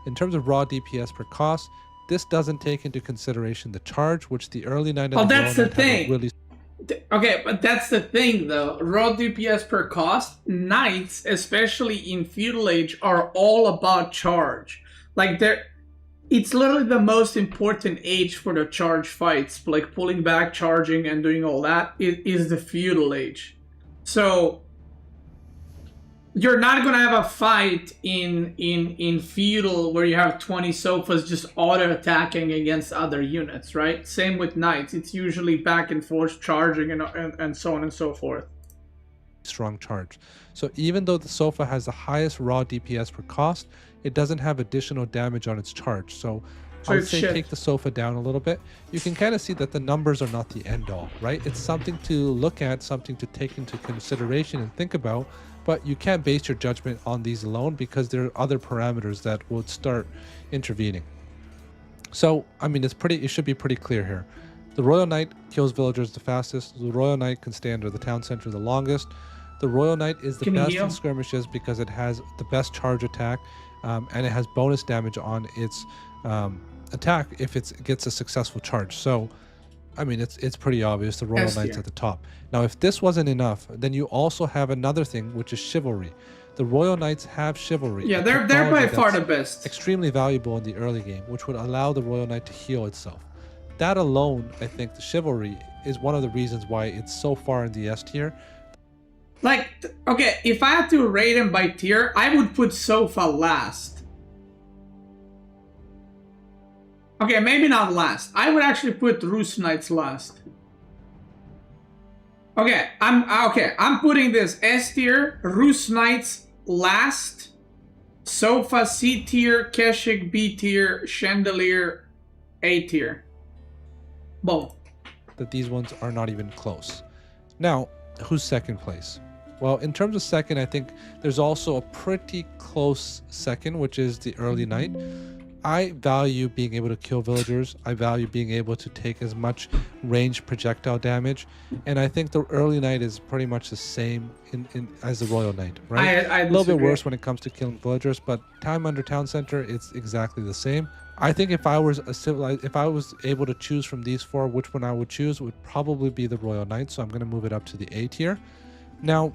In terms of raw DPS per cost, this doesn't take into consideration the charge, which the early knight and that's the Royal Knight thing. Really... Okay, but that's the thing though. Raw DPS per cost, knights, especially in feudal age, are all about charge. Like it's literally the most important age for the charge fights, like pulling back, charging, and doing all that is the feudal age. So you're not gonna have a fight in feudal where you have 20 Sofas just auto attacking against other units, right? Same with knights. It's usually back and forth charging and so on and so forth. Strong charge. So even though the Sofa has the highest raw DPS per cost, it doesn't have additional damage on its charge. So I would say take the Sofa down a little bit. You can kind of see that the numbers are not the end all, right? It's something to look at, something to take into consideration and think about, but you can't base your judgment on these alone because there are other parameters that would start intervening. So, I mean, it should be pretty clear here. The Royal Knight kills villagers the fastest. The Royal Knight can stay under the town center the longest. The Royal Knight is the best in skirmishes because it has the best charge attack, and it has bonus damage on its attack if it gets a successful charge. So, I mean, it's pretty obvious. The Royal Knight's at the top. Now, if this wasn't enough, then you also have another thing, which is chivalry. The Royal Knights have chivalry. Yeah, they're by far the best. Extremely valuable in the early game, which would allow the Royal Knight to heal itself. That alone, I think, the chivalry is one of the reasons why it's so far in the S tier. Like, okay, if I had to rate him by tier, I would put Sofa last. Okay, maybe not last. I would actually put Rus Knights last. Okay, I'm putting this S tier, Rus Knights last, Sofa C tier, Keshik B tier, Chandelier A tier. Boom. That these ones are not even close. Now, who's second place? Well, in terms of second, I think there's also a pretty close second, which is the early knight. I value being able to kill villagers. I value being able to take as much ranged projectile damage. And I think the early knight is pretty much the same as the royal knight, right? I a little bit worse when it comes to killing villagers, but time under town center, it's exactly the same. I think if I was able to choose from these four, which one I would choose would probably be the royal knight. So I'm going to move it up to the A tier. Now,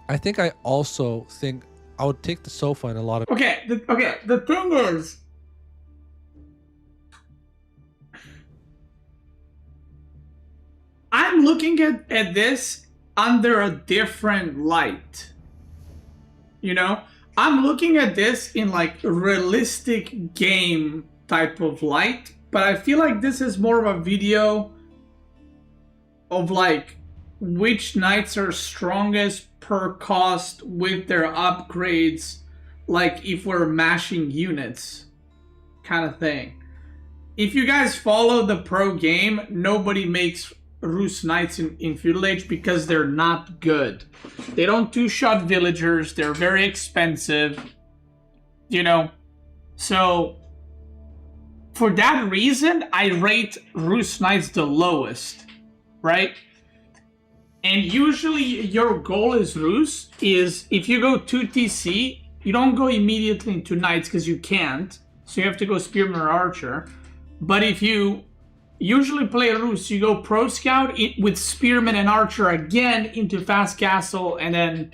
I think I also think I would take the sofa in a lot of... Okay, the thing is... I'm looking at this under a different light. You know? I'm looking at this in like a realistic game type of light. But I feel like this is more of a video of like which knights are strongest per cost with their upgrades, like if we're mashing units kind of thing. If you guys follow the pro game, nobody makes Rus Knights in Feudal Age because they're not good. They don't two-shot villagers, they're very expensive, you know. So for that reason, I rate Rus Knights the lowest, right? And usually your goal as Rus is, if you go 2TC, you don't go immediately into Knights because you can't. So you have to go Spearman or Archer. But if you usually play Rus, you go Pro Scout with Spearman and Archer again into Fast Castle, and then...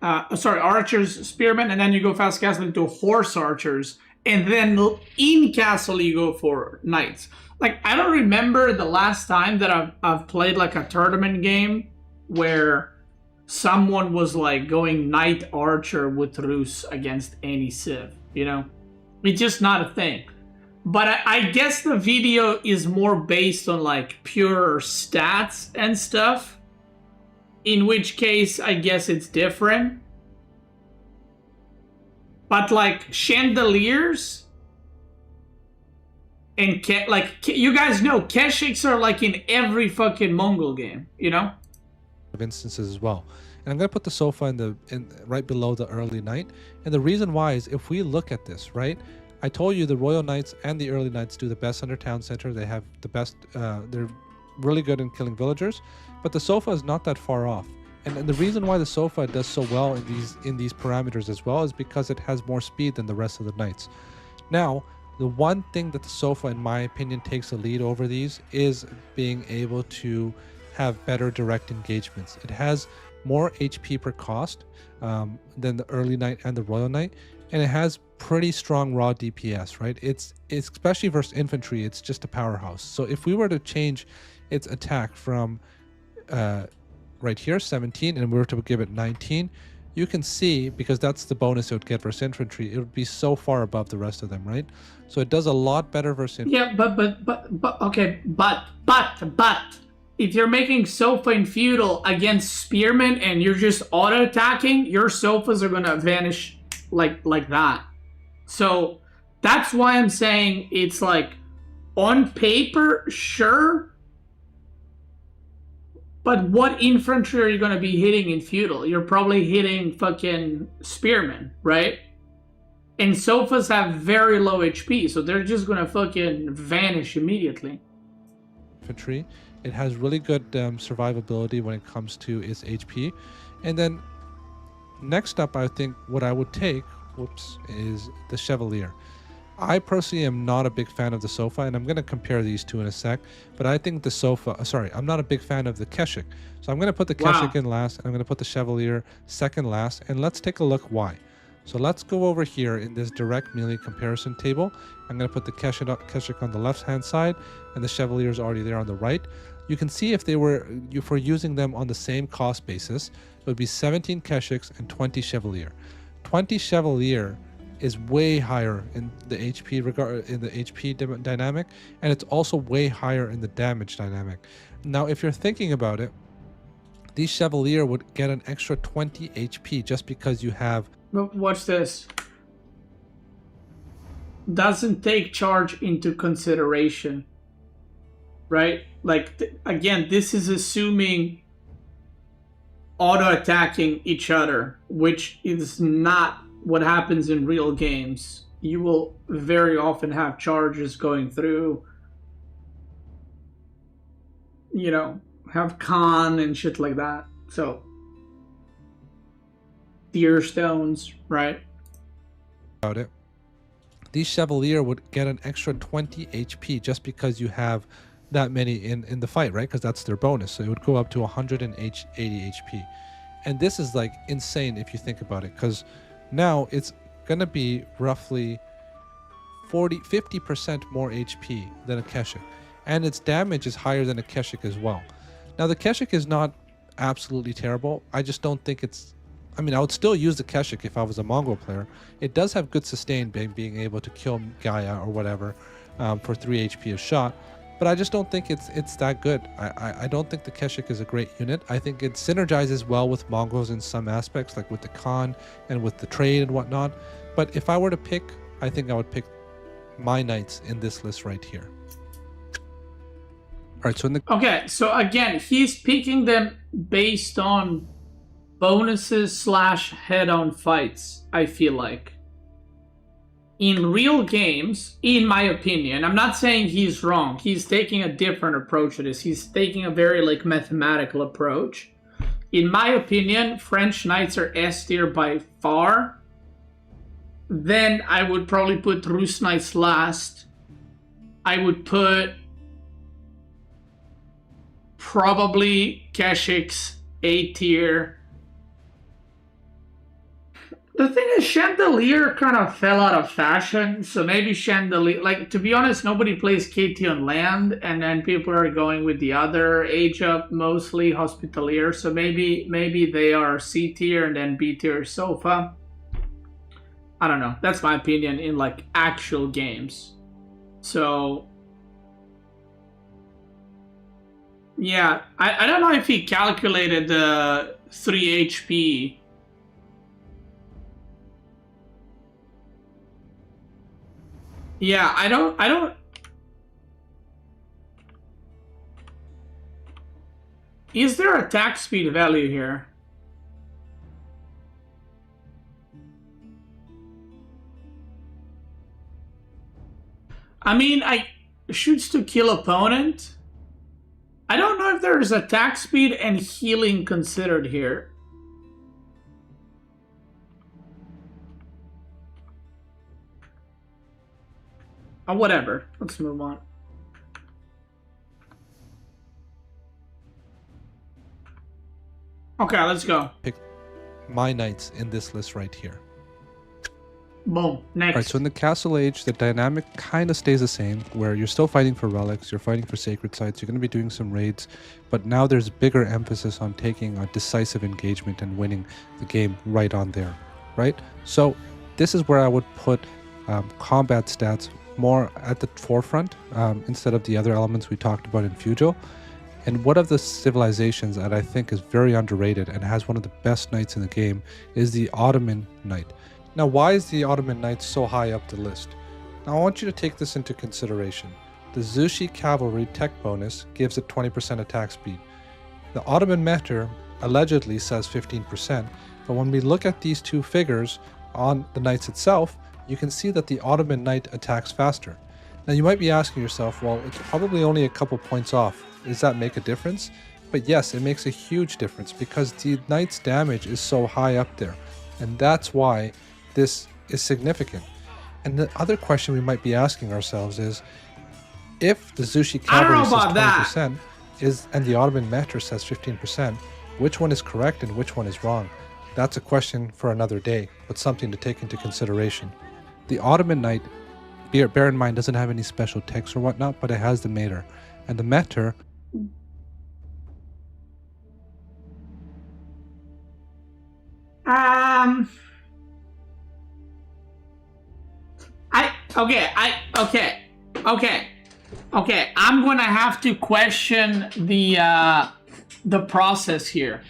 Archers, Spearman, and then you go Fast Castle into Horse Archers. And then in Castle you go for Knights. Like, I don't remember the last time that I've played like a tournament game where someone was like going Knight Archer with Rus against any Civ, you know? It's just not a thing. But I guess the video is more based on like pure stats and stuff. In which case, I guess it's different. But like Chandeliers... And you guys know, Keshiks are like in every fucking Mongol game, you know? Of instances as well. And I'm going to put the sofa in right below the early knight. And the reason why is if we look at this, right? I told you the royal knights and the early knights do the best under town center. They have the best, they're really good in killing villagers. But the sofa is not that far off. And the reason why the sofa does so well in these parameters as well is because it has more speed than the rest of the knights. Now, the one thing that the sofa, in my opinion, takes a lead over these is being able to have better direct engagements. It has more HP per cost than the early knight and the royal knight, and it has pretty strong raw DPS, right? It's especially versus infantry, it's just a powerhouse. So if we were to change its attack from right here, 17, and we were to give it 19, you can see, because that's the bonus it would get versus infantry, it would be so far above the rest of them, right? So it does a lot better versus infantry. Yeah, but if you're making Sofa in Feudal against Spearmen and you're just auto-attacking, your Sofas are gonna vanish like that. So that's why I'm saying it's like, on paper, sure, but what infantry are you going to be hitting in Feudal? You're probably hitting fucking Spearmen, right? And Sofas have very low HP, so they're just going to fucking vanish immediately. Infantry, it has really good survivability when it comes to its HP. And then next up, I think what I would take, is the Chevalier. I personally am not a big fan of the sofa, and I'm going to compare these two in a sec, but I think the sofa, I'm not a big fan of the Keshik. So I'm going to put the Keshik in last, and I'm going to put the Chevalier second last, and let's take a look why. So let's go over here in this direct melee comparison table. I'm going to put the Keshik on the left-hand side, and the Chevalier is already there on the right. You can see if we're using them on the same cost basis, it would be 17 Keshiks and 20 Chevalier. 20 Chevalier is way higher in the HP dynamic, and it's also way higher in the damage dynamic. Now, if you're thinking about it, the Chevalier would get an extra 20 HP just because you have... Watch this. Doesn't take charge into consideration, right? Like, again, this is assuming auto-attacking each other, which is not what happens in real games. You will very often have charges going through, you know, have con and shit like that. So, tear stones, right? About it. The Chevalier would get an extra 20 HP just because you have that many in the fight, right? Because that's their bonus. So it would go up to 180 HP. And this is like insane if you think about it, because now it's going to be roughly 50% more HP than a Keshik. And its damage is higher than a Keshik as well. Now the Keshik is not absolutely terrible. I just don't think it's... I mean, I would still use the Keshik if I was a Mongol player. It does have good sustain, being able to kill Gaia or whatever for 3 HP a shot. But I just don't think it's that good. I don't think the Keshik is a great unit. I think it synergizes well with Mongols in some aspects, like with the Khan and with the trade and whatnot. But if I were to pick, I think I would pick my knights in this list right here. All right, so in the... Okay, so again, he's picking them based on bonuses / head-on fights, I feel like. In real games, in my opinion, I'm not saying he's wrong. He's taking a different approach to this. He's taking a very, like, mathematical approach. In my opinion, French knights are S tier by far. Then I would probably put Rus knights last. I would put probably Keshiks A tier. The thing is, Chandelier kind of fell out of fashion, so maybe Chandelier... Like, to be honest, nobody plays KT on land, and then people are going with the other age-up, mostly Hospitalier, so maybe they are C tier and then B tier Sofa. I don't know. That's my opinion in, like, actual games. So... yeah, I don't know if he calculated the 3 HP... Yeah, I don't... Is there attack speed value here? I mean, shoots to kill opponent. I don't know if there's attack speed and healing considered here. Whatever. Let's move on. Okay, let's go. Pick my knights in this list right here. Boom. Next. Alright, so in the Castle Age, the dynamic kind of stays the same, where you're still fighting for relics, you're fighting for sacred sites, you're going to be doing some raids, but now there's bigger emphasis on taking a decisive engagement and winning the game right on there, right? So this is where I would put combat stats more at the forefront instead of the other elements we talked about in Fugel. And one of the civilizations that I think is very underrated and has one of the best knights in the game is the Ottoman Knight. Now, why is the Ottoman Knight so high up the list? Now, I want you to take this into consideration. The Zushi Cavalry tech bonus gives it 20% attack speed. The Ottoman Meter allegedly says 15%, but when we look at these two figures on the knights itself, you can see that the Ottoman Knight attacks faster. Now you might be asking yourself, well, it's probably only a couple points off. Does that make a difference? But yes, it makes a huge difference because the Knight's damage is so high up there. And that's why this is significant. And the other question we might be asking ourselves is, if the Zushi Cavalry says 20% and the Ottoman Meter says 15%, which one is correct and which one is wrong? That's a question for another day, but something to take into consideration. The Ottoman Knight, bear in mind, doesn't have any special text or whatnot, but it has the Meter. And the Meter... I'm gonna have to question the process here.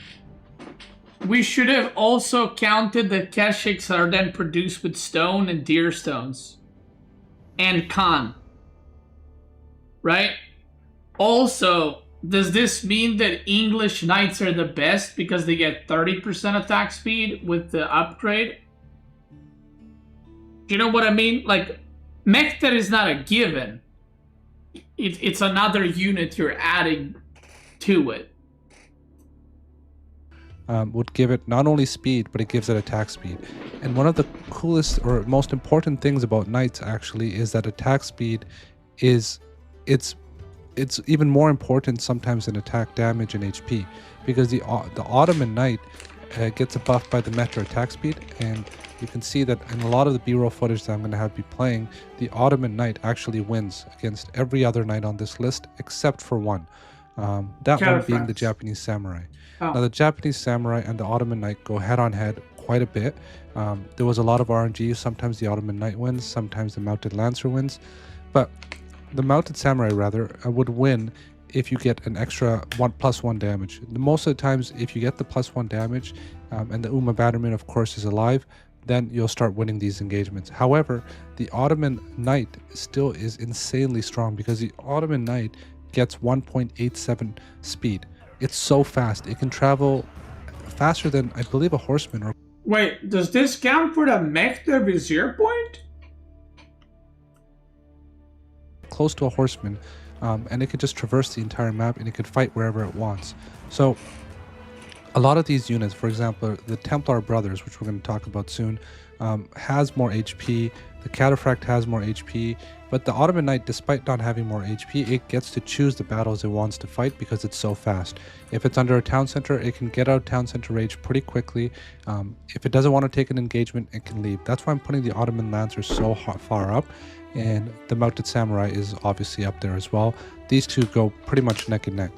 We should have also counted that Keshiks are then produced with stone and deer stones. And Khan. Right? Also, does this mean that English Knights are the best because they get 30% attack speed with the upgrade? Do you know what I mean? Like, Mekter is not a given. It's another unit you're adding to it. Would give it not only speed, but it gives it attack speed. And one of the coolest or most important things about Knights actually is that attack speed is it's even more important sometimes than attack damage and HP, because the Ottoman Knight gets a buff by the Metro attack speed, and you can see that in a lot of the B-roll footage that I'm going to have be playing, the Ottoman Knight actually wins against every other knight on this list except for one. That one being the Japanese Samurai. Oh. Now the Japanese Samurai and the Ottoman Knight go head on head quite a bit. There was a lot of RNG. Sometimes the Ottoman Knight wins, sometimes the Mounted Lancer wins, but the Mounted Samurai rather would win if you get an extra +1 damage. Most of the times if you get the +1 damage and the Uma Batterman of course is alive, then you'll start winning these engagements. However, the Ottoman Knight still is insanely strong because the Ottoman Knight gets 1.87 speed. It's so fast. It can travel faster than, I believe, a horseman. Or wait, does this count for the Mekter Vizier point? Close to a horseman, and it could just traverse the entire map and it could fight wherever it wants. So a lot of these units, for example, the Templar Brothers, which we're going to talk about soon, has more HP. The Cataphract has more HP, but the Ottoman Knight, despite not having more HP, it gets to choose the battles it wants to fight because it's so fast. If it's under a town center, it can get out of town center rage pretty quickly. If it doesn't want to take an engagement, it can leave. That's why I'm putting the Ottoman Lancer so far up, and the Mounted Samurai is obviously up there as well. These two go pretty much neck and neck.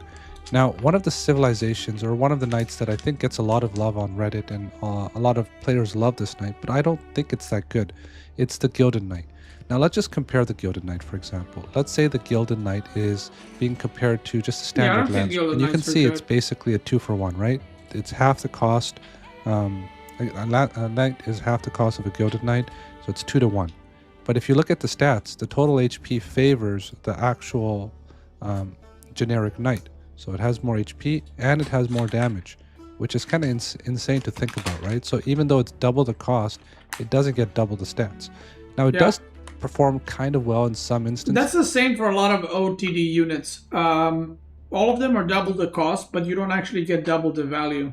Now, one of the civilizations, or one of the knights that I think gets a lot of love on Reddit, and a lot of players love this knight, but I don't think it's that good. It's the Gilded Knight. Now, let's just compare the Gilded Knight, for example. Let's say the Gilded Knight is being compared to just a standard lance, and you can see it's basically a 2-for-1, right? It's half the cost. A knight is half the cost of a Gilded Knight, so it's 2-to-1. But if you look at the stats, the total HP favors the actual generic knight. So it has more HP and it has more damage, which is kind of insane to think about, right? So even though it's double the cost, it doesn't get double the stats. Now it does perform kind of well in some instances. That's the same for a lot of OTD units. All of them are double the cost, but you don't actually get double the value.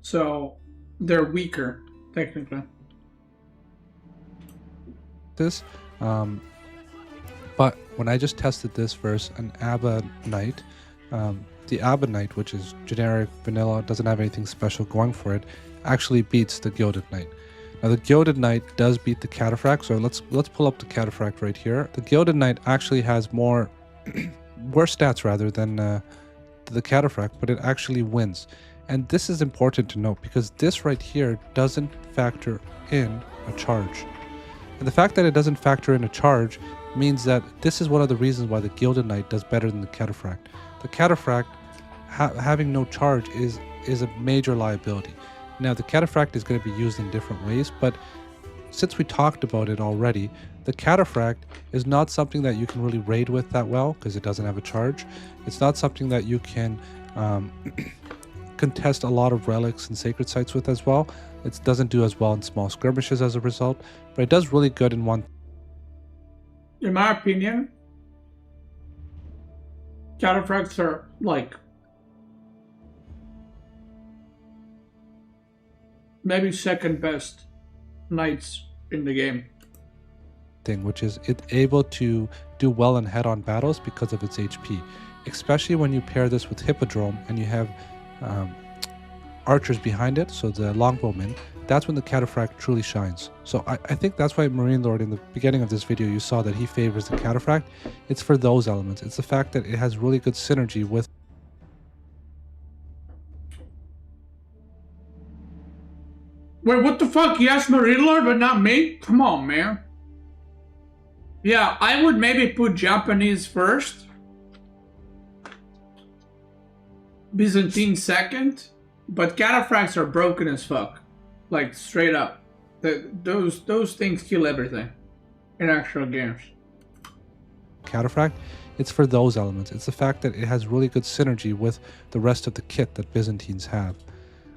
So they're weaker, technically. But when I just tested this versus an Abba Knight, the Abba Knight, which is generic, vanilla, doesn't have anything special going for it, actually beats the Gilded Knight. Now the Gilded Knight does beat the Cataphract, so let's pull up the Cataphract right here. The Gilded Knight actually has more worse stats rather than the Cataphract, but it actually wins. And this is important to note because this right here doesn't factor in a charge. And the fact that it doesn't factor in a charge means that this is one of the reasons why the Gilded Knight does better than the Cataphract. The Cataphract having no charge is a major liability. Now the Cataphract is going to be used in different ways, but since we talked about it already, the Cataphract is not something that you can really raid with that well because it doesn't have a charge. It's not something that you can contest a lot of relics and sacred sites with as well. It doesn't do as well in small skirmishes as a result, but it does really good in one. In my opinion, Cataphracts are like maybe second best knights in the game. Which is it's able to do well in head-on battles because of its HP, especially when you pair this with Hippodrome and you have archers behind it, so the longbowmen. That's when the Cataphract truly shines. So I think that's why Marine Lord in the beginning of this video you saw that he favors the Cataphract. It's for those elements. It's the fact that it has really good synergy with. Wait, what the fuck? He asked Marine Lord but not me? Come on, man. Yeah, I would maybe put Japanese first, Byzantine second, but cataphracts are broken as fuck. Like, straight up. Those things kill everything in actual games. Cataphract, it's for those elements. It's the fact that it has really good synergy with the rest of the kit that Byzantines have.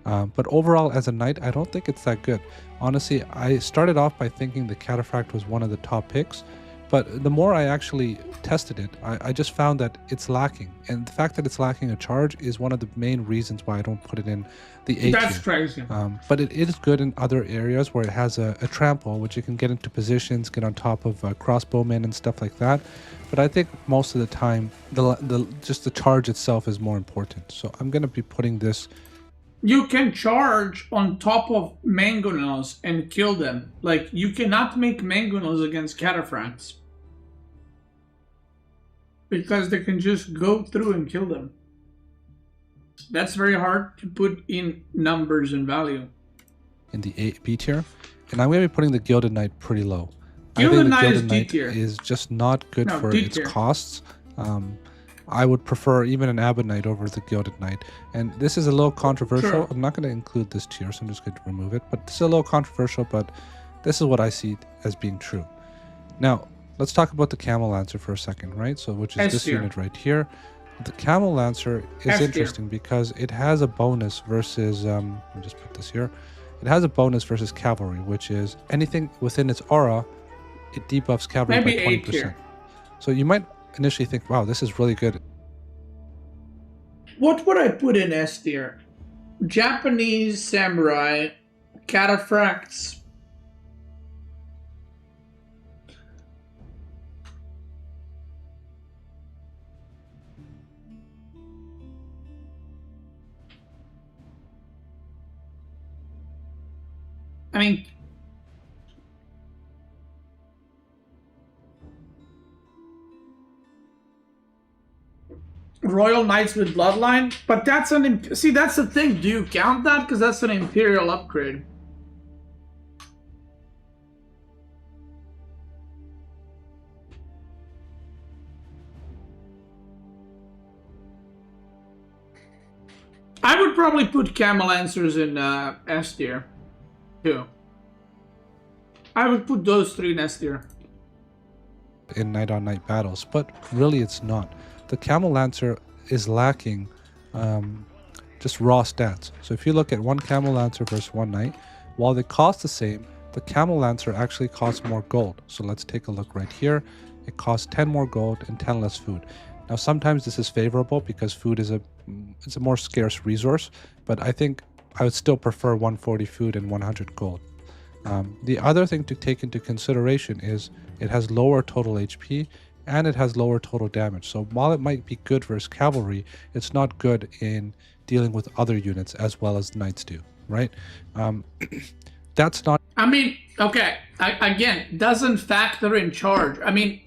But overall, as a knight, I don't think it's that good. Honestly, I started off by thinking the Cataphract was one of the top picks, but the more I actually tested it, I just found that it's lacking. And the fact that it's lacking a charge is one of the main reasons why I don't put it in the A tier. That's crazy. But it is good in other areas where it has a trample, which you can get into positions, get on top of crossbowmen and stuff like that. But I think most of the time, just the charge itself is more important. So I'm going to be putting this. You can charge on top of mangonels and kill them. Like, you cannot make mangonels against cataphracts, because they can just go through and kill them. That's very hard to put in numbers and value. In the B tier. And I'm going to be putting the Gilded Knight pretty low. Gilded Knight is D tier. Is just not good for its costs. I would prefer even an Abbot Knight over the Gilded Knight. And this is a little controversial. Sure. I'm not going to include this tier, so I'm just going to remove it. But this is a little controversial, but this is what I see as being true. Now, let's talk about the Camel Lancer for a second, right? So, which is this unit right here. The Camel Lancer is interesting because it has a bonus versus, let me just put this here. It has a bonus versus Cavalry, which is anything within its aura, it debuffs Cavalry by 20%. So you might initially think, wow, this is really good. What would I put in S tier? Japanese Samurai, Cataphracts. I mean, Royal Knights with Bloodline, but that's see, that's the thing. Do you count that? Because that's an Imperial upgrade. I would probably put Camel Lancers in S tier. I would put those three in S tier. In night-on-night battles, but really it's not. The Camel Lancer is lacking just raw stats. So if you look at one Camel Lancer versus one Knight, while they cost the same, the Camel Lancer actually costs more gold. So let's take a look right here. It costs 10 more gold and 10 less food. Now sometimes this is favorable because food is it's a more scarce resource, but I think I would still prefer 140 food and 100 gold. The other thing to take into consideration is it has lower total HP and it has lower total damage. So while it might be good versus cavalry, it's not good in dealing with other units as well as knights do, right? That's not... I mean, okay, again, doesn't factor in charge. I mean,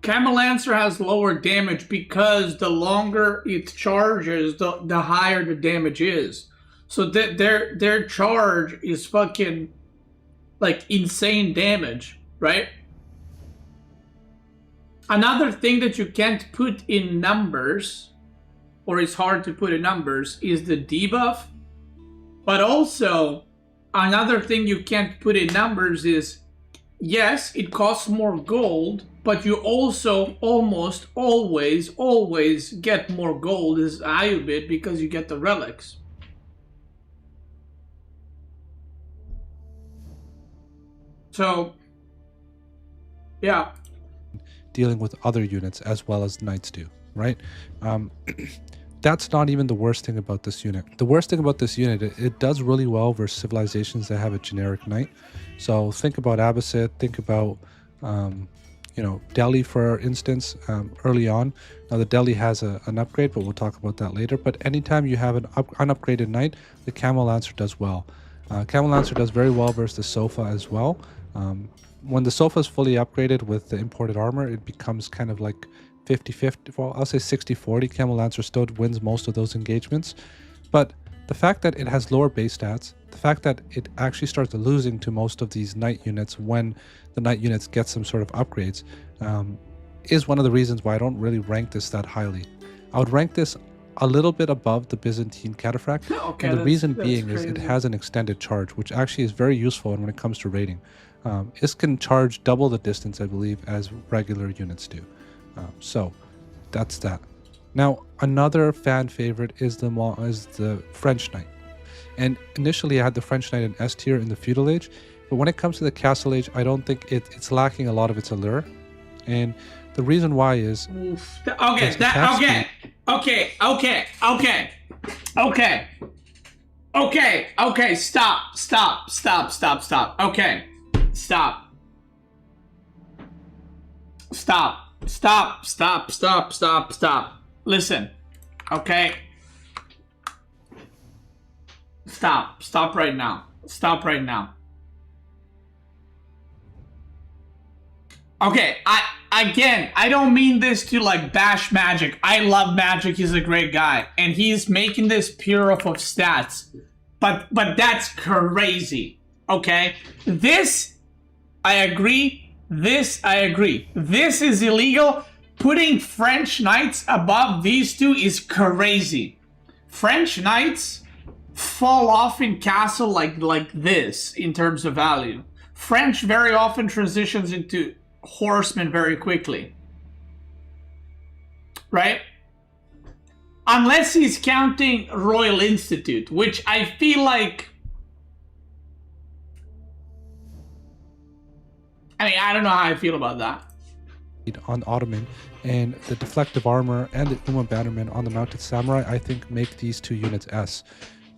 Camel Lancer has lower damage because the longer it charges, the higher the damage is. So their charge is fucking like insane damage, right? Another thing that you can't put in numbers, or it's hard to put in numbers, is the debuff. But also, another thing you can't put in numbers is, yes, it costs more gold, but you also almost always get more gold as Ayubit because you get the relics. So, yeah. Dealing with other units as well as knights do, right? That's not even the worst thing about this unit. The worst thing about this unit, it does really well versus civilizations that have a generic knight. So think about Abbasid, think about, you know, Delhi, for instance, early on. Now the Delhi has an upgrade, but we'll talk about that later. But anytime you have an unupgraded knight, the Camel Lancer does well. Camel Lancer does very well versus the Sofa as well. When the Sofa is fully upgraded with the imported armor, it becomes kind of like 50-50, well, I'll say 60-40. Camel Lancer still wins most of those engagements. But the fact that it has lower base stats, the fact that it actually starts losing to most of these knight units when the knight units get some sort of upgrades, is one of the reasons why I don't really rank this that highly. I would rank this a little bit above the Byzantine Cataphract, Okay, and the reason that's being is it crazy. has an extended charge, which actually is very useful when it comes to raiding. This can charge double the distance, I believe, as regular units do. So that's that. Now, another fan favorite is the French Knight. And initially I had the French Knight in S tier in the Feudal Age, but when it comes to the Castle Age, I don't think it's lacking a lot of its allure. And the reason why is... Okay, stop. Okay, stop. Listen, okay? Stop right now. Okay, I don't mean this to like bash Magic. I love Magic, he's a great guy. And he's making this pure off of stats. But that's crazy, okay? This, I agree. This is illegal. Putting French Knights above these two is crazy. French Knights fall off in Castle like this in terms of value. French very often transitions into Horsemen very quickly. Right? Unless he's counting Royal Institute, which I feel like... I mean, I don't know how I feel about that. On Ottoman, and the deflective armor and the Uma Bannerman on the Mounted Samurai, I think make these two units S.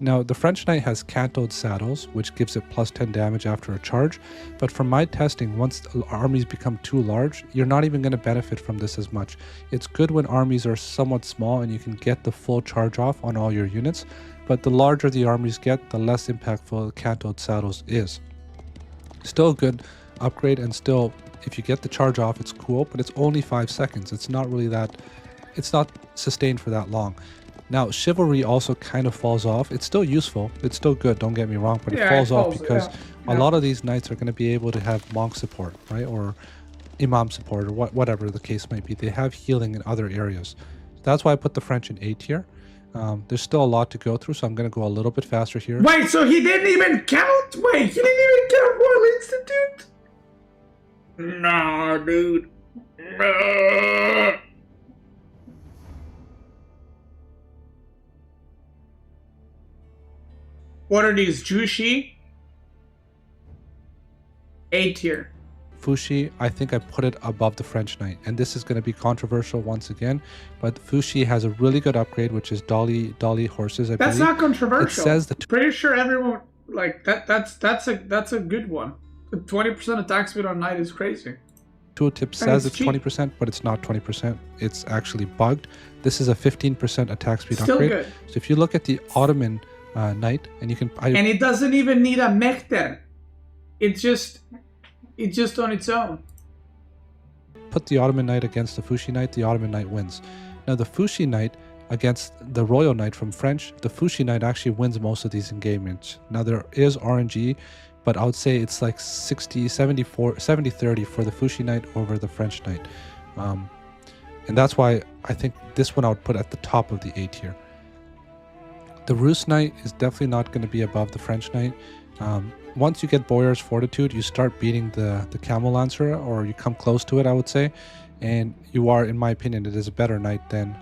Now, the French Knight has cantoed saddles, which gives it plus 10 damage after a charge, but from my testing, once armies become too large, you're not even going to benefit from this as much. It's good when armies are somewhat small and you can get the full charge off on all your units, but the larger the armies get, the less impactful cantoed saddles is. Still a good upgrade, and still, if you get the charge off, it's cool, but it's only 5 seconds. It's not really that, it's not sustained for that long. Now, Chivalry also kind of falls off. It's still useful. It's still good, don't get me wrong, but it falls off because a lot of these knights are going to be able to have monk support, right? Or imam support, or whatever the case might be. They have healing in other areas. That's why I put the French in A tier. There's still a lot to go through, so I'm going to go a little bit faster here. Wait, so he didn't even count? Wait, he didn't even count Royal Institute? No, dude. What are these? Jushi? A tier. Fushi, I think I put it above the French Knight, and this is going to be controversial once again, but Fushi has a really good upgrade, which is Dolly horses, I believe. That's not controversial. It says the pretty sure everyone like that's a good one. The 20% attack speed on Knight is crazy. Tooltip says it's 20%, but it's not 20%. It's actually bugged. This is a 15% attack speed Still upgrade. good. So if you look at the Ottoman Knight, and you can... and it doesn't even need a Mekter. It's just on its own. Put the Ottoman Knight against the Fushi Knight, the Ottoman Knight wins. Now the Fushi Knight against the Royal Knight from French, the Fushi Knight actually wins most of these engagements. Now there is RNG, but I would say it's like 70-30 for the Fushi Knight over the French Knight. And that's why I think this one I would put at the top of the A tier. The Rus Knight is definitely not going to be above the French Knight. Once you get Boyar's Fortitude, you start beating the Camel Lancer, or you come close to it, I would say. And you are, in my opinion, it is a better knight than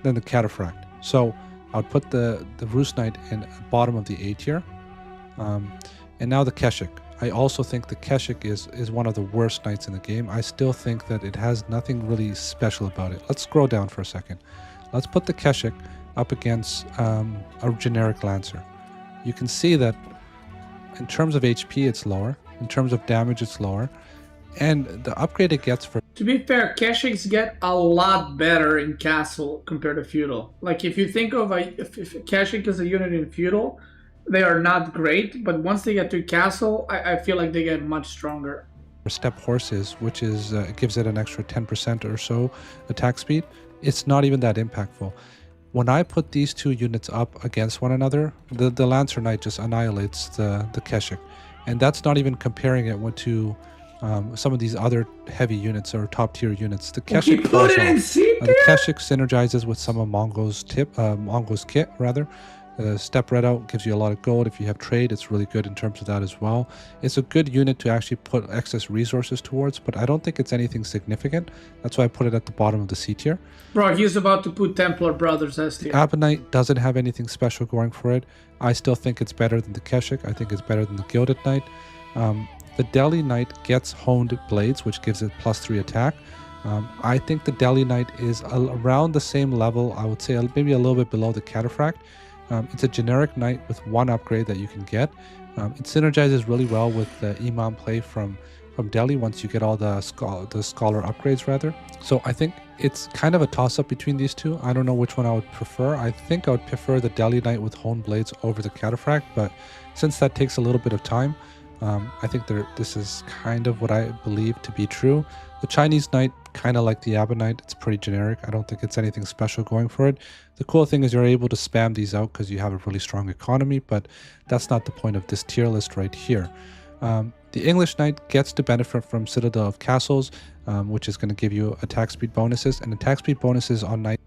the Cataphract. So I would put the Rus Knight in the bottom of the A tier. And now the Keshik. I also think the Keshik is one of the worst knights in the game. I still think that it has nothing really special about it. Let's scroll down for a second. Let's put the Keshik up against a generic Lancer. You can see that in terms of HP it's lower, in terms of damage it's lower, and the upgrade it gets for... To be fair, Keshiks get a lot better in Castle compared to Feudal. Like if you think of if Keshik is a unit in Feudal, they are not great, but once they get to Castle, I feel like they get much stronger. Step horses, which is gives it an extra 10% or so attack speed. It's not even that impactful. when I put these two units up against one another, the Lancer Knight just annihilates the Keshik. And that's not even comparing it to some of these other heavy units or top tier units. The Keshik the Keshik synergizes with some of Mongo's kit rather. Step Red Out gives you a lot of gold. If you have trade, it's really good in terms of that as well. It's a good unit to actually put excess resources towards, but I don't think it's anything significant. That's why I put it at the bottom of the C tier. Bro, he's about to put Templar Brothers S tier. Abonite doesn't have anything special going for it. I still think it's better than the Keshik. I think it's better than the Gilded Knight. The Delhi Knight gets honed blades, which gives it +3 attack. I think the Delhi Knight is around the same level. I would say maybe a little bit below the Cataphract. It's a generic knight with one upgrade that you can get. It synergizes really well with the Imam play from Delhi once you get all the scholar upgrades rather. So I think it's kind of a toss-up between these two. I don't know which one I would prefer. I think I would prefer the Delhi Knight with honed blades over the Cataphract, but since that takes a little bit of time, I think this is kind of what I believe to be true. The Chinese Knight, kind of like the Abonite, it's pretty generic. I don't think it's anything special going for it. The cool thing is you're able to spam these out because you have a really strong economy, but that's not the point of this tier list right here. The English Knight gets to benefit from Citadel of Castles, which is going to give you attack speed bonuses, and attack speed bonuses on knights.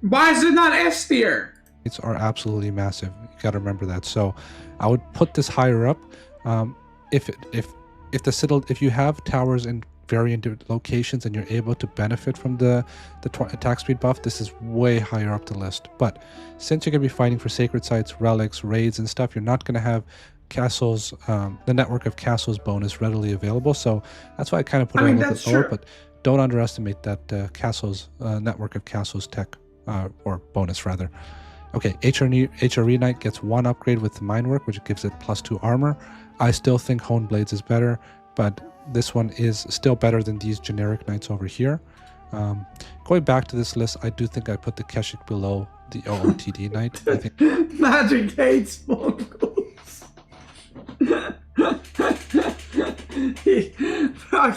Why is it not S tier? Are absolutely massive. You got to remember that. So I would put this higher up. If you have towers in variant locations and you're able to benefit from the attack speed buff, this is way higher up the list. But since you're going to be fighting for sacred sites, relics, raids and stuff, you're not going to have castles, the network of castles bonus readily available. So that's why I kind of put it a little bit lower, but don't underestimate that castles network of castles tech or bonus rather. Okay, HRE Knight gets one upgrade with the mine work, which gives it +2 armor. I still think Honed Blades is better, but this one is still better than these generic knights over here. Going back to this list, I do think I put the Keshik below the OOTD Knight. I think Magic hates Mongols.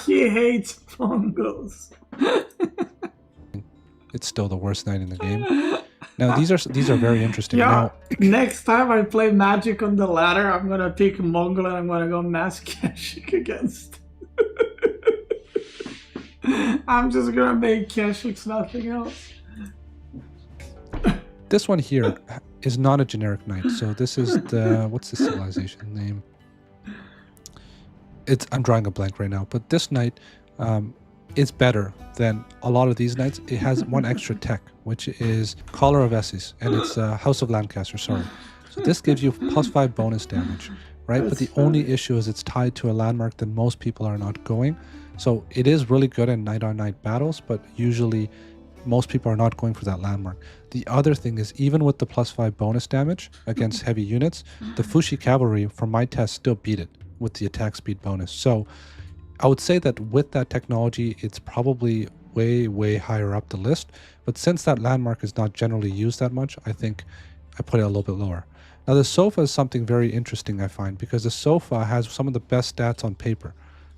he hates Mongols. It's still the worst knight in the game. Now these are very interesting. Yeah, now, next time I play Magic on the ladder, I'm gonna pick Mongol and I'm gonna go Mass Keshik against. I'm just gonna make Keshiks nothing else. This one here is not a generic knight. So this is the what's the civilization name? I'm drawing a blank right now. But this knight is better than a lot of these knights. It has one extra tech, which is Collar of Esses, and it's House of Lancaster, sorry. So this gives you +5 bonus damage, right? But the only issue is it's tied to a landmark that most people are not going. So it is really good in knight-on-knight battles, but usually most people are not going for that landmark. The other thing is, even with the +5 bonus damage against heavy units, the Fushi Cavalry, from my test, still beat it with the attack speed bonus. So I would say that with that technology, it's probably way higher up the list. But since that landmark is not generally used that much, I think I put it a little bit lower. Now the Sofa is something very interesting, I find, because the Sofa has some of the best stats on paper.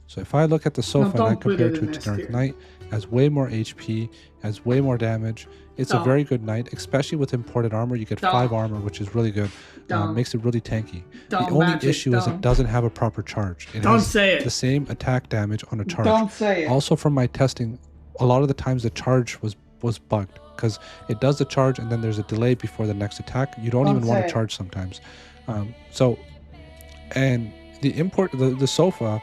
So if I look at the Sofa and I compare it to a generic knight, it has way more HP, has way more damage. It's a very good knight, especially with imported armor. You get 5 armor, which is really good. Makes it really tanky. The only issue is it doesn't have a proper charge. It has the same attack damage on a charge. Don't say it. Also, from my testing, a lot of the times the charge was bugged because it does the charge and then there's a delay before the next attack. You don't even want to charge sometimes. And the Sofa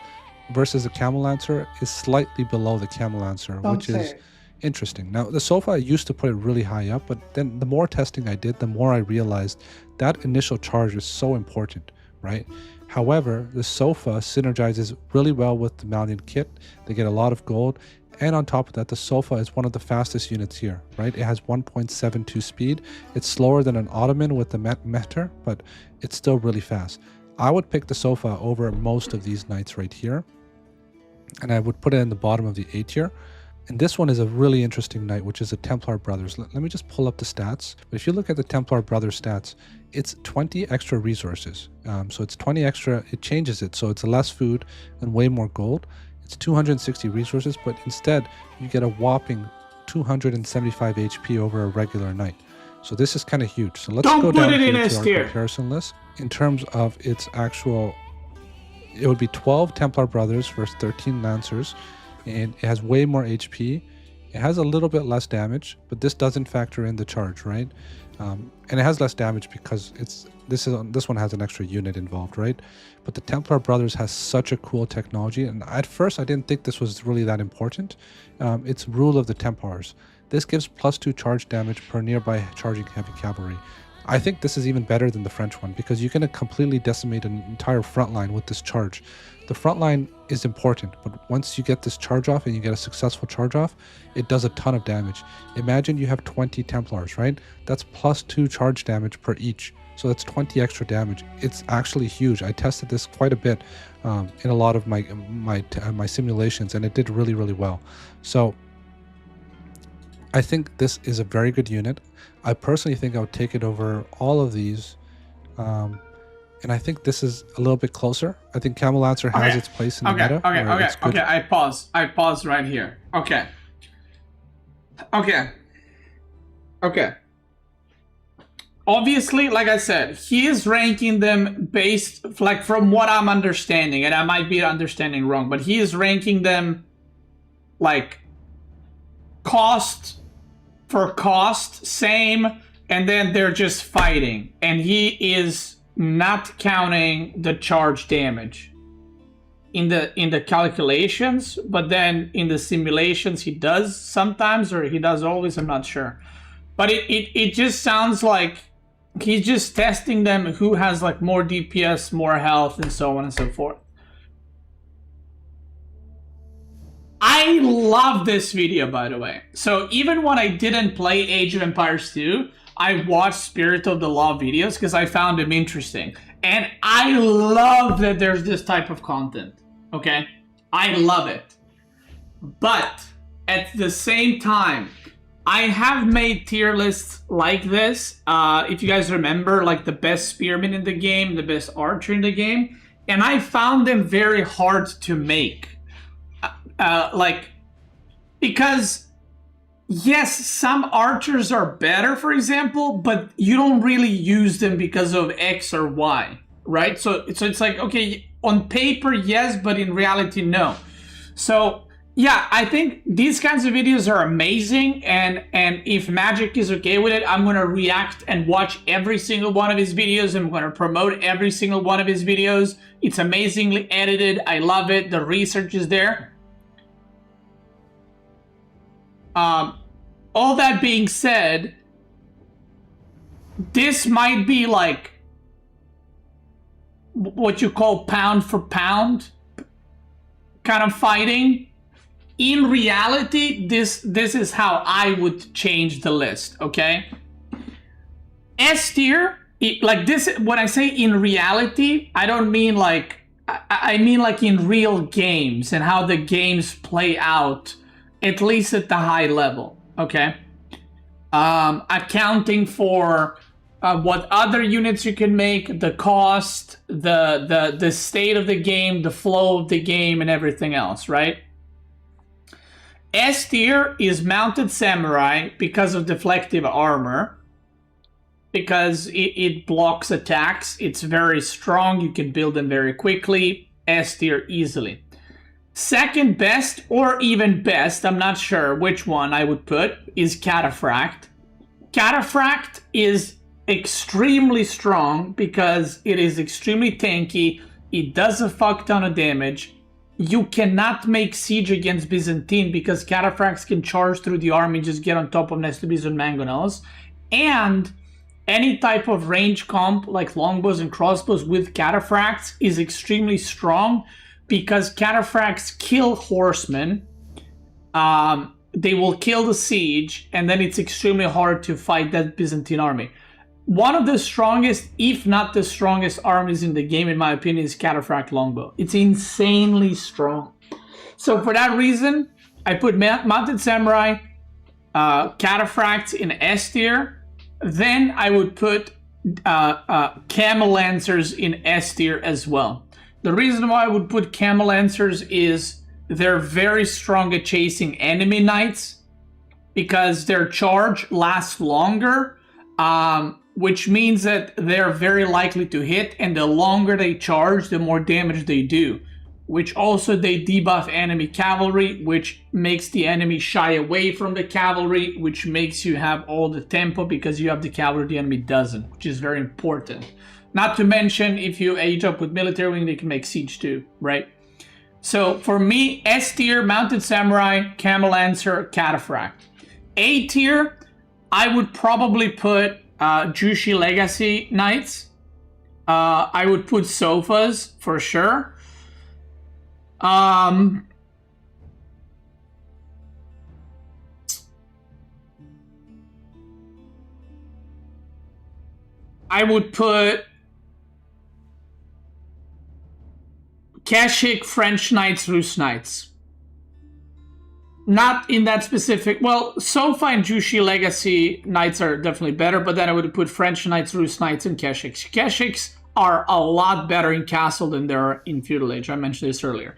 versus the Camel Lancer is slightly below the Camel Lancer, which is interesting. Now, the Sofa, I used to put it really high up, but then the more testing I did, the more I realized that initial charge is so important, right? However, the Sofa synergizes really well with the Malian kit. They get a lot of gold. And on top of that, the Sofa is one of the fastest units here, right? It has 1.72 speed. It's slower than an Ottoman with the Meter, but it's still really fast. I would pick the Sofa over most of these knights right here. And I would put it in the bottom of the A tier. And this one is a really interesting knight, which is the Templar Brothers. Let me just pull up the stats. But if you look at the Templar Brothers stats, it's 20 extra resources. So it's 20 extra, it changes it. So it's less food and way more gold. It's 260 resources, but instead you get a whopping 275 HP over a regular knight. So this is kind of huge. So let's Don't go put down it in here S to our tier. comparison list. In terms of its actual, it would be 12 Templar Brothers versus 13 Lancers, and it has way more HP. It has a little bit less damage, but this doesn't factor in the charge, right? And it has less damage because this one has an extra unit involved, right? But the Templar Brothers has such a cool technology, and at first I didn't think this was really that important. It's Rule of the Templars. This gives +2 charge damage per nearby charging heavy cavalry. I think this is even better than the French one because you're going to completely decimate an entire front line with this charge. The front line is important, but once you get this charge off and you get a successful charge off, it does a ton of damage. Imagine you have 20 Templars, right? That's +2 charge damage per each. So that's 20 extra damage. It's actually huge. I tested this quite a bit in a lot of my simulations, and it did really, really well. So I think this is a very good unit. I personally think I would take it over all of these. And I think this is a little bit closer. I think Camel Lancer has its place in the meta. Okay, I pause right here. Okay. Obviously, like I said, he is ranking them based, like, from what I'm understanding, and I might be understanding wrong, but he is ranking them like cost for cost, same, and then they're just fighting, and he is not counting the charge damage in the calculations, but then in the simulations he does sometimes, or he does always, I'm not sure. But it just sounds like he's just testing them, who has like more DPS, more health, and so on and so forth. I love this video, by the way. So even when I didn't play Age of Empires 2, I watched Spirit of the Law videos because I found them interesting. And I love that there's this type of content, okay? I love it. But at the same time, I have made tier lists like this. If you guys remember, like the best spearman in the game, the best archer in the game. And I found them very hard to make. Because yes, some archers are better, for example, but you don't really use them because of X or Y, right? So it's like, okay, on paper, yes, but in reality, no. So yeah, I think these kinds of videos are amazing, and if Magic is okay with it, I'm gonna react and watch every single one of his videos. I'm gonna promote every single one of his videos. It's amazingly edited. I love it. The research is there. All that being said, this might be like what you call pound for pound kind of fighting. In reality, this is how I would change the list, okay? S tier, like this, when I say in reality, I don't mean like, I mean like in real games and how the games play out, at least at the high level, okay? Accounting for what other units you can make, the cost, the state of the game, the flow of the game, and everything else, right? S tier is Mounted Samurai because of deflective armor, because it blocks attacks. It's very strong. You can build them very quickly. S tier easily. Second best, or even best, I'm not sure which one I would put, is Cataphract. Cataphract is extremely strong because it is extremely tanky. It does a fuck ton of damage. You cannot make siege against Byzantine because Cataphracts can charge through the army, just get on top of Nestubis and Mangonels. And any type of range comp like longbows and crossbows with Cataphracts is extremely strong because Cataphracts kill horsemen. They will kill the siege, and then it's extremely hard to fight that Byzantine army. One of the strongest, if not the strongest armies in the game, in my opinion, is Cataphract Longbow. It's insanely strong. So for that reason, I put Mounted Samurai, Cataphracts in S tier. Then I would put Camel Lancers in S tier as well. The reason why I would put Camel Lancers is they're very strong at chasing enemy knights because their charge lasts longer. which means that they're very likely to hit, and the longer they charge, the more damage they do. Which also they debuff enemy cavalry, which makes the enemy shy away from the cavalry, which makes you have all the tempo because you have the cavalry, the enemy doesn't, which is very important. Not to mention, if you age up with military wing, they can make siege too, right? So for me, S tier, Mounted Samurai, Camel Lancer, Cataphract. A tier, I would probably put Jushi Legacy Knights. I would put Sofas for sure. I would put Kashik, French Knights, Rus Knights. Not in that specific... Well, Sofa and Jushi Legacy Knights are definitely better, but then I would put French Knights, Rus Knights, and Kashiks. Kashiks are a lot better in Castle than they are in Feudal Age. I mentioned this earlier.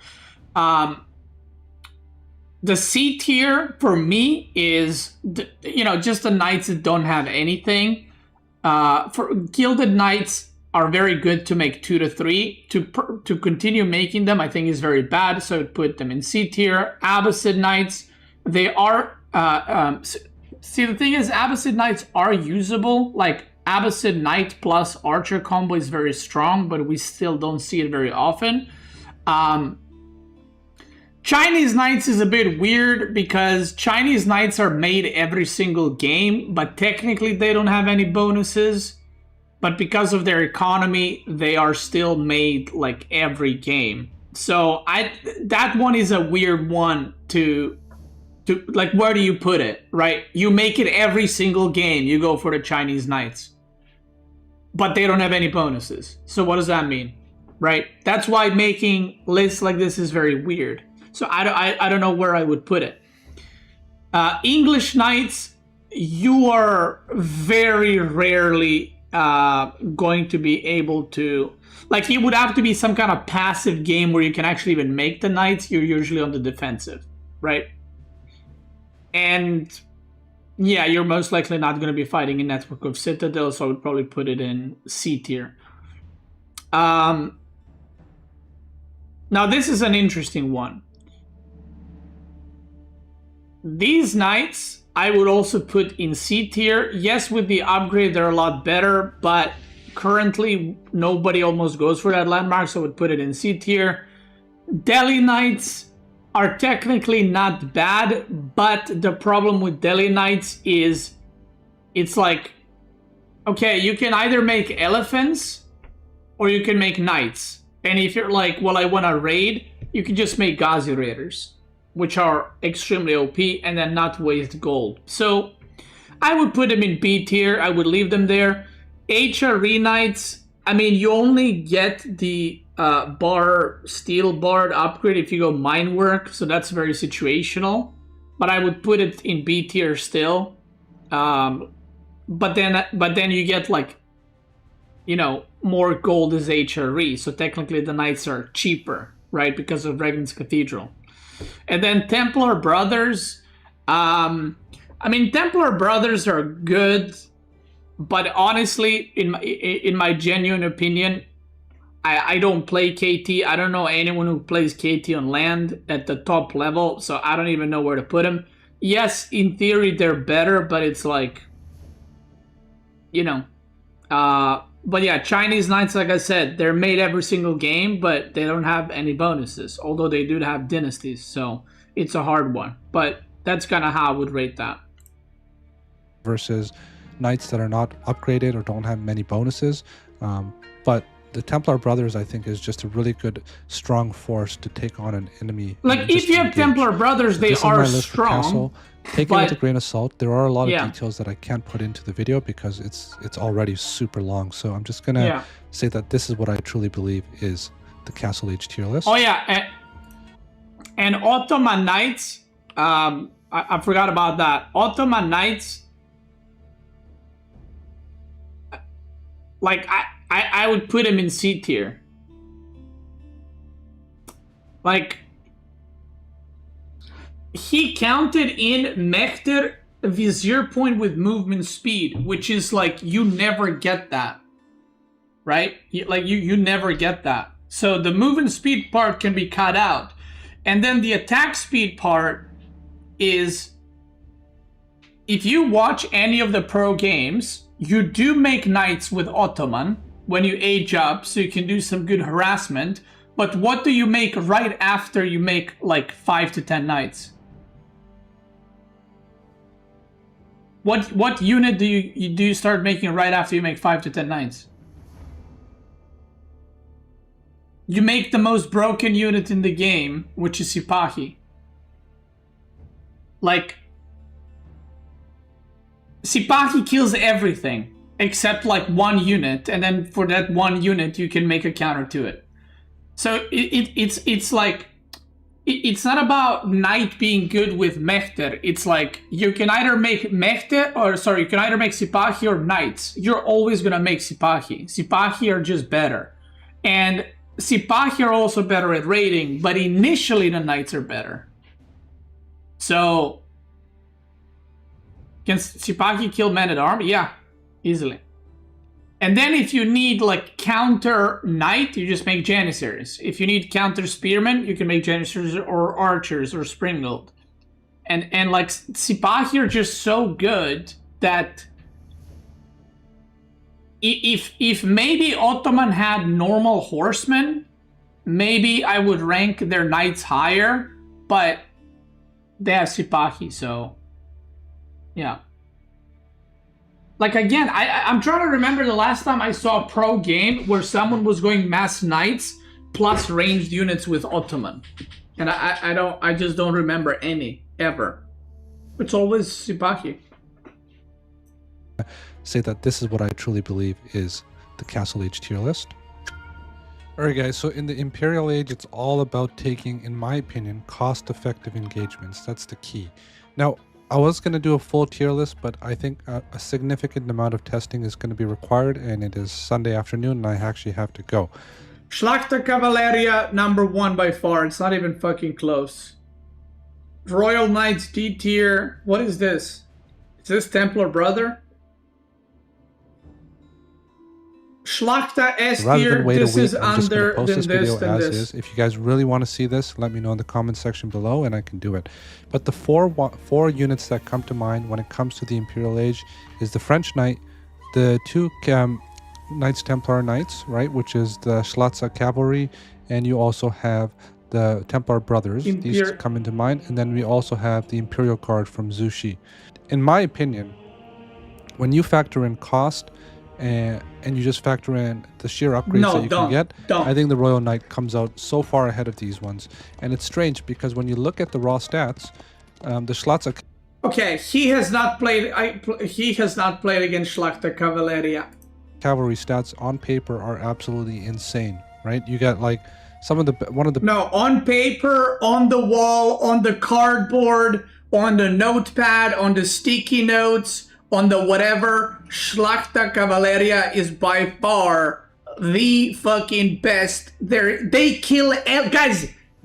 The C tier for me is, just the knights that don't have anything. For Gilded Knights are very good to make 2 to 3. To continue making them, I think is very bad. So I'd put them in C tier. Abbasid Knights, they are. See, the thing is, Abbasid Knights are usable. Like Abbasid Knight plus Archer combo is very strong, but we still don't see it very often. Chinese Knights is a bit weird because Chinese Knights are made every single game, but technically they don't have any bonuses. But because of their economy, they are still made like every game. So that one is a weird one to like, where do you put it, right? You make it every single game, you go for the Chinese Knights. But they don't have any bonuses. So what does that mean, right? That's why making lists like this is very weird. So I don't know where I would put it. English Knights, you are very rarely going to be able to... Like, it would have to be some kind of passive game where you can actually even make the Knights. You're usually on the defensive, right? And yeah, you're most likely not going to be fighting a network of Citadel, so I would probably put it in C tier. Now, this is an interesting one. These Knights, I would also put in C tier. Yes, with the upgrade, they're a lot better, but currently nobody almost goes for that landmark, so I would put it in C tier. Delhi Knights are technically not bad, but the problem with Delhi Knights is it's like, okay, you can either make elephants or you can make knights. And if you're like, well, I want to raid, you can just make Ghazi Raiders, which are extremely OP and then not waste gold. So I would put them in B tier. I would leave them there. HRE Knights, I mean, you only get the steel bard upgrade if you go mine work, so that's very situational. But I would put it in B tier still. But then you get, like, more gold as HRE, so technically the Knights are cheaper, right, because of Regnant's Cathedral. And then Templar Brothers, I mean, Templar Brothers are good, but honestly, in my genuine opinion, I don't play KT. I don't know anyone who plays KT on land at the top level, so I don't even know where to put them. Yes, in theory they're better, but it's like, but yeah, Chinese Knights, like I said, they're made every single game, but they don't have any bonuses, although they do have dynasties, so it's a hard one. But that's kind of how I would rate that. Versus Knights that are not upgraded or don't have many bonuses. But the Templar Brothers, I think, is just a really good, strong force to take on an enemy. Like, if you have Templar Brothers, they are strong. Take it with a grain of salt. There are a lot of details that I can't put into the video because it's already super long. So I'm just gonna say that this is what I truly believe is the Castle Age tier list. Oh yeah, and Ottoman Knights. I forgot about that. Ottoman Knights. Like, I would put him in C tier. Like, he counted in Mechter a vizier point with movement speed, which is like you never get that, right? You never get that. So the movement speed part can be cut out, and then the attack speed part is, if you watch any of the pro games, you do make knights with Ottoman when you age up, so you can do some good harassment. But what do you make right after you make like 5 to 10 knights? What unit do you start making right after you make 5 to 10 knights? You make the most broken unit in the game, which is Sipahi. Like, Sipahi kills everything except like one unit, and then for that one unit you can make a counter to it. So it's like, it's not about knight being good with Mehter. It's like you can either make Mehter, or sorry, you can either make Sipahi or knights. You're always gonna make Sipahi. Sipahi are just better, and Sipahi are also better at raiding, but initially the knights are better. So can Sipahi kill men-at-arms? Yeah, easily. And then if you need like counter knight, you just make janissaries. If you need counter spearmen, you can make janissaries or archers or springald. And like Sipahi are just so good that if maybe Ottoman had normal horsemen, maybe I would rank their knights higher, but they have Sipahi, so yeah. Like, again, I'm trying to remember the last time I saw a pro game where someone was going mass knights plus ranged units with Ottoman. And I just don't remember any, ever. It's always Sipahi. Say that this is what I truly believe is the Castle Age tier list. Alright guys, so in the Imperial Age, it's all about taking, in my opinion, cost-effective engagements. That's the key. Now, I was going to do a full tier list, but I think a significant amount of testing is going to be required, and it is Sunday afternoon, and I actually have to go. Schlachta Cavalleria, #1 by far. It's not even fucking close. Royal Knights D tier. What is this? Is this Templar Brother? Schlachta S tier. This is under than this. If you guys really want to see this, let me know in the comment section below and I can do it. But the four units that come to mind when it comes to the Imperial Age is the French Knight, the two Knights Templar Knights, right, which is the Schlachta Cavalry, and you also have the Templar Brothers. These come into mind, and then we also have the Imperial Guard from Zushi. In my opinion, when you factor in cost and you just factor in the sheer upgrades that you can get, I think the Royal Knight comes out so far ahead of these ones. And it's strange because when you look at the raw stats, the Schlachta... Okay, he has not played against Schlachta Cavalleria. Cavalry stats on paper are absolutely insane, right? You got like some of the... No, on paper, on the wall, on the cardboard, on the notepad, on the sticky notes, on the whatever, Schlachta Cavalleria is by far the fucking best. They kill...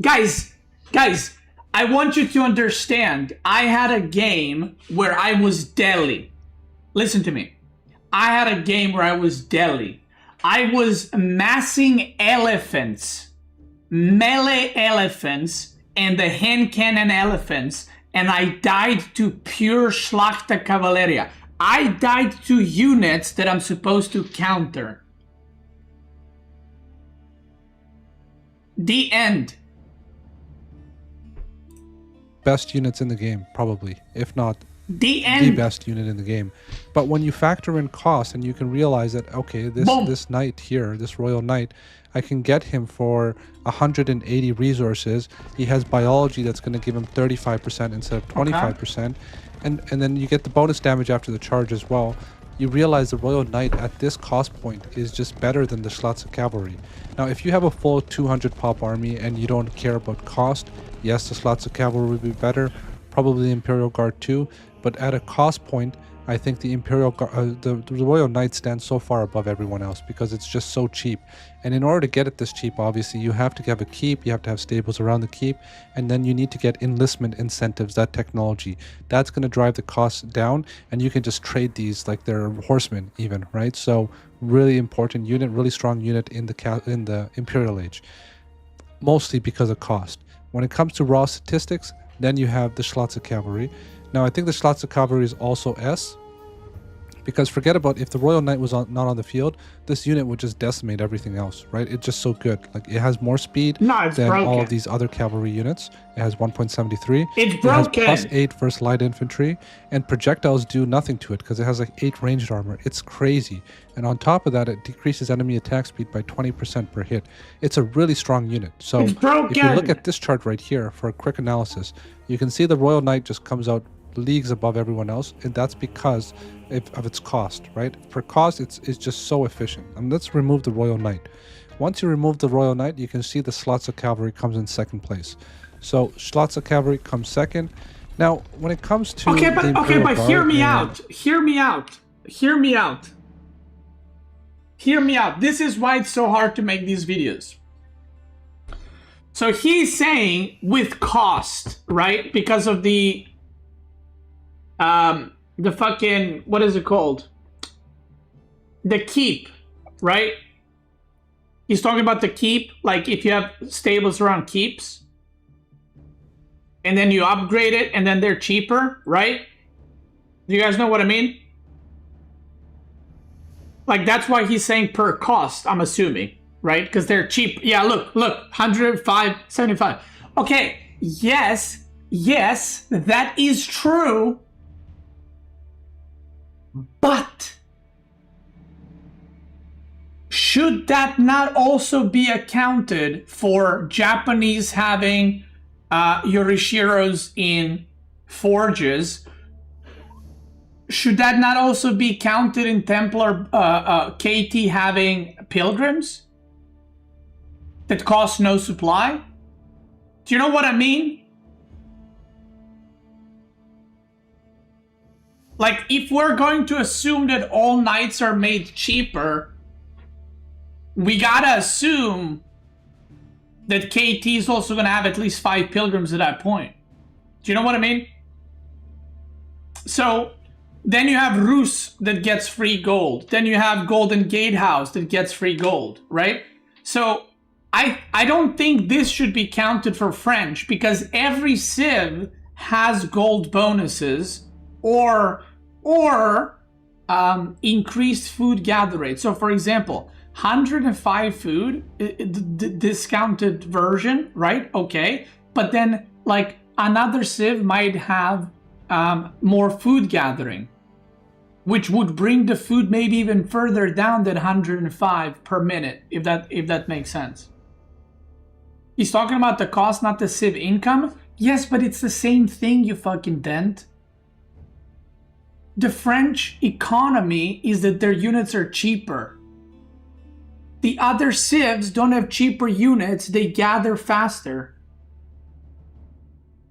Guys, I want you to understand. I had a game where I was Delhi. Listen to me. I had a game where I was Delhi. I was massing elephants, melee elephants, and the hand cannon elephants, and I died to pure Schlachta Cavalleria. I died to units that I'm supposed to counter. The end. Best units in the game, probably, if not the best unit in the game. But when you factor in cost and you can realize that, okay, this knight here, this Royal Knight, I can get him for 180 resources. He has biology that's going to give him 35% instead of 25%. And then you get the bonus damage after the charge as well. You realize the Royal Knight at this cost point is just better than the Schlachta Cavalry. Now, if you have a full 200 pop army and you don't care about cost, yes, the Schlachta Cavalry would be better, probably the Imperial Guard too, but at a cost point, I think the the Royal Knight stands so far above everyone else because it's just so cheap. And in order to get it this cheap, obviously, you have to have a keep, you have to have stables around the keep, and then you need to get enlistment incentives, that technology. That's going to drive the costs down, and you can just trade these like they're horsemen even, right? So really important unit, really strong unit in the Imperial Age, mostly because of cost. When it comes to raw statistics, then you have the Schlatzer Cavalry. Now, I think the Schlatzer Cavalry is also S, because forget about if the Royal Knight was not on the field, this unit would just decimate everything else, right? It's just so good. Like, it has more speed than all of these other cavalry units. It has 1.73. It's broken. It has +8 versus light infantry, and projectiles do nothing to it because it has like 8 ranged armor. It's crazy. And on top of that, it decreases enemy attack speed by 20% per hit. It's a really strong unit. So if you look at this chart right here for a quick analysis, you can see the Royal Knight just comes out leagues above everyone else, and that's because of its cost, right? For cost, it's just so efficient. And let's remove the Royal Knight. Once you remove the Royal Knight, you can see the Schlatzer Cavalry comes in second place. So Schlatzer Cavalry comes second. Now, when it comes to but hear me out. Hear me out. Hear me out. Hear me out. This is why it's so hard to make these videos. So he's saying with cost, right? Because of the fucking, what is it called? The keep, right? He's talking about the keep, like if you have stables around keeps, and then you upgrade it, and then they're cheaper, right? Do you guys know what I mean? Like, that's why he's saying per cost, I'm assuming, right? Because they're cheap. Yeah, look, 105.75. Okay, yes, that is true. But should that not also be accounted for Japanese having Yorishiros in forges? Should that not also be counted in Templar KT having pilgrims that cost no supply? Do you know what I mean? Like, if we're going to assume that all knights are made cheaper, we gotta assume that KT is also gonna have at least 5 pilgrims at that point. Do you know what I mean? So, then you have Rus that gets free gold. Then you have Golden Gatehouse that gets free gold, right? So, I don't think this should be counted for French, because every civ has gold bonuses or increased food gather rate. So for example, 105 food, the discounted version, right? Okay. But then like another civ might have more food gathering, which would bring the food maybe even further down than 105 per minute, if that makes sense. He's talking about the cost, not the civ income. Yes, but it's the same thing, you fucking dent. The French economy is that their units are cheaper. The other civs don't have cheaper units, they gather faster.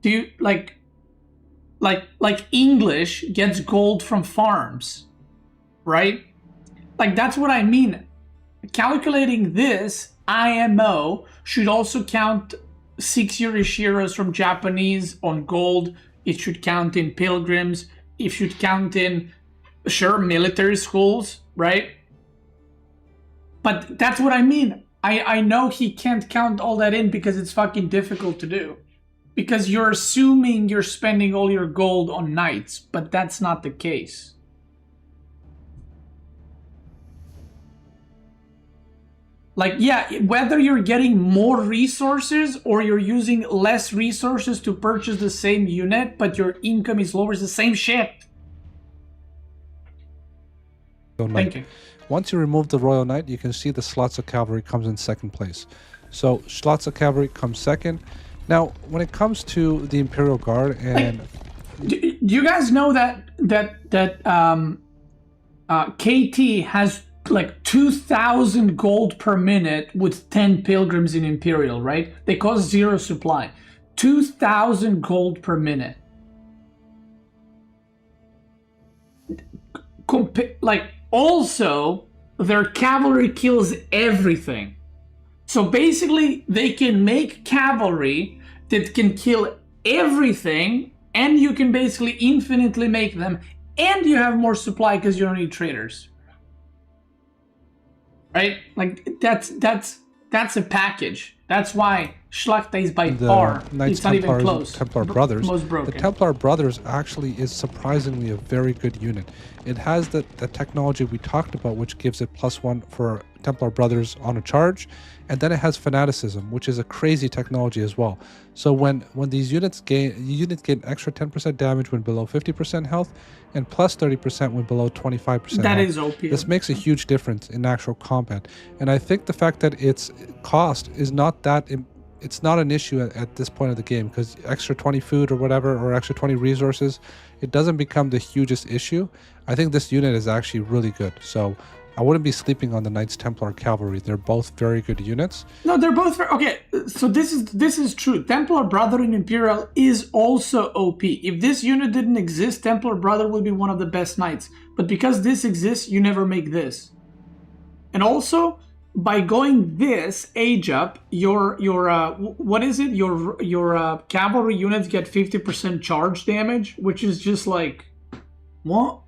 Do you, like English gets gold from farms, right? Like, that's what I mean. Calculating this, IMO should also count 6 Yorishiros from Japanese on gold. It should count in pilgrims. It should count in, sure, military schools, right? But that's what I mean. I know he can't count all that in because it's fucking difficult to do. Because you're assuming you're spending all your gold on knights, but that's not the case. Like, yeah, whether you're getting more resources or you're using less resources to purchase the same unit, but your income is lower, it's the same shit. Thank you. Once you remove the Royal Knight, you can see the Schlatzer Cavalry comes in second place. So Schlatzer Cavalry comes second. Now, when it comes to the Imperial Guard and... Do you guys know that KT has like 2,000 gold per minute with 10 pilgrims in Imperial, right? They cost 0 supply. 2,000 gold per minute. like also their cavalry kills everything. So basically they can make cavalry that can kill everything, and you can basically infinitely make them, and you have more supply because you don't need traders. Right? Like that's a package. That's why Schlachta is by far, it's not even close, Templar Brothers. Most broken. The Templar Brothers actually is surprisingly a very good unit. It has the technology we talked about, which gives it +1 for Templar Brothers on a charge, and then it has Fanaticism, which is a crazy technology as well. So when these units gain extra 10% damage when below 50% health, and plus 30% when below 25% that health. is OP. This makes a huge difference in actual combat, and I think the fact that its cost is not that. It's not an issue at this point of the game, because extra 20 food or whatever, or extra 20 resources, it doesn't become the hugest issue. I think this unit is actually really good. So I wouldn't be sleeping on the Knights Templar Cavalry. They're both very good units. No, they're both very, okay. So this is true. Templar Brother in Imperial is also OP. If this unit didn't exist, Templar Brother would be one of the best knights. But because this exists, you never make this. And also, by going this age up, your what is it? Your cavalry units get 50% charge damage, which is just like, what?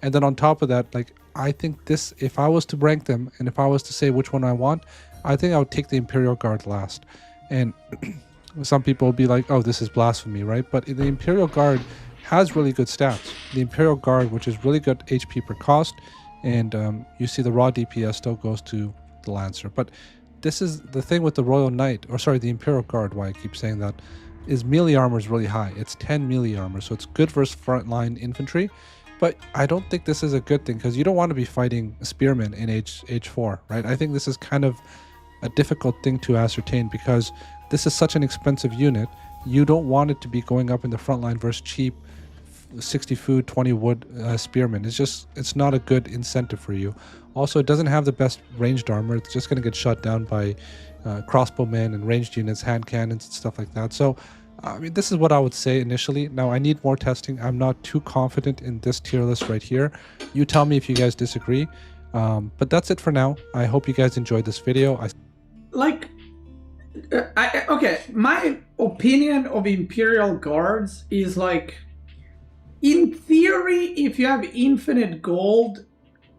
And then on top of that, like, I think this, if I was to rank them and if I was to say which one I want, I think I would take the Imperial Guard last. And some people will be like, oh, this is blasphemy, right? But the Imperial Guard has really good stats. The Imperial Guard, which is really good HP per cost, and you see the raw DPS still goes to the Lancer. But this is the thing with the Royal Knight, or sorry, the Imperial Guard, why I keep saying that, is melee armor is really high. It's 10 melee armor, so it's good versus frontline infantry. But I don't think this is a good thing, because you don't want to be fighting spearmen in age 4, right? I think this is kind of a difficult thing to ascertain, because this is such an expensive unit. You don't want it to be going up in the front line versus cheap 60 food, 20 wood spearmen. It's not a good incentive for you. Also, it doesn't have the best ranged armor. It's just going to get shot down by crossbowmen and ranged units, hand cannons and stuff like that. So I mean, this is what I would say initially. Now, I need more testing. I'm not too confident in this tier list right here. You tell me if you guys disagree. But that's it for now. I hope you guys enjoyed this video. Okay, my opinion of Imperial Guards is like, in theory, if you have infinite gold,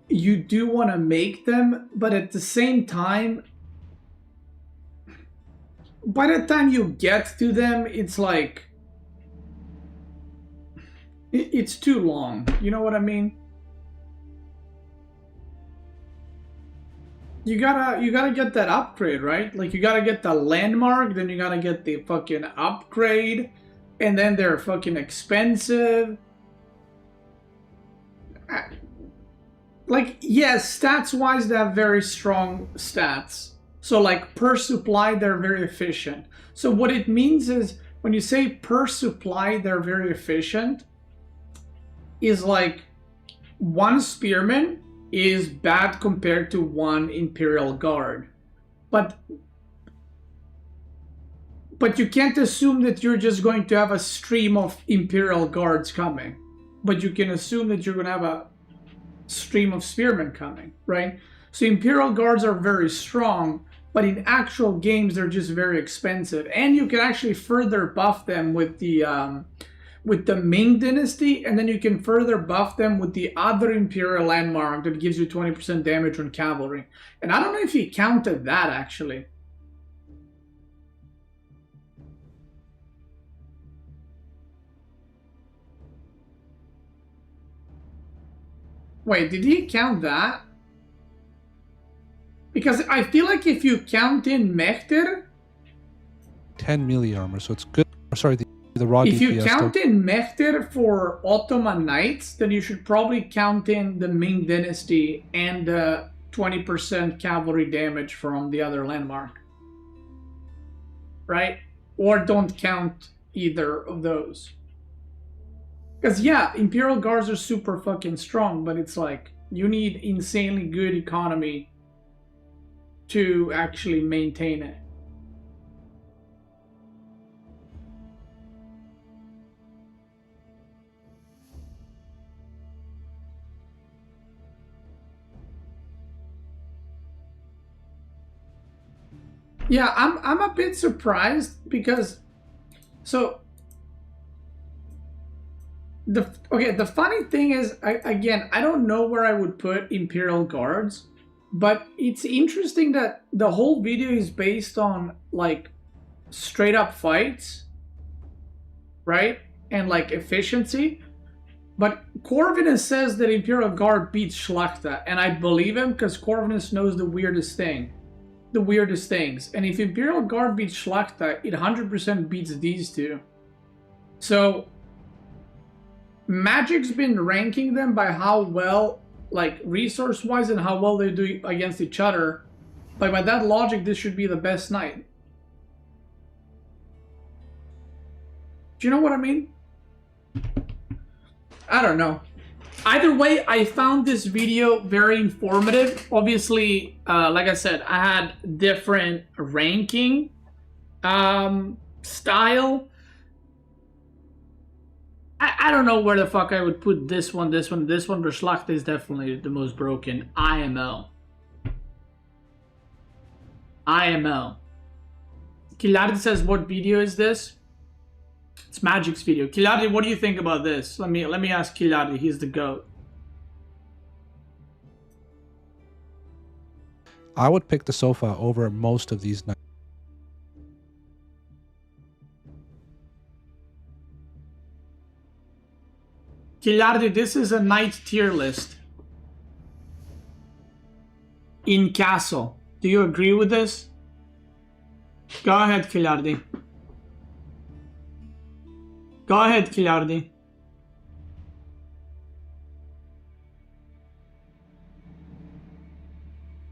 you do want to make them, but at the same time, by the time you get to them, it's like, it's too long. You know what I mean? You gotta get that upgrade, right? Like, you gotta get the landmark, then you gotta get the fucking upgrade, and then they're fucking expensive. Like, yes, stats-wise, they have very strong stats. So, like, per supply, they're very efficient. So what it means is, when you say per supply, they're very efficient, is like, one spearman is bad compared to one Imperial Guard. But you can't assume that you're just going to have a stream of Imperial Guards coming. But you can assume that you're going to have a stream of spearmen coming, right? So Imperial Guards are very strong, but in actual games they're just very expensive. And you can actually further buff them with the Ming Dynasty, and then you can further buff them with the other Imperial Landmark that gives you 20% damage on cavalry. And I don't know if he counted that, actually. Wait, did he count that? Because I feel like if you count in Mechter, 10 melee armor, so it's good. Sorry, the raw if DPS. you count in Mechter for Ottoman Knights, then you should probably count in the Ming Dynasty and 20% cavalry damage from the other landmark. Right? Or don't count either of those. Because, yeah, Imperial Guards are super fucking strong, but it's like, you need insanely good economy to actually maintain it. Yeah, I'm a bit surprised because so the funny thing is, I don't know where I would put Imperial Guards, but it's interesting that the whole video is based on like straight up fights, right? And like efficiency. But Corvinus says that Imperial Guard beats Schlachta, and I believe him because Corvinus knows the weirdest things. And if Imperial Guard beats Schlachta, it 100% beats these two. So Magic's been ranking them by how well, like resource-wise, and how well they do against each other. But by that logic, this should be the best knight. Do you know what I mean? I don't know. Either way, I found this video very informative. Obviously, like I said, I had different ranking style. I don't know where the fuck I would put this one, but Schlachta is definitely the most broken. IMO. Kilardi says, what video is this? It's Magic's video. Kilardi, what do you think about this? Let me ask Kilardi. He's the GOAT. I would pick the sofa over most of these knights. Kilardi, this is a knight tier list in Castle. Do you agree with this? Go ahead, Kilardi. Go ahead, Kilardi.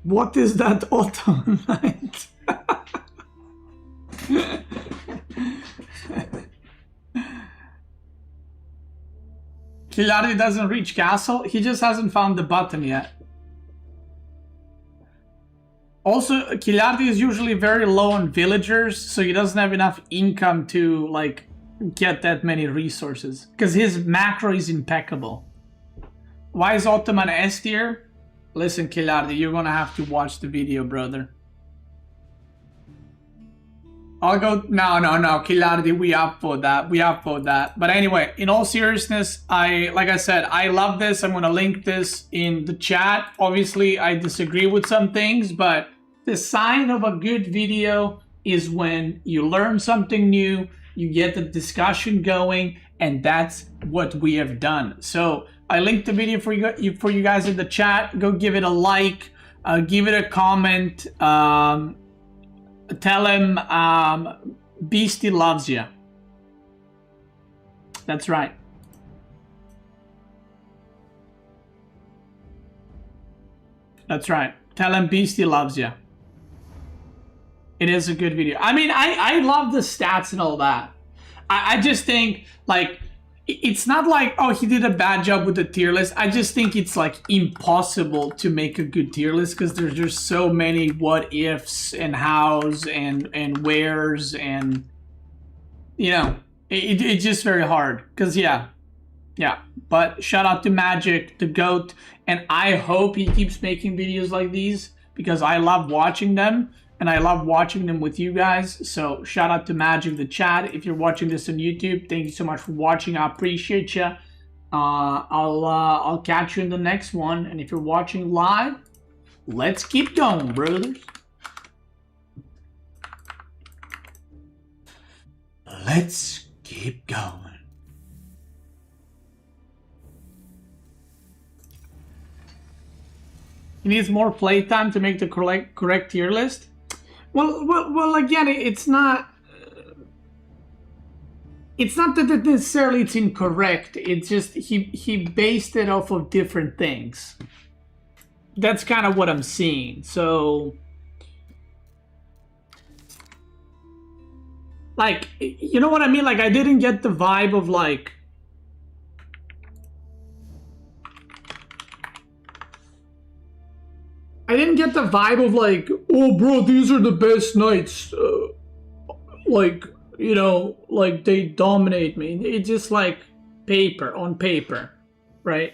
What is that auto knight? Kilardi doesn't reach castle. He just hasn't found the button yet. Also, Kilardi is usually very low on villagers, so he doesn't have enough income to like get that many resources because his macro is impeccable. Why is Ottoman S tier? Listen, Kilardi, you're gonna have to watch the video, brother. I'll go. No, Kilardi, we up for that. But anyway, in all seriousness, like I said, I love this. I'm gonna link this in the chat. Obviously, I disagree with some things, but the sign of a good video is when you learn something new, you get the discussion going, and that's what we have done. So I linked the video for you guys in the chat. Go give it a like, give it a comment. Tell him Beastie loves you. That's right. That's right. Tell him Beastie loves you. It is a good video. I mean, I love the stats and all that. I just think, like, it's not like, oh, he did a bad job with the tier list. I just think it's, like, impossible to make a good tier list because there's just so many what ifs and hows and wheres and, you know, it's just very hard. Because, yeah. But shout out to Magic, the GOAT. And I hope he keeps making videos like these because I love watching them. And I love watching them with you guys. So shout out to Magic the chat. If you're watching this on YouTube, thank you so much for watching. I appreciate you. I'll catch you in the next one. And if you're watching live, let's keep going, brothers. Let's keep going. He needs more playtime to make the correct tier list. Well, again, it's not that necessarily it's incorrect. It's just he based it off of different things. That's kind of what I'm seeing. So, like, you know what I mean? Like, I didn't get the vibe of like. I didn't get the vibe of like, oh bro, these are the best knights. Like, you know, like they dominate me. It's just like on paper, right?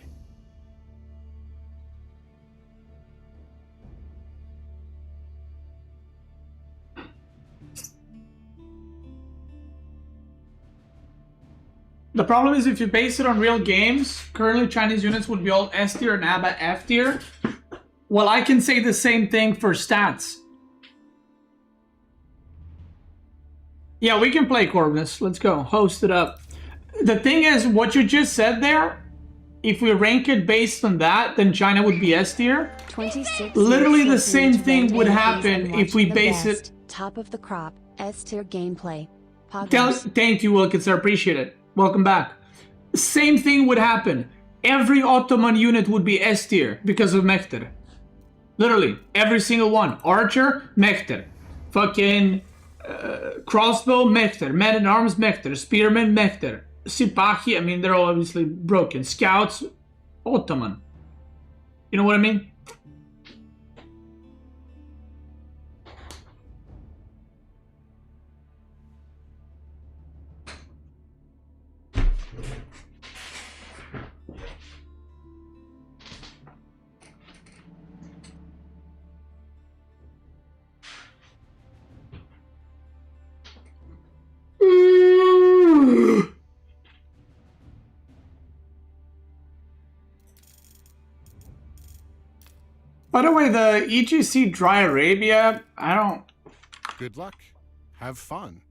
The problem is if you base it on real games, currently Chinese units would be all S tier and ABA F tier. Well, I can say the same thing for stats. Yeah, we can play Corvus. Let's go. Host it up. The thing is, what you just said there, if we rank it based on that, then China would be S tier. 26 Literally the same thing would happen if we base it. Top of the crop, S tier gameplay. Thank you, Wilkins. I appreciate it. Welcome back. Same thing would happen. Every Ottoman unit would be S tier because of Mekter. Literally, every single one. Archer, Mekter. Fucking crossbow, Mekter. Man-at-arms, Mekter. Spearman, Mekter. Sipahi, I mean, they're all obviously broken. Scouts, Ottoman. You know what I mean? By the way, the EGC Dry Arabia, I don't Good luck. Have fun.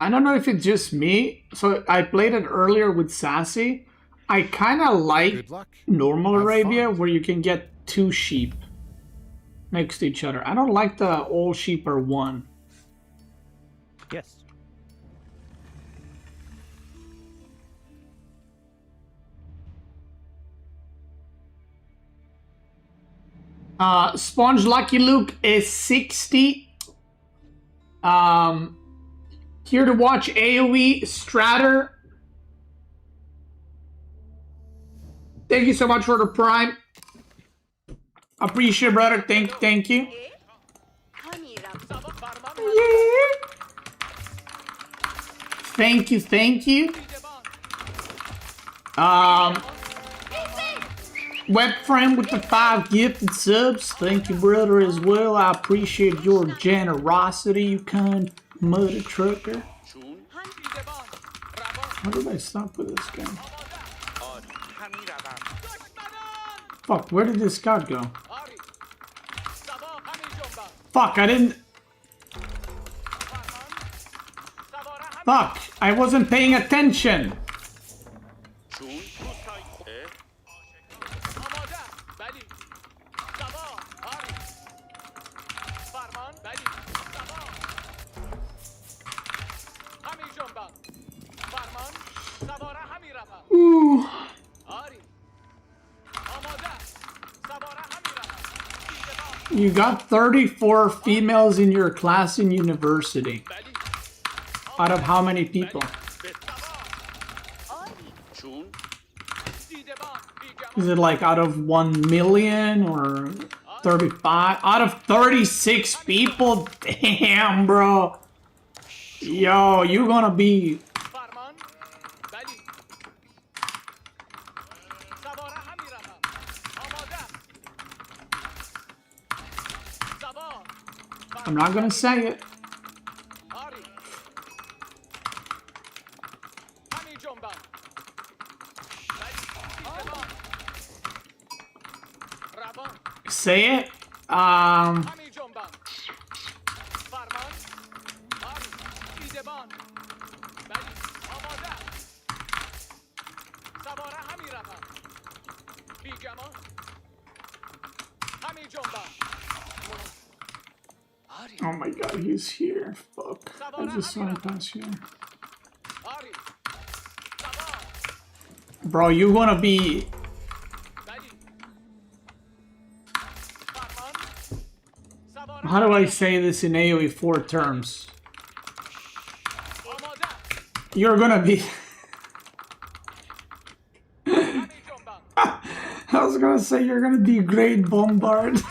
I don't know if it's just me. So I played it earlier with Sassy. I kind of like normal Arabia where you can get 2 sheep next to each other. I don't like the all sheep are one. Yes. Sponge Lucky Luke is 60. Here to watch AoE Stratter. Thank you so much for the Prime. Appreciate it, brother. Thank you. Yeah. Thank you. Webframe with the 5 gifted subs. Thank you, brother, as well. I appreciate your generosity, you kind muddy trucker. How did I stop with this guy? Fuck, where did this scout go? Fuck, I didn't... Fuck, I wasn't paying attention. Ooh. You got 34 females in your class in university. Out of how many people? Is it like out of 1 million or 35? Out of 36 people? Damn, bro. Yo, you're gonna be... I'm not gonna say it. Say it. Oh my god, he's here. Fuck. I just saw him pass here. Bro, you wanna be... How do I say this in AoE 4 terms? You're gonna be... I was gonna say you're gonna be great bombard.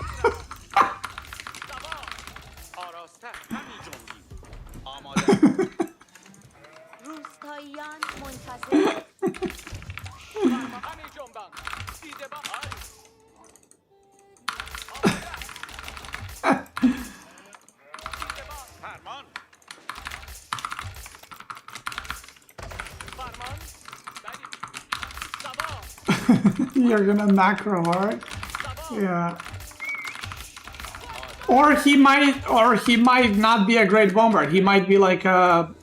You're gonna macro hard. Yeah. Or he might not be a great bomber. He might be like a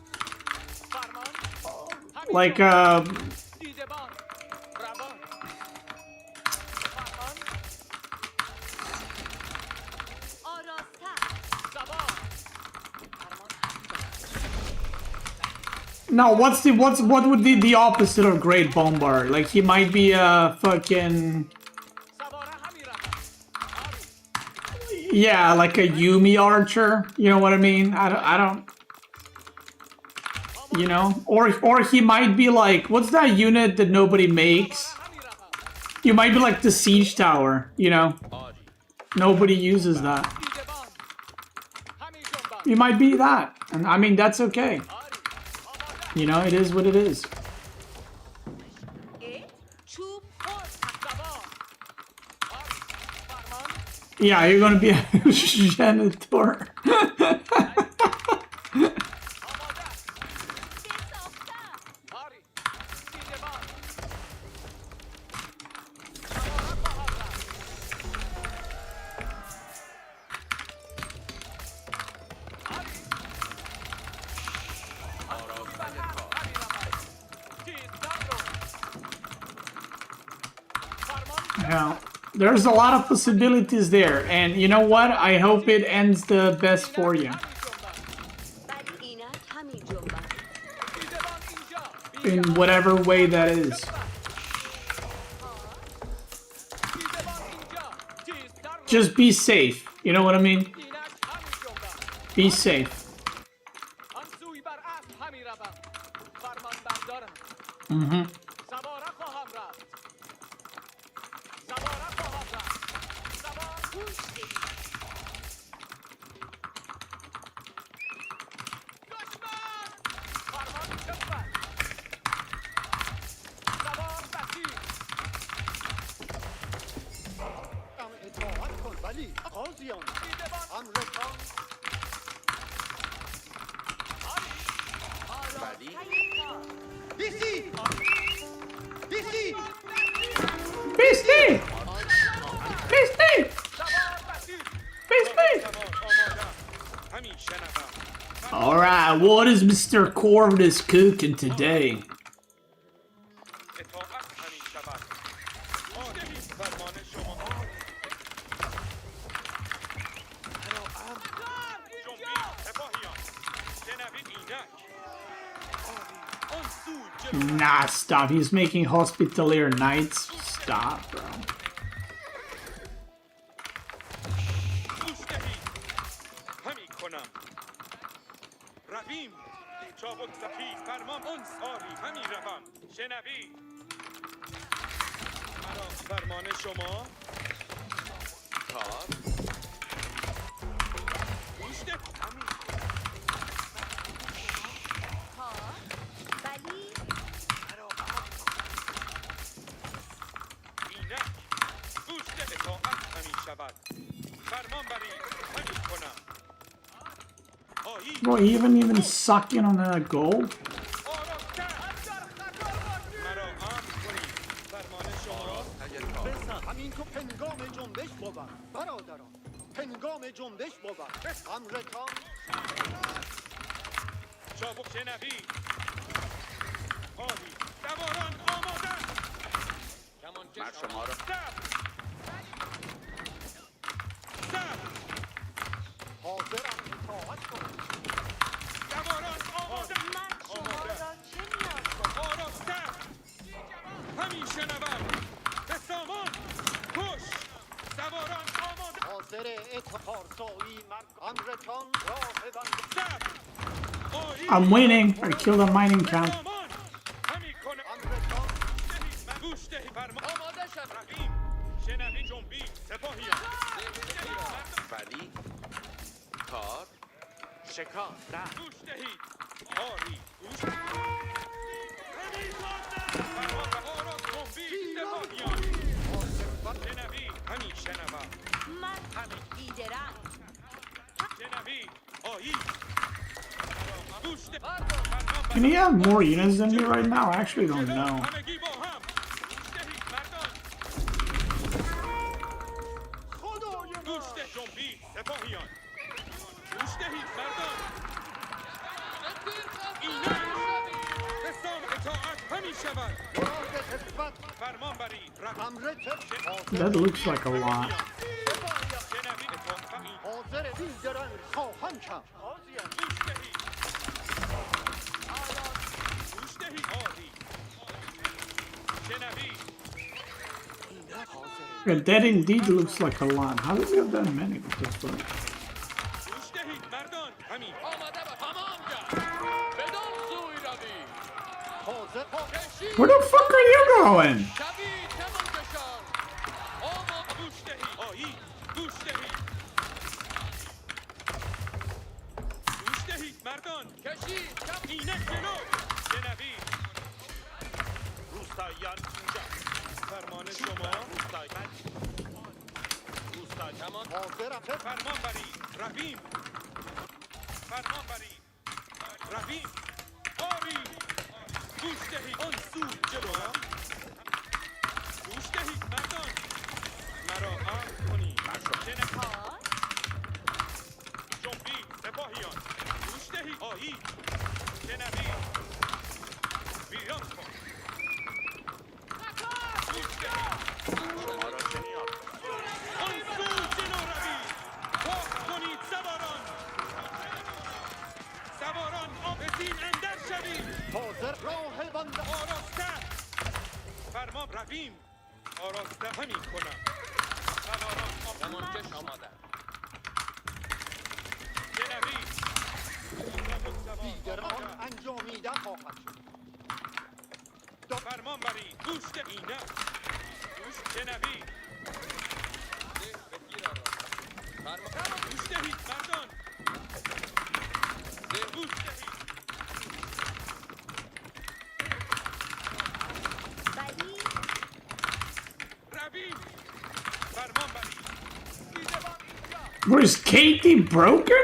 no, what would be the opposite of great bomber? Like he might be a fucking, yeah, like a Yumi archer. You know what I mean? I don't. You know, or he might be like, what's that unit that nobody makes? You might be like the siege tower. You know, nobody uses that. You might be that, and I mean that's okay. You know, it is what it is. Yeah, you're gonna be a janitor. Yeah, there's a lot of possibilities there, and you know what? I hope it ends the best for you. In whatever way that is. Just be safe. You know what I mean? Be safe. Mm-hmm. Alright, what is Mr. Corvus cooking today? Nah, stop. He's making Hospitalier Knights. Stop, bro. Bro, he even sucking on a goal? I'm winning. I killed a mining camp. Can he have more units than me right now? I actually don't know. That looks like a lot. Yeah, that indeed looks like a lot. How did we have that many with this one? Where the fuck are you going? Where's Katie broken?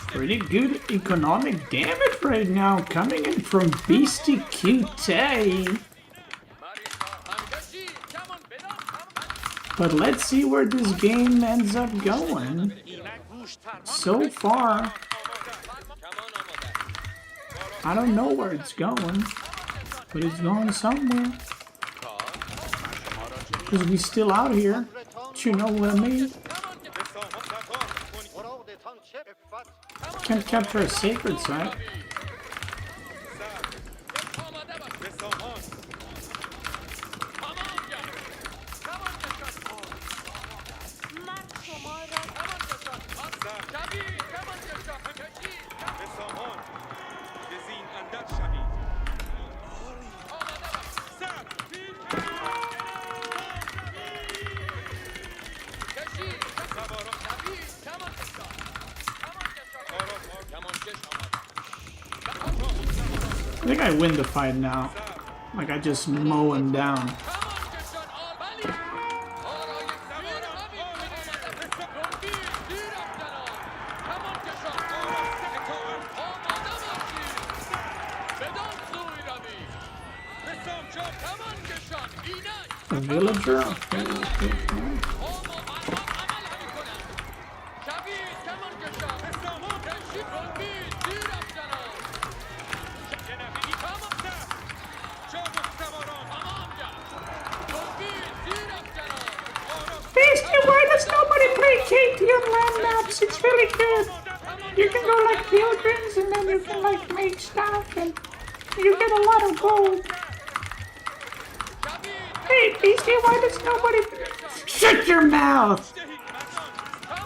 Pretty good economic damage right now coming in from Beastie QT. But let's see where this game ends up going. So far, I don't know where it's going, but it's going somewhere. Because we still out here. You know what I mean? Can't capture a sacred site. I think I win the fight now. Like, I just mow him down. villager. Basically, why does nobody play KT on land maps? It's really good. You can go like pilgrims and then you can like make stuff and you get a lot of gold. Hey, basically, why does nobody... Shut your mouth!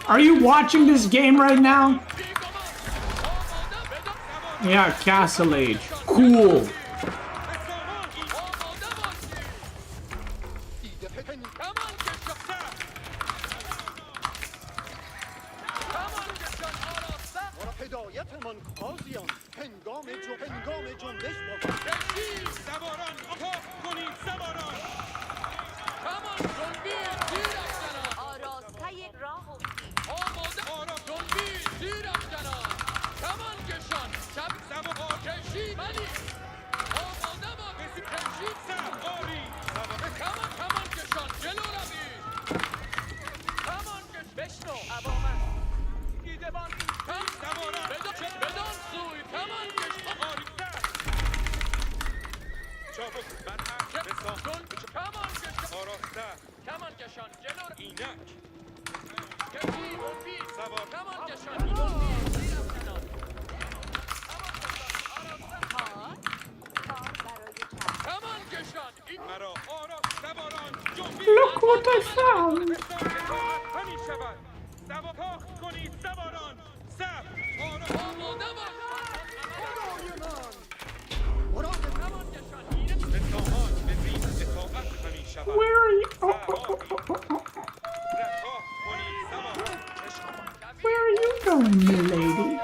Are you watching this game right now? Yeah, Castle Age. Cool. Look what I found! Where are you? Where are you going, you lady?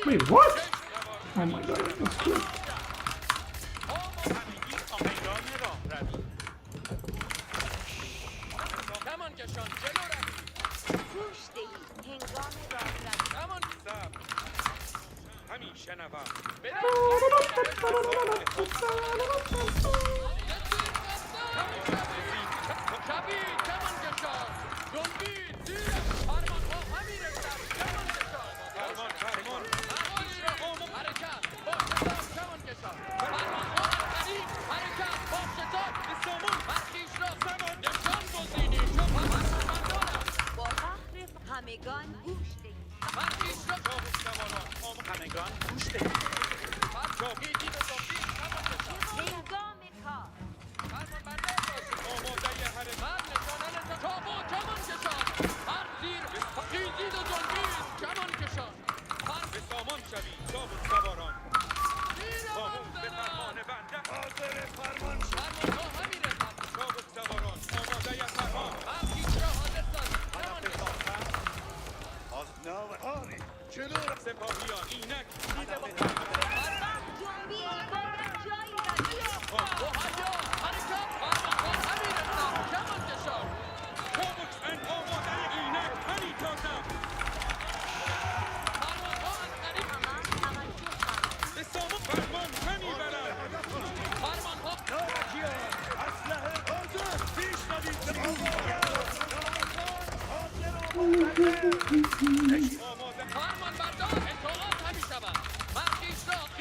Wait, what? Oh my god, that's good.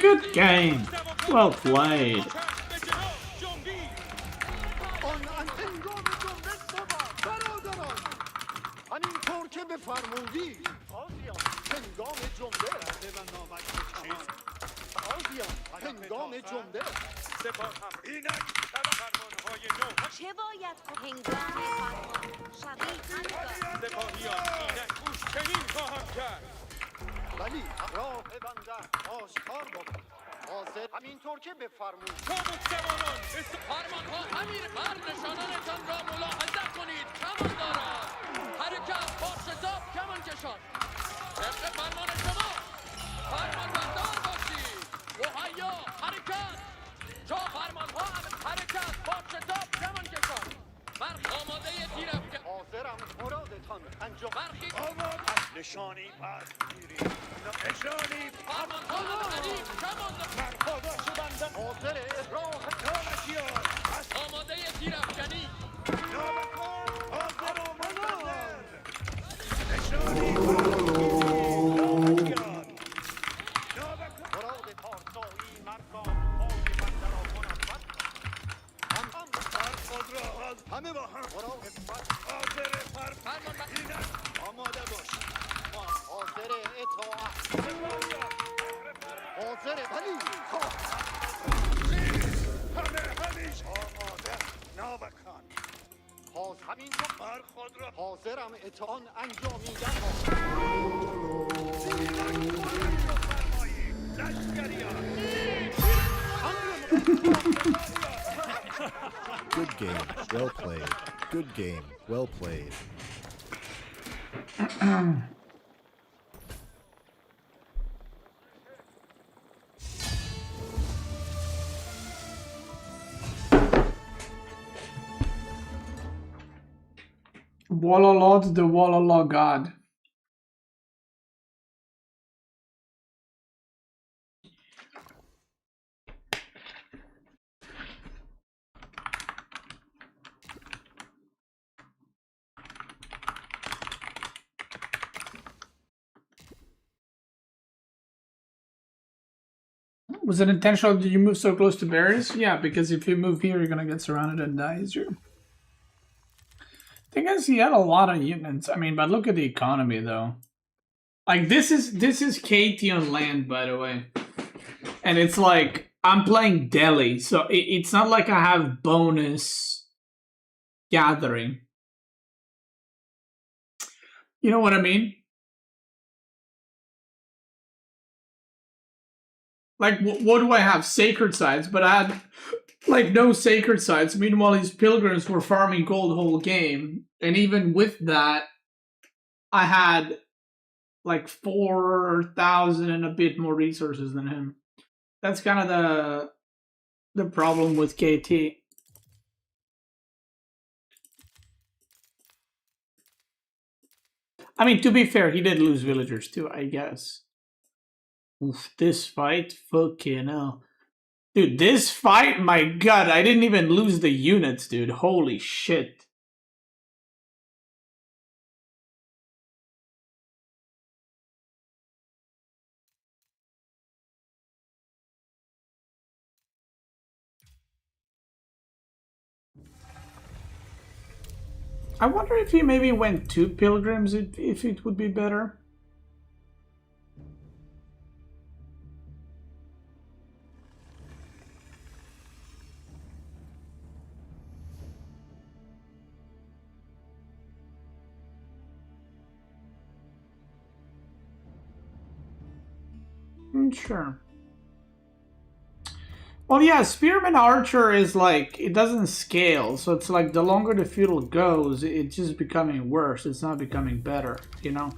Good game. Well played. ولی راه بندر آشکار بکن حاضر همینطور که بفرمایید فرمان ها امیر بر نشانانتان را ملاحظه کنید کمان دارد حرکت با شتاب کمان کشان طبق فرمان شما فرمانبردار باشید اوهایو حرکت جا فرمانها حرکت با شتاب کمان کشان برخ آماده تیر افکن حاضرم مرادتان انجام برخی نشانی برگیری نشانی فرمانها علی کمان مرخوضا شدند حاضر راه نامشیار آماده تیر افکنی نامکن حاضر و منتظر نشانی مراد پارسایی مرگان پای بندر آمونم خود را همه با هم مراد حاضر فرمان آماده باش ما حاضر اطاعت حاضر ولی همه همیشه آماده نابکان همین بر خود را حاضرم اطاعت انجامیدن Good game. Well played. Good game. Well played. Wallalot the Wallala God. Was it intentional that you move so close to barriers? Yeah, because if you move here, you're gonna get surrounded and die easier. Thing is, he had a lot of units. I mean, but look at the economy, though. Like, this is KT on land, by the way. And it's like, I'm playing Delhi, so it's not like I have bonus gathering. You know what I mean? Like, what do I have? Sacred sites, but I had, like, no sacred sites. Meanwhile, these pilgrims were farming gold the whole game. And even with that, I had, like, 4,000 and a bit more resources than him. That's kind of the problem with KT. I mean, to be fair, he did lose villagers too, I guess. Oof, this fight? Fucking hell. Dude, this fight? My god, I didn't even lose the units, dude. Holy shit. I wonder if he maybe went 2 pilgrims, if it would be better. Sure. Well, yeah, Spearman Archer is like, it doesn't scale, so it's like the longer the feudal goes, it's just becoming worse. It's not becoming better, you know?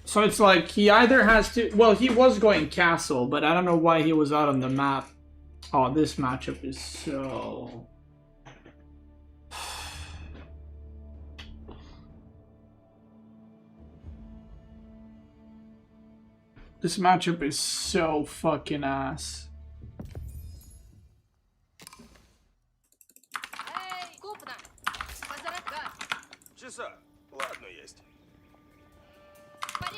So it's like, he either has to, well, he was going castle, but I don't know why he was out on the map. Oh, this matchup is so... This matchup is so fucking ass.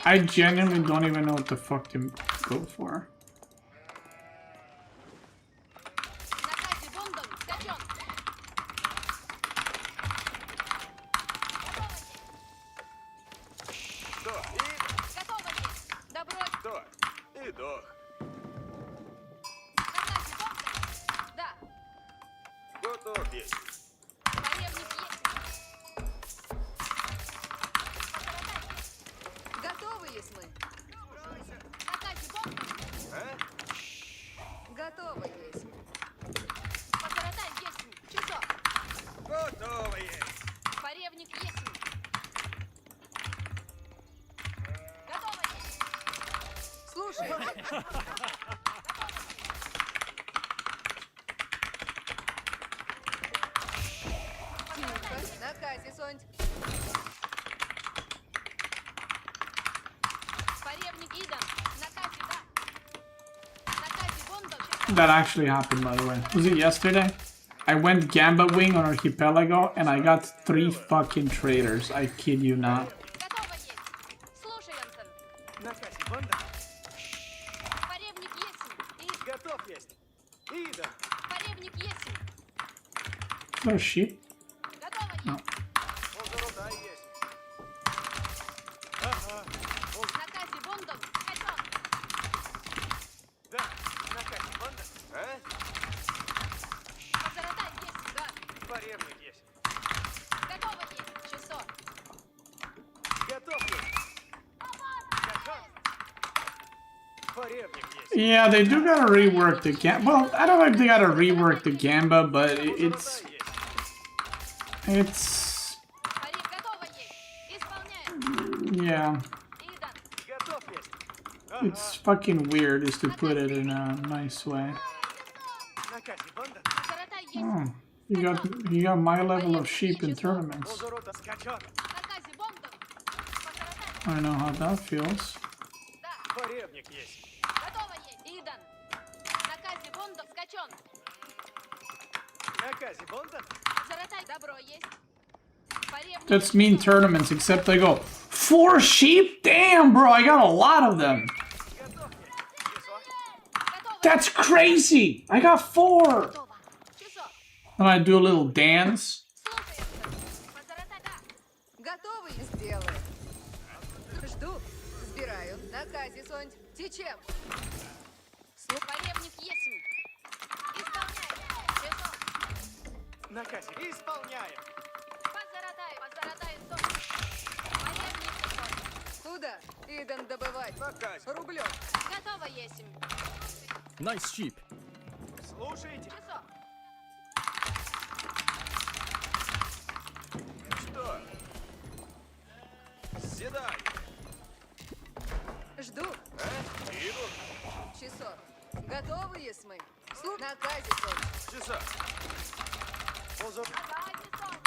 I genuinely don't even know what the fuck to go for. Наказе, Сонь. Поребник Идан. Наказе, да. Наказе, Бондо. That actually happened, by the way. Was it yesterday? I went Gamba Wing on Archipelago and I got 3 fucking traders. I kid you not. Готово есть. Слушай, Ансен. Наказе, Бонда. Поребник есть. И Готов есть. Ида. поребник есть. Is that a sheep? Готово есть. No. Озорода есть. Ага. Наказе, Бондо. Скачок. Да. Наказе, Бонда. А? Озорода есть. Да. Поребник есть. Готово есть. Часо. Готов есть. Скачок. Поребник есть. Yeah, they do gotta rework the Gamba. Well, I don't know if they gotta rework the Gamba, but it's... Пореб готово есть. Исполняем. Yeah. Готов есть. It's fucking weird, is to put it in a nice way. Наказе, Бонда. Озорода есть. Oh, you got my level of sheep in tournaments. Озорода. Скачок. Наказе, Бондо. Озорода. I know how that feels. Да. Поребник есть. Готово есть. Идан. Наказе, Бондо. Скачон. Наказе, Бонда. Озорода. Добро есть. Поребник. That's mean tournaments, except I go, 4 sheep? Damn, bro, I got a lot of them. Готов есть. Часо. Готово. That's crazy. I got 4. Готово. Часо. And I do a little dance. Слушай, Озорода. Да. Готовы? Сделаю. Жду. Сбираю. Наказе, Сонь. Течем. Поребник есть. Исполняем. Часо. Наказе. Исполняем. Позородай, Сонь. Поребник Сонь. Куда? Идан добывать. Наказе. Рублем. Готово есть. Nice sheep. Слушайте. Часо. Что? Седай. Жду. Иду. Часо. Готовы есть мы? Наказе, Сонь. Часа. Озор. Наказе, Сонь.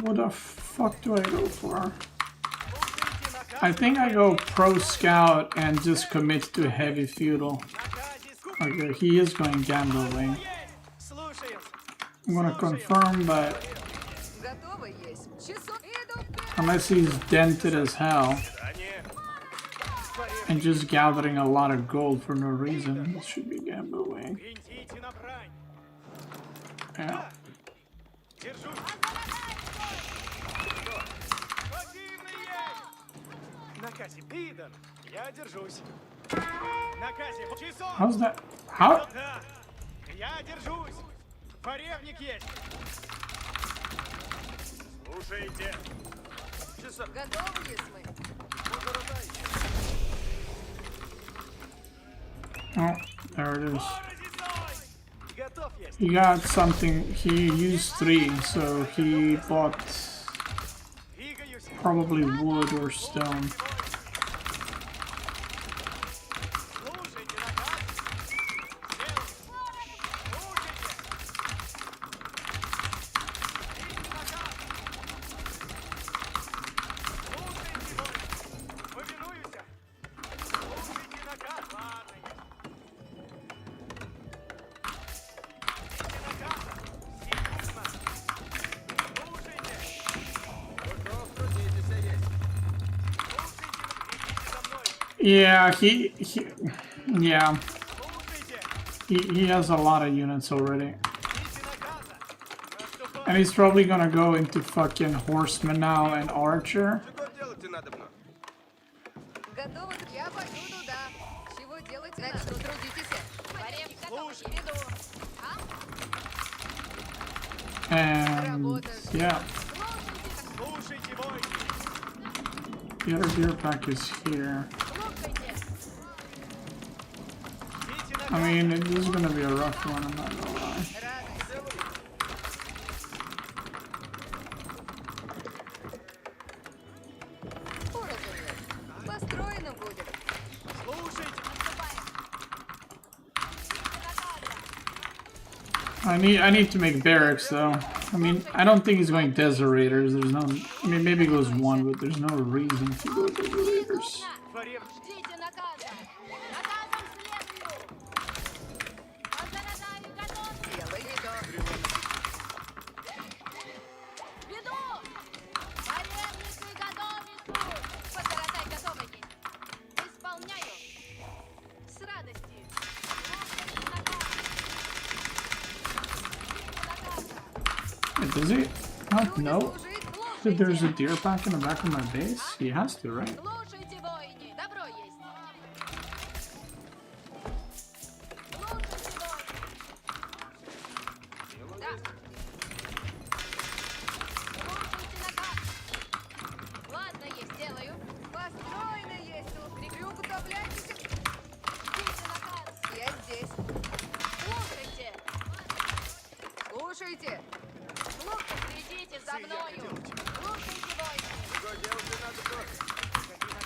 What the fuck do I go for? I think I go pro scout and just commit to heavy feudal. Okay, he is going gambling. Слушаем. I'm gonna confirm, but Готово есть. Часо. Иду. unless he's dented as hell and just gathering a lot of gold for no reason, it should be gambling. Идите на брань. Yeah. Держусь. Противный есть. Наказе. Идан. Я держусь. Наказе. Часо. How's that? How? Да. Я держусь. Поребник есть. Слушайте. Часа. Готовы есть мы? Oh, there it is. Готов есть. He got something, he used 3, so he bought Двигаюсь. probably wood or stone. Слушайте, наказ. Сделай. Слушайте. Видите наказ. Слушайте, бой. Повинуюсь. Слушайте наказ. Ладно. Видите наказ. Секундно. Слушайте. Готов, трудитесь, есть. Слушайте, идите за мной. Yeah, yeah, Слушайте. he has a lot of units already. Видите наказа. Наступай. And he's probably gonna go into fucking horseman now and archer. Что делать надо было? Готовы? Я пойду туда. Чего делать? Начну трудитесь. Поребник готов. Иду. А? And yeah, Слушайте, воины. the other deer pack is here. Слушайте. Видите I mean, this is gonna be a rough one, I'm not gonna lie. Радость. Уразумел. Построено будет. I need to make barracks though. I mean, I don't think he's going Desert Raiders. There's no. I mean, maybe he goes one, but there's no reason to go Desert Raiders. Wait, does he not know that there's a deer pack in the back of my base? He has to, right? Слушайте! Лучше следите за мною! Слушайте, воины!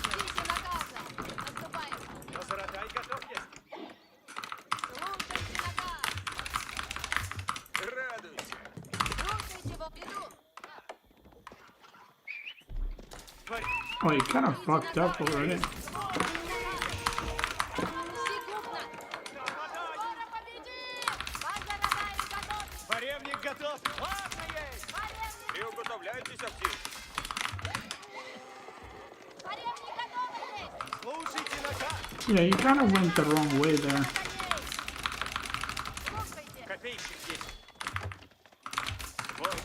Ждите наказа! Отступаем! Разрадай, готов есть! Слушайте наказ! Радуйся! Слушайте его! Иду! Oh, he kind of fucked up already. Поревник готов! Ладно есть! Приготовляйтесь, актив! Поревник готовы есть! Слушайте наказ! Yeah, he kind of went the wrong way there. Копейщик есть! Вот!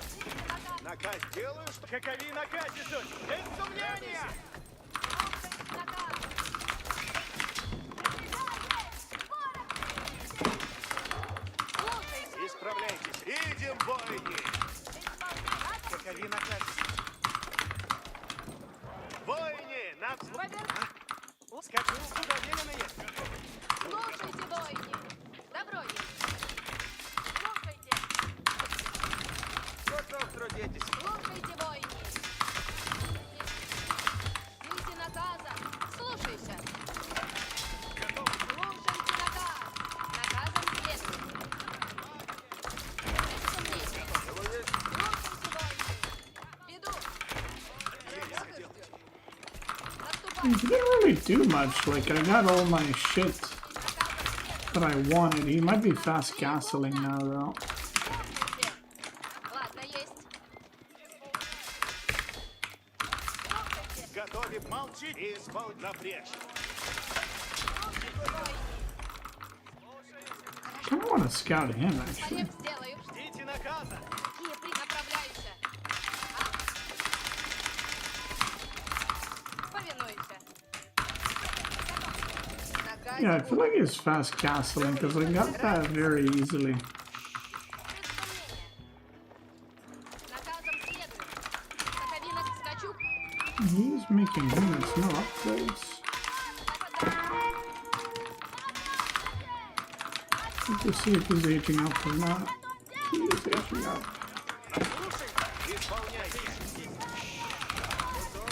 Наказ делаю, что... Какови наказ несут! Без сомнения! Исправляйтесь! Идем, бойни! Какови наказ? Бойни! На взвод! Скажу, куда велено есть! Слушайте, воины! Добро есть! Слушайте! Готов трудитесь! Слушайте, воины! Ждите наказа! Слушайся! Готов! Слушайте наказ! Наказом следует! He didn't really do much. Like, I got all my shit that I wanted. He might be fast castling now, though. Готовит, молчить и исполнить напрячь! I kind of want to scout him, actually. Ждите наказа! Yeah, I feel like he's fast castling because I got that very easily. He's making units, no upgrades. Let's see if he's aging up or not. He is aging up.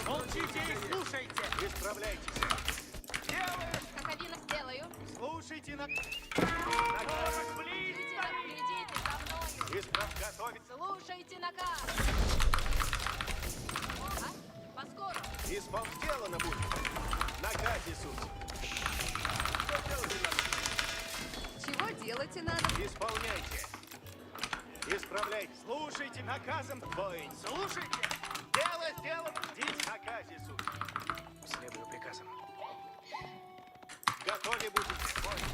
Молчите и слушайте! Исправляйтесь! Слушайте на... Наказ близко! Готовить! Слушайте наказ! Поскоро! Сделано будет! Наказе суть! Чего делать и надо? Исполняйте! Исправляйте! Слушайте наказом, воин! Слушайте! Дело сделано! Здесь наказе суть! Следую приказам! Готове будете, воин!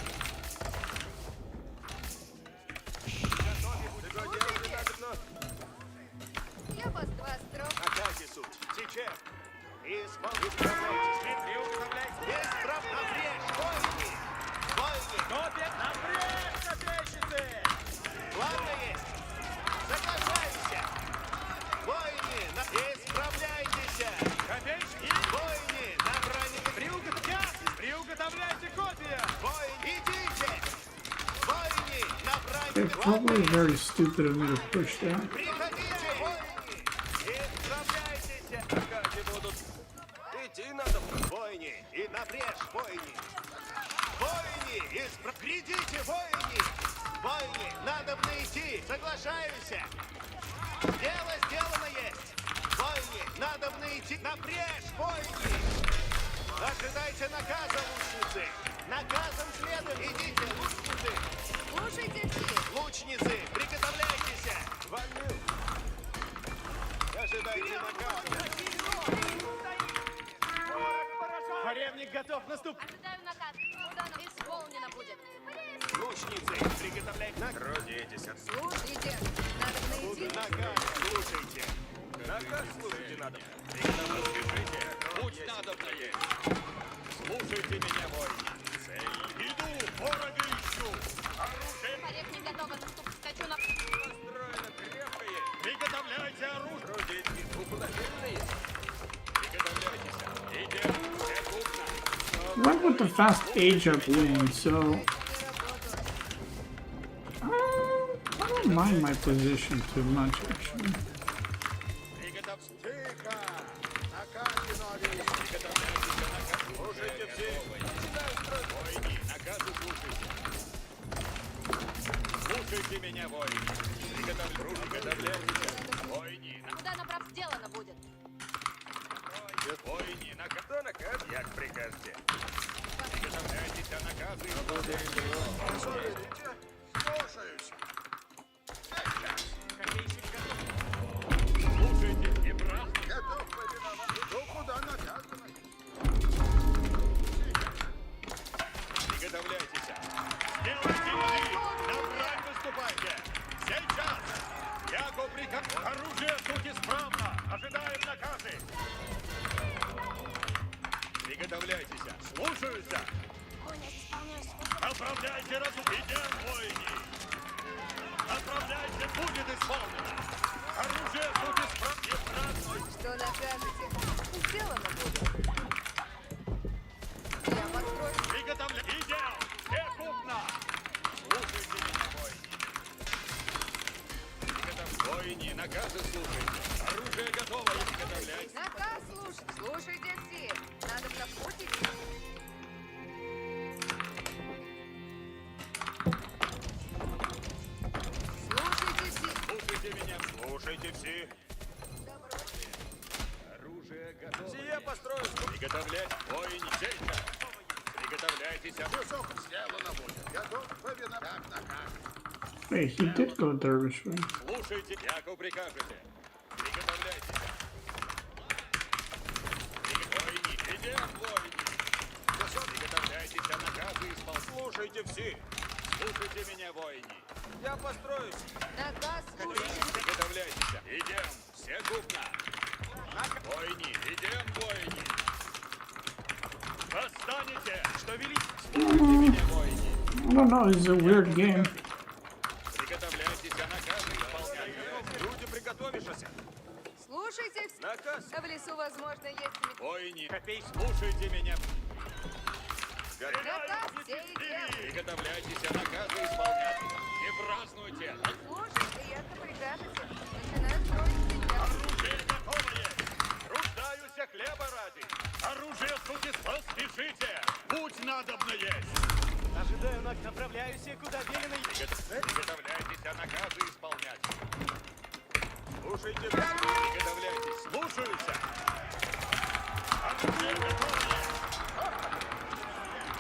Готове будете! Что делать надо вновь? Я вас строг. Наказе суть! Сейчас! Исправляйтесь! Приуготовляйтесь! Исправно напрячь, воины! Воины! Готовь напрячь, копейщицы! Ладно есть! Соглашайся! Воины! Исправляйтесь! Копейщики! Воины! На броне! Приуготовляйте копия! Воины! Идите! Воины! На броне! It's probably very stupid of me to push that. Приходите, воины! Исправляйтесь! Наказы будут! Идти надо! Воины! И напрячь, воины! Воины! Грядите, воины! Воины, надо идти! Соглашаюсь! Дело сделано есть! Воины, надо идти! Напрежь, воины! Ожидайте наказа, лучницы! Наказом следует! Идите, лучницы! Слушайте все. Лучницы, приготовляйтесь! Валю! Ожидайте наказа! Царевник готов наступ. Ожидаю наказ. Исполнено будет. Лучницы, приготовляйтесь! Трудитесь! Слушайте. Надо найти. Наказ, слушайте! Наказ слушайте надо! Поспешите, путь надобно есть. Слушайте меня, воины. Цель. Иду, ворога ищу. Оружие. Царевник готов. Наступ. Скачу на... Построено крепкое. Приготовляйте оружие. Трудитесь, укладывайте. Приготовляйтесь. Идем, все крупно. Went with the fast age up wing, so I don't mind my position too much actually. Тихо! Наказы новые! Слушайте все! Воины, наказы слушайте. Слушайте меня, воины. Приготовляйтесь. Воины, Куда направ сделано будет? воины, наказ. Кто наказ? Як прикажете. Приготовляйтесь, наказы исполняйте. Слушаюсь! Слушайте, не брат. Готов повиноваться! Ну, куда наказано? Приготовляйтесь. Сделайте иди. Направь выступайте. Сейчас. Яко приказ. Оружие суть исправно. Ожидаем наказы. Приготовляйтесь. Слушаюсь. Отправляйте разум. Идем, воины. Отправляйте, будет исполнено. Оружие суть исправно. Что накажете? Сделано будет. Я построю. Приготовля. Идем. Все крупно. Слушайте меня, воины. Воины, наказы слушайте. Оружие готово. Приготовляйтесь. Наказ слушать. Слушайте все. Надо пропустить. Слушайте все. Слушайте меня. Слушайте все. Оружие готово. Сие построюсь! Приготовлять. Воины, сейчас. Приготовляйтесь. Все сделано будет! Готов повиноваться! Как наказ? Wait, he did go dervish way. Слушайте, яко прикажете. Приготовляйтесь. Воины, идем, воины. Приготовляйтесь, наказы исполнять. Слушайте все. Слушайте меня, воины. Я построюсь! Наказ слушайте. Приготовляйтесь. Идем, все крупно. Воины, идем, воины. Восстанете, что велить. Слушайте меня, воины. I don't know, it's a weird game. Приготовляйтесь, наказы исполнять. Люди, приготовишься! Слушайте все. Наказ! В лесу, возможно, есть... Воины, слушайте меня. Наказ все идем. Приготовляйтесь, наказы исполнять. Не празднуйте. Слушайте, яко прикажете. Начинаю строить сейчас. Оружие готовое. Рождаюся хлеба ради. Оружие сути, поспешите. Путь надобно есть. Ожидаю, направляюсь, куда велено. Приготовляйтесь, наказы исполнять. Слушайте, приготовляйтесь. Слушаюсь. Оружие готовое.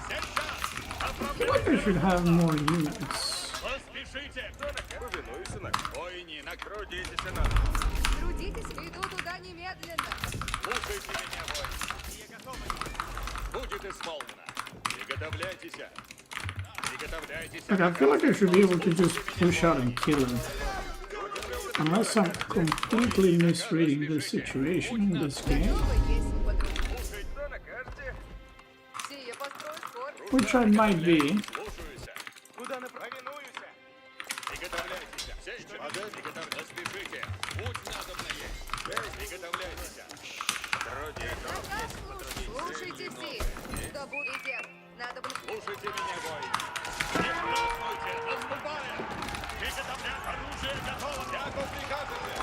Сейчас. I feel like I should have more units. Поспешите. Повинуйся на... Воины, накрутитесь на. Трудитесь, иду туда немедленно. Слушайте меня, воины. Будет исполнено. Приготовляйтесь. Приготовляйтесь. Like, I feel like I should be able to just push out and kill him. Unless I'm completely misreading the situation in this game, Готовы есть подруги. Слушайте, что накажете? Сие построю скоро. which I might be. Слушаюсь. Куда повинуюсь? Приготовляйтесь. Поспешите. Путь надобно есть. Приготовляйтесь. Наказ слушать. Слушайте все. Что будет идем. Надо бы... Слушайте меня, воины. Не празднуйте. Наступаем. Приготовлять. Оружие готово. Яко прикажете.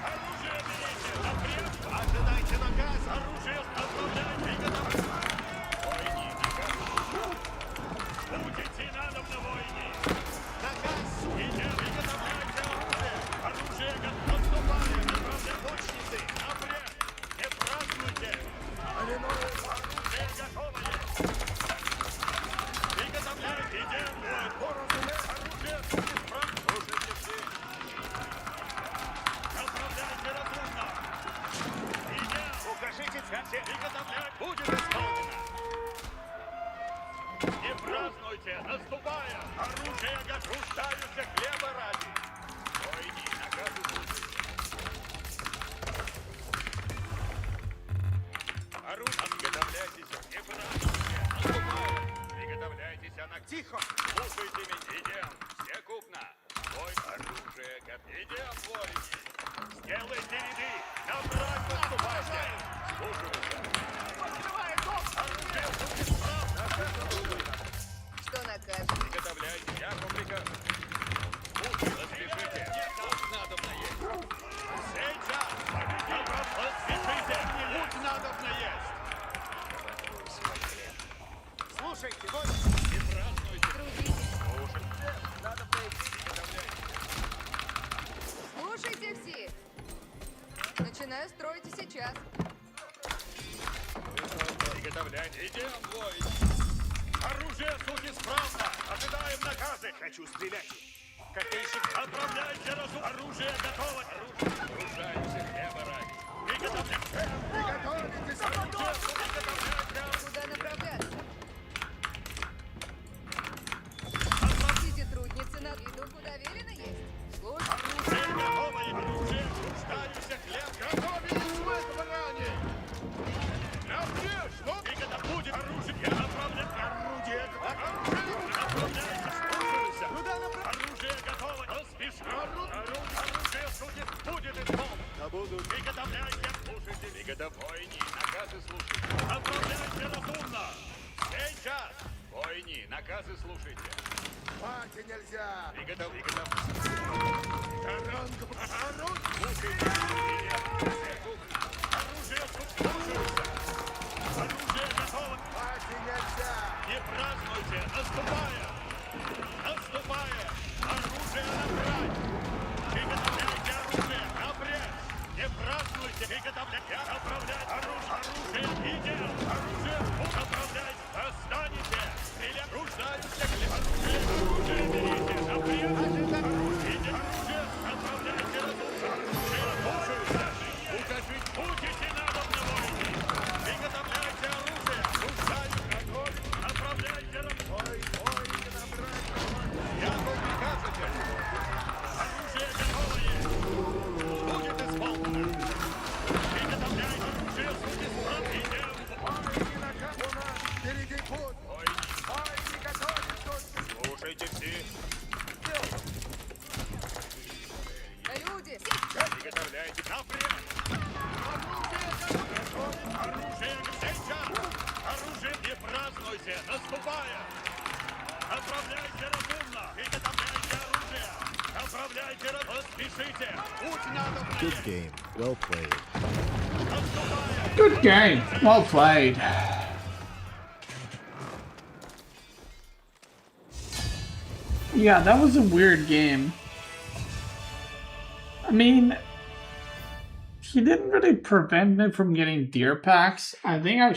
Оружие берите. Напрямую. Ожидайте наказ! Оружие оставляйте. Приготовлять. Воины, наказ. празднуйте, наступая! Оружие рождаются хлеба ради! Войни, наказы слушайте! Оружие, приготовляйтесь, не празднуйте, наступая! Приготовляйтесь, она тихо! Слушайте меня, идем, все купно! Бой, оружие, идем, войни! Сделайте ряды, набрать наступайте! Слушайте! Оружие, Что накажешь? приготовляйте, я вам прикажу. Поспешите, путь надобно есть. Сейчас! Поспешите, путь надобно есть. Слушайте, вот, не празднуйте. Слушайте, надобно идти, приготовляйте. Слушайте все. Начинаю строить сейчас. Приготовляйте, идем, бой. Оружие суть исправно. Ожидаем наказы. Хочу стрелять. Копейщик, отправляйте разум. Оружие готово. Ружаемся хлеба ради. Приготовляйте. Приготовитесь. Оружие суть приготовляйте. Куда направляться? Отплатите трудницы на виду, куда велено есть. Слушай. Оружие готово. Оружие. Ружаемся хлеб. Готовились в этом ране. Наврежь, но будет оружие. Я направлю орудие. Направляйте, слушайся. Оружие готово. Поспеши. Оружие судит, будет исполнено. Да буду. Приготовляйте, слушайте. Войни, наказы слушайте. Направляйте разумно. Сейчас. Войни, наказы слушайте. Мать нельзя! Приготовляйте. Слушайте. Оружие слушается. Оружие готово. Мать нельзя! Не празднуйте, наступая. Наступая. Оружие набрать. Приготовляйте оружие. Напрячь. Не празднуйте. Приготовляйте. Направлять оружие. Идем. Оружие. Направляйте. Достанете. Стреля. Руждаются. Оружие. Оружие берите. Напрячь. Оружие. Направляйте оружие. Слушаются. Укажите. Будете надобно войны. Приготовляйте оружие. Руждаются. Направляйте оружие. Я вам прикажете. Оружие готовое. Будет исполнено. Приготовляйте оружие. Судьи справа. Идем. Впереди путь! Ой, не готовится! Слушайте все. Люди, Приготовляйте напрямик. Оружие сейчас. Оружие не празднуйте. Наступая. Направляйте разумно. Приготовляйте оружие. Направляйте разумно. Поспешите. Путь надо Good game. Well played. Good game. Well played. Yeah, that was a weird game. I mean, he didn't really prevent me from getting deer packs. I think I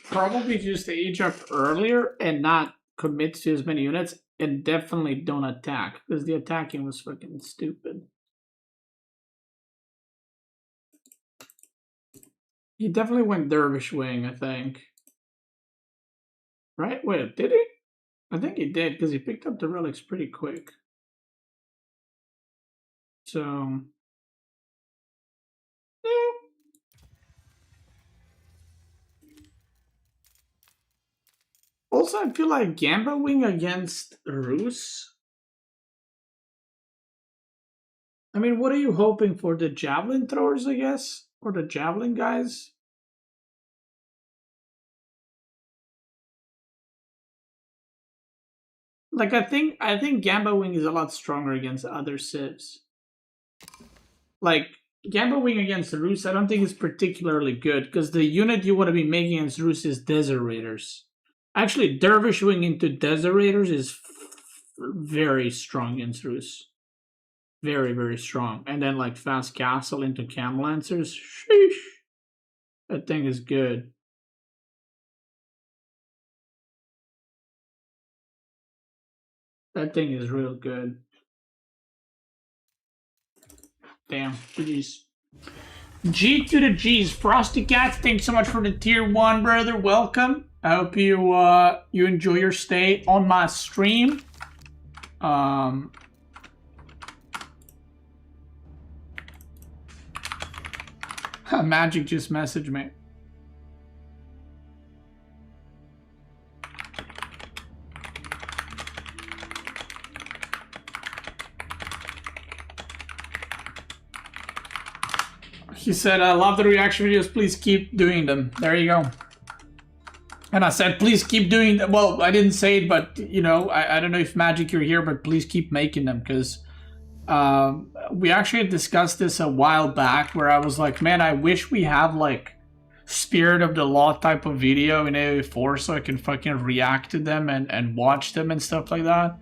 probably just age up earlier and not commit to as many units, and definitely don't attack, because the attacking was fucking stupid. He definitely went Dervish Wing, I think. Right? Wait, did he? I think he did, because he picked up the relics pretty quick. So, yeah. Also, I feel like Gamba Wing against Rus. I mean, what are you hoping for? The javelin throwers, I guess? Or the javelin guys? Like, I think Gamba Wing is a lot stronger against other civs. Like, Gamba Wing against Rus, I don't think is particularly good, because the unit you want to be making against Rus is Desert Raiders. Actually, Dervish Wing into Desert Raiders is very strong against Rus. Very, very strong. And then, like, Fast Castle into Camel Lancers. Sheesh. That thing is good. That thing is real good. Damn, GG's. G to the G's. Frosty Cats, thanks so much for the tier 1, brother. Welcome. I hope you you enjoy your stay on my stream. Magic just messaged me. He said, I love the reaction videos, please keep doing them. There you go. And I said, please keep doing them. Well, I didn't say it, but, you know, I don't know if Magic you're here, but please keep making them, because we actually had discussed this a while back, where I was like, man, I wish we have, like, Spirit of the Law type of video in AoE4 so I can fucking react to them and watch them and stuff like that.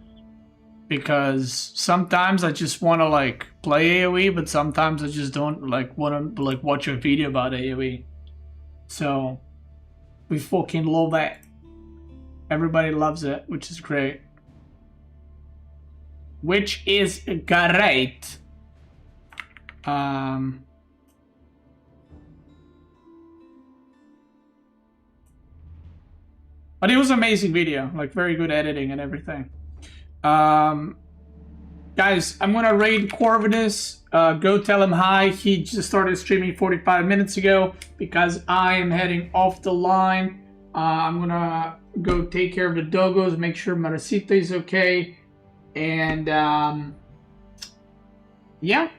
Because sometimes I just want to like play AoE, but sometimes I just don't like want to like watch a video about AoE. So we fucking love that. Everybody loves it, which is great. Which is great. But it was an amazing video, like very good editing and everything. Guys, I'm gonna raid Corvinus. Go tell him hi. He just started streaming 45 minutes ago because I am heading off the line. I'm gonna go take care of the doggos, make sure Maracita is okay, and yeah,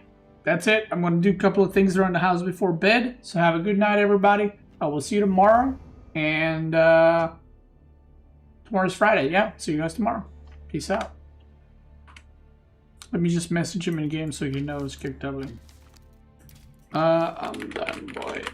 that's it. I'm gonna do a couple of things around the house before bed. So have a good night, everybody. I will see you tomorrow, and tomorrow's Friday. Yeah, see you guys tomorrow. Peace out. Let me just message him in game so he knows kick W. I'm done, boy.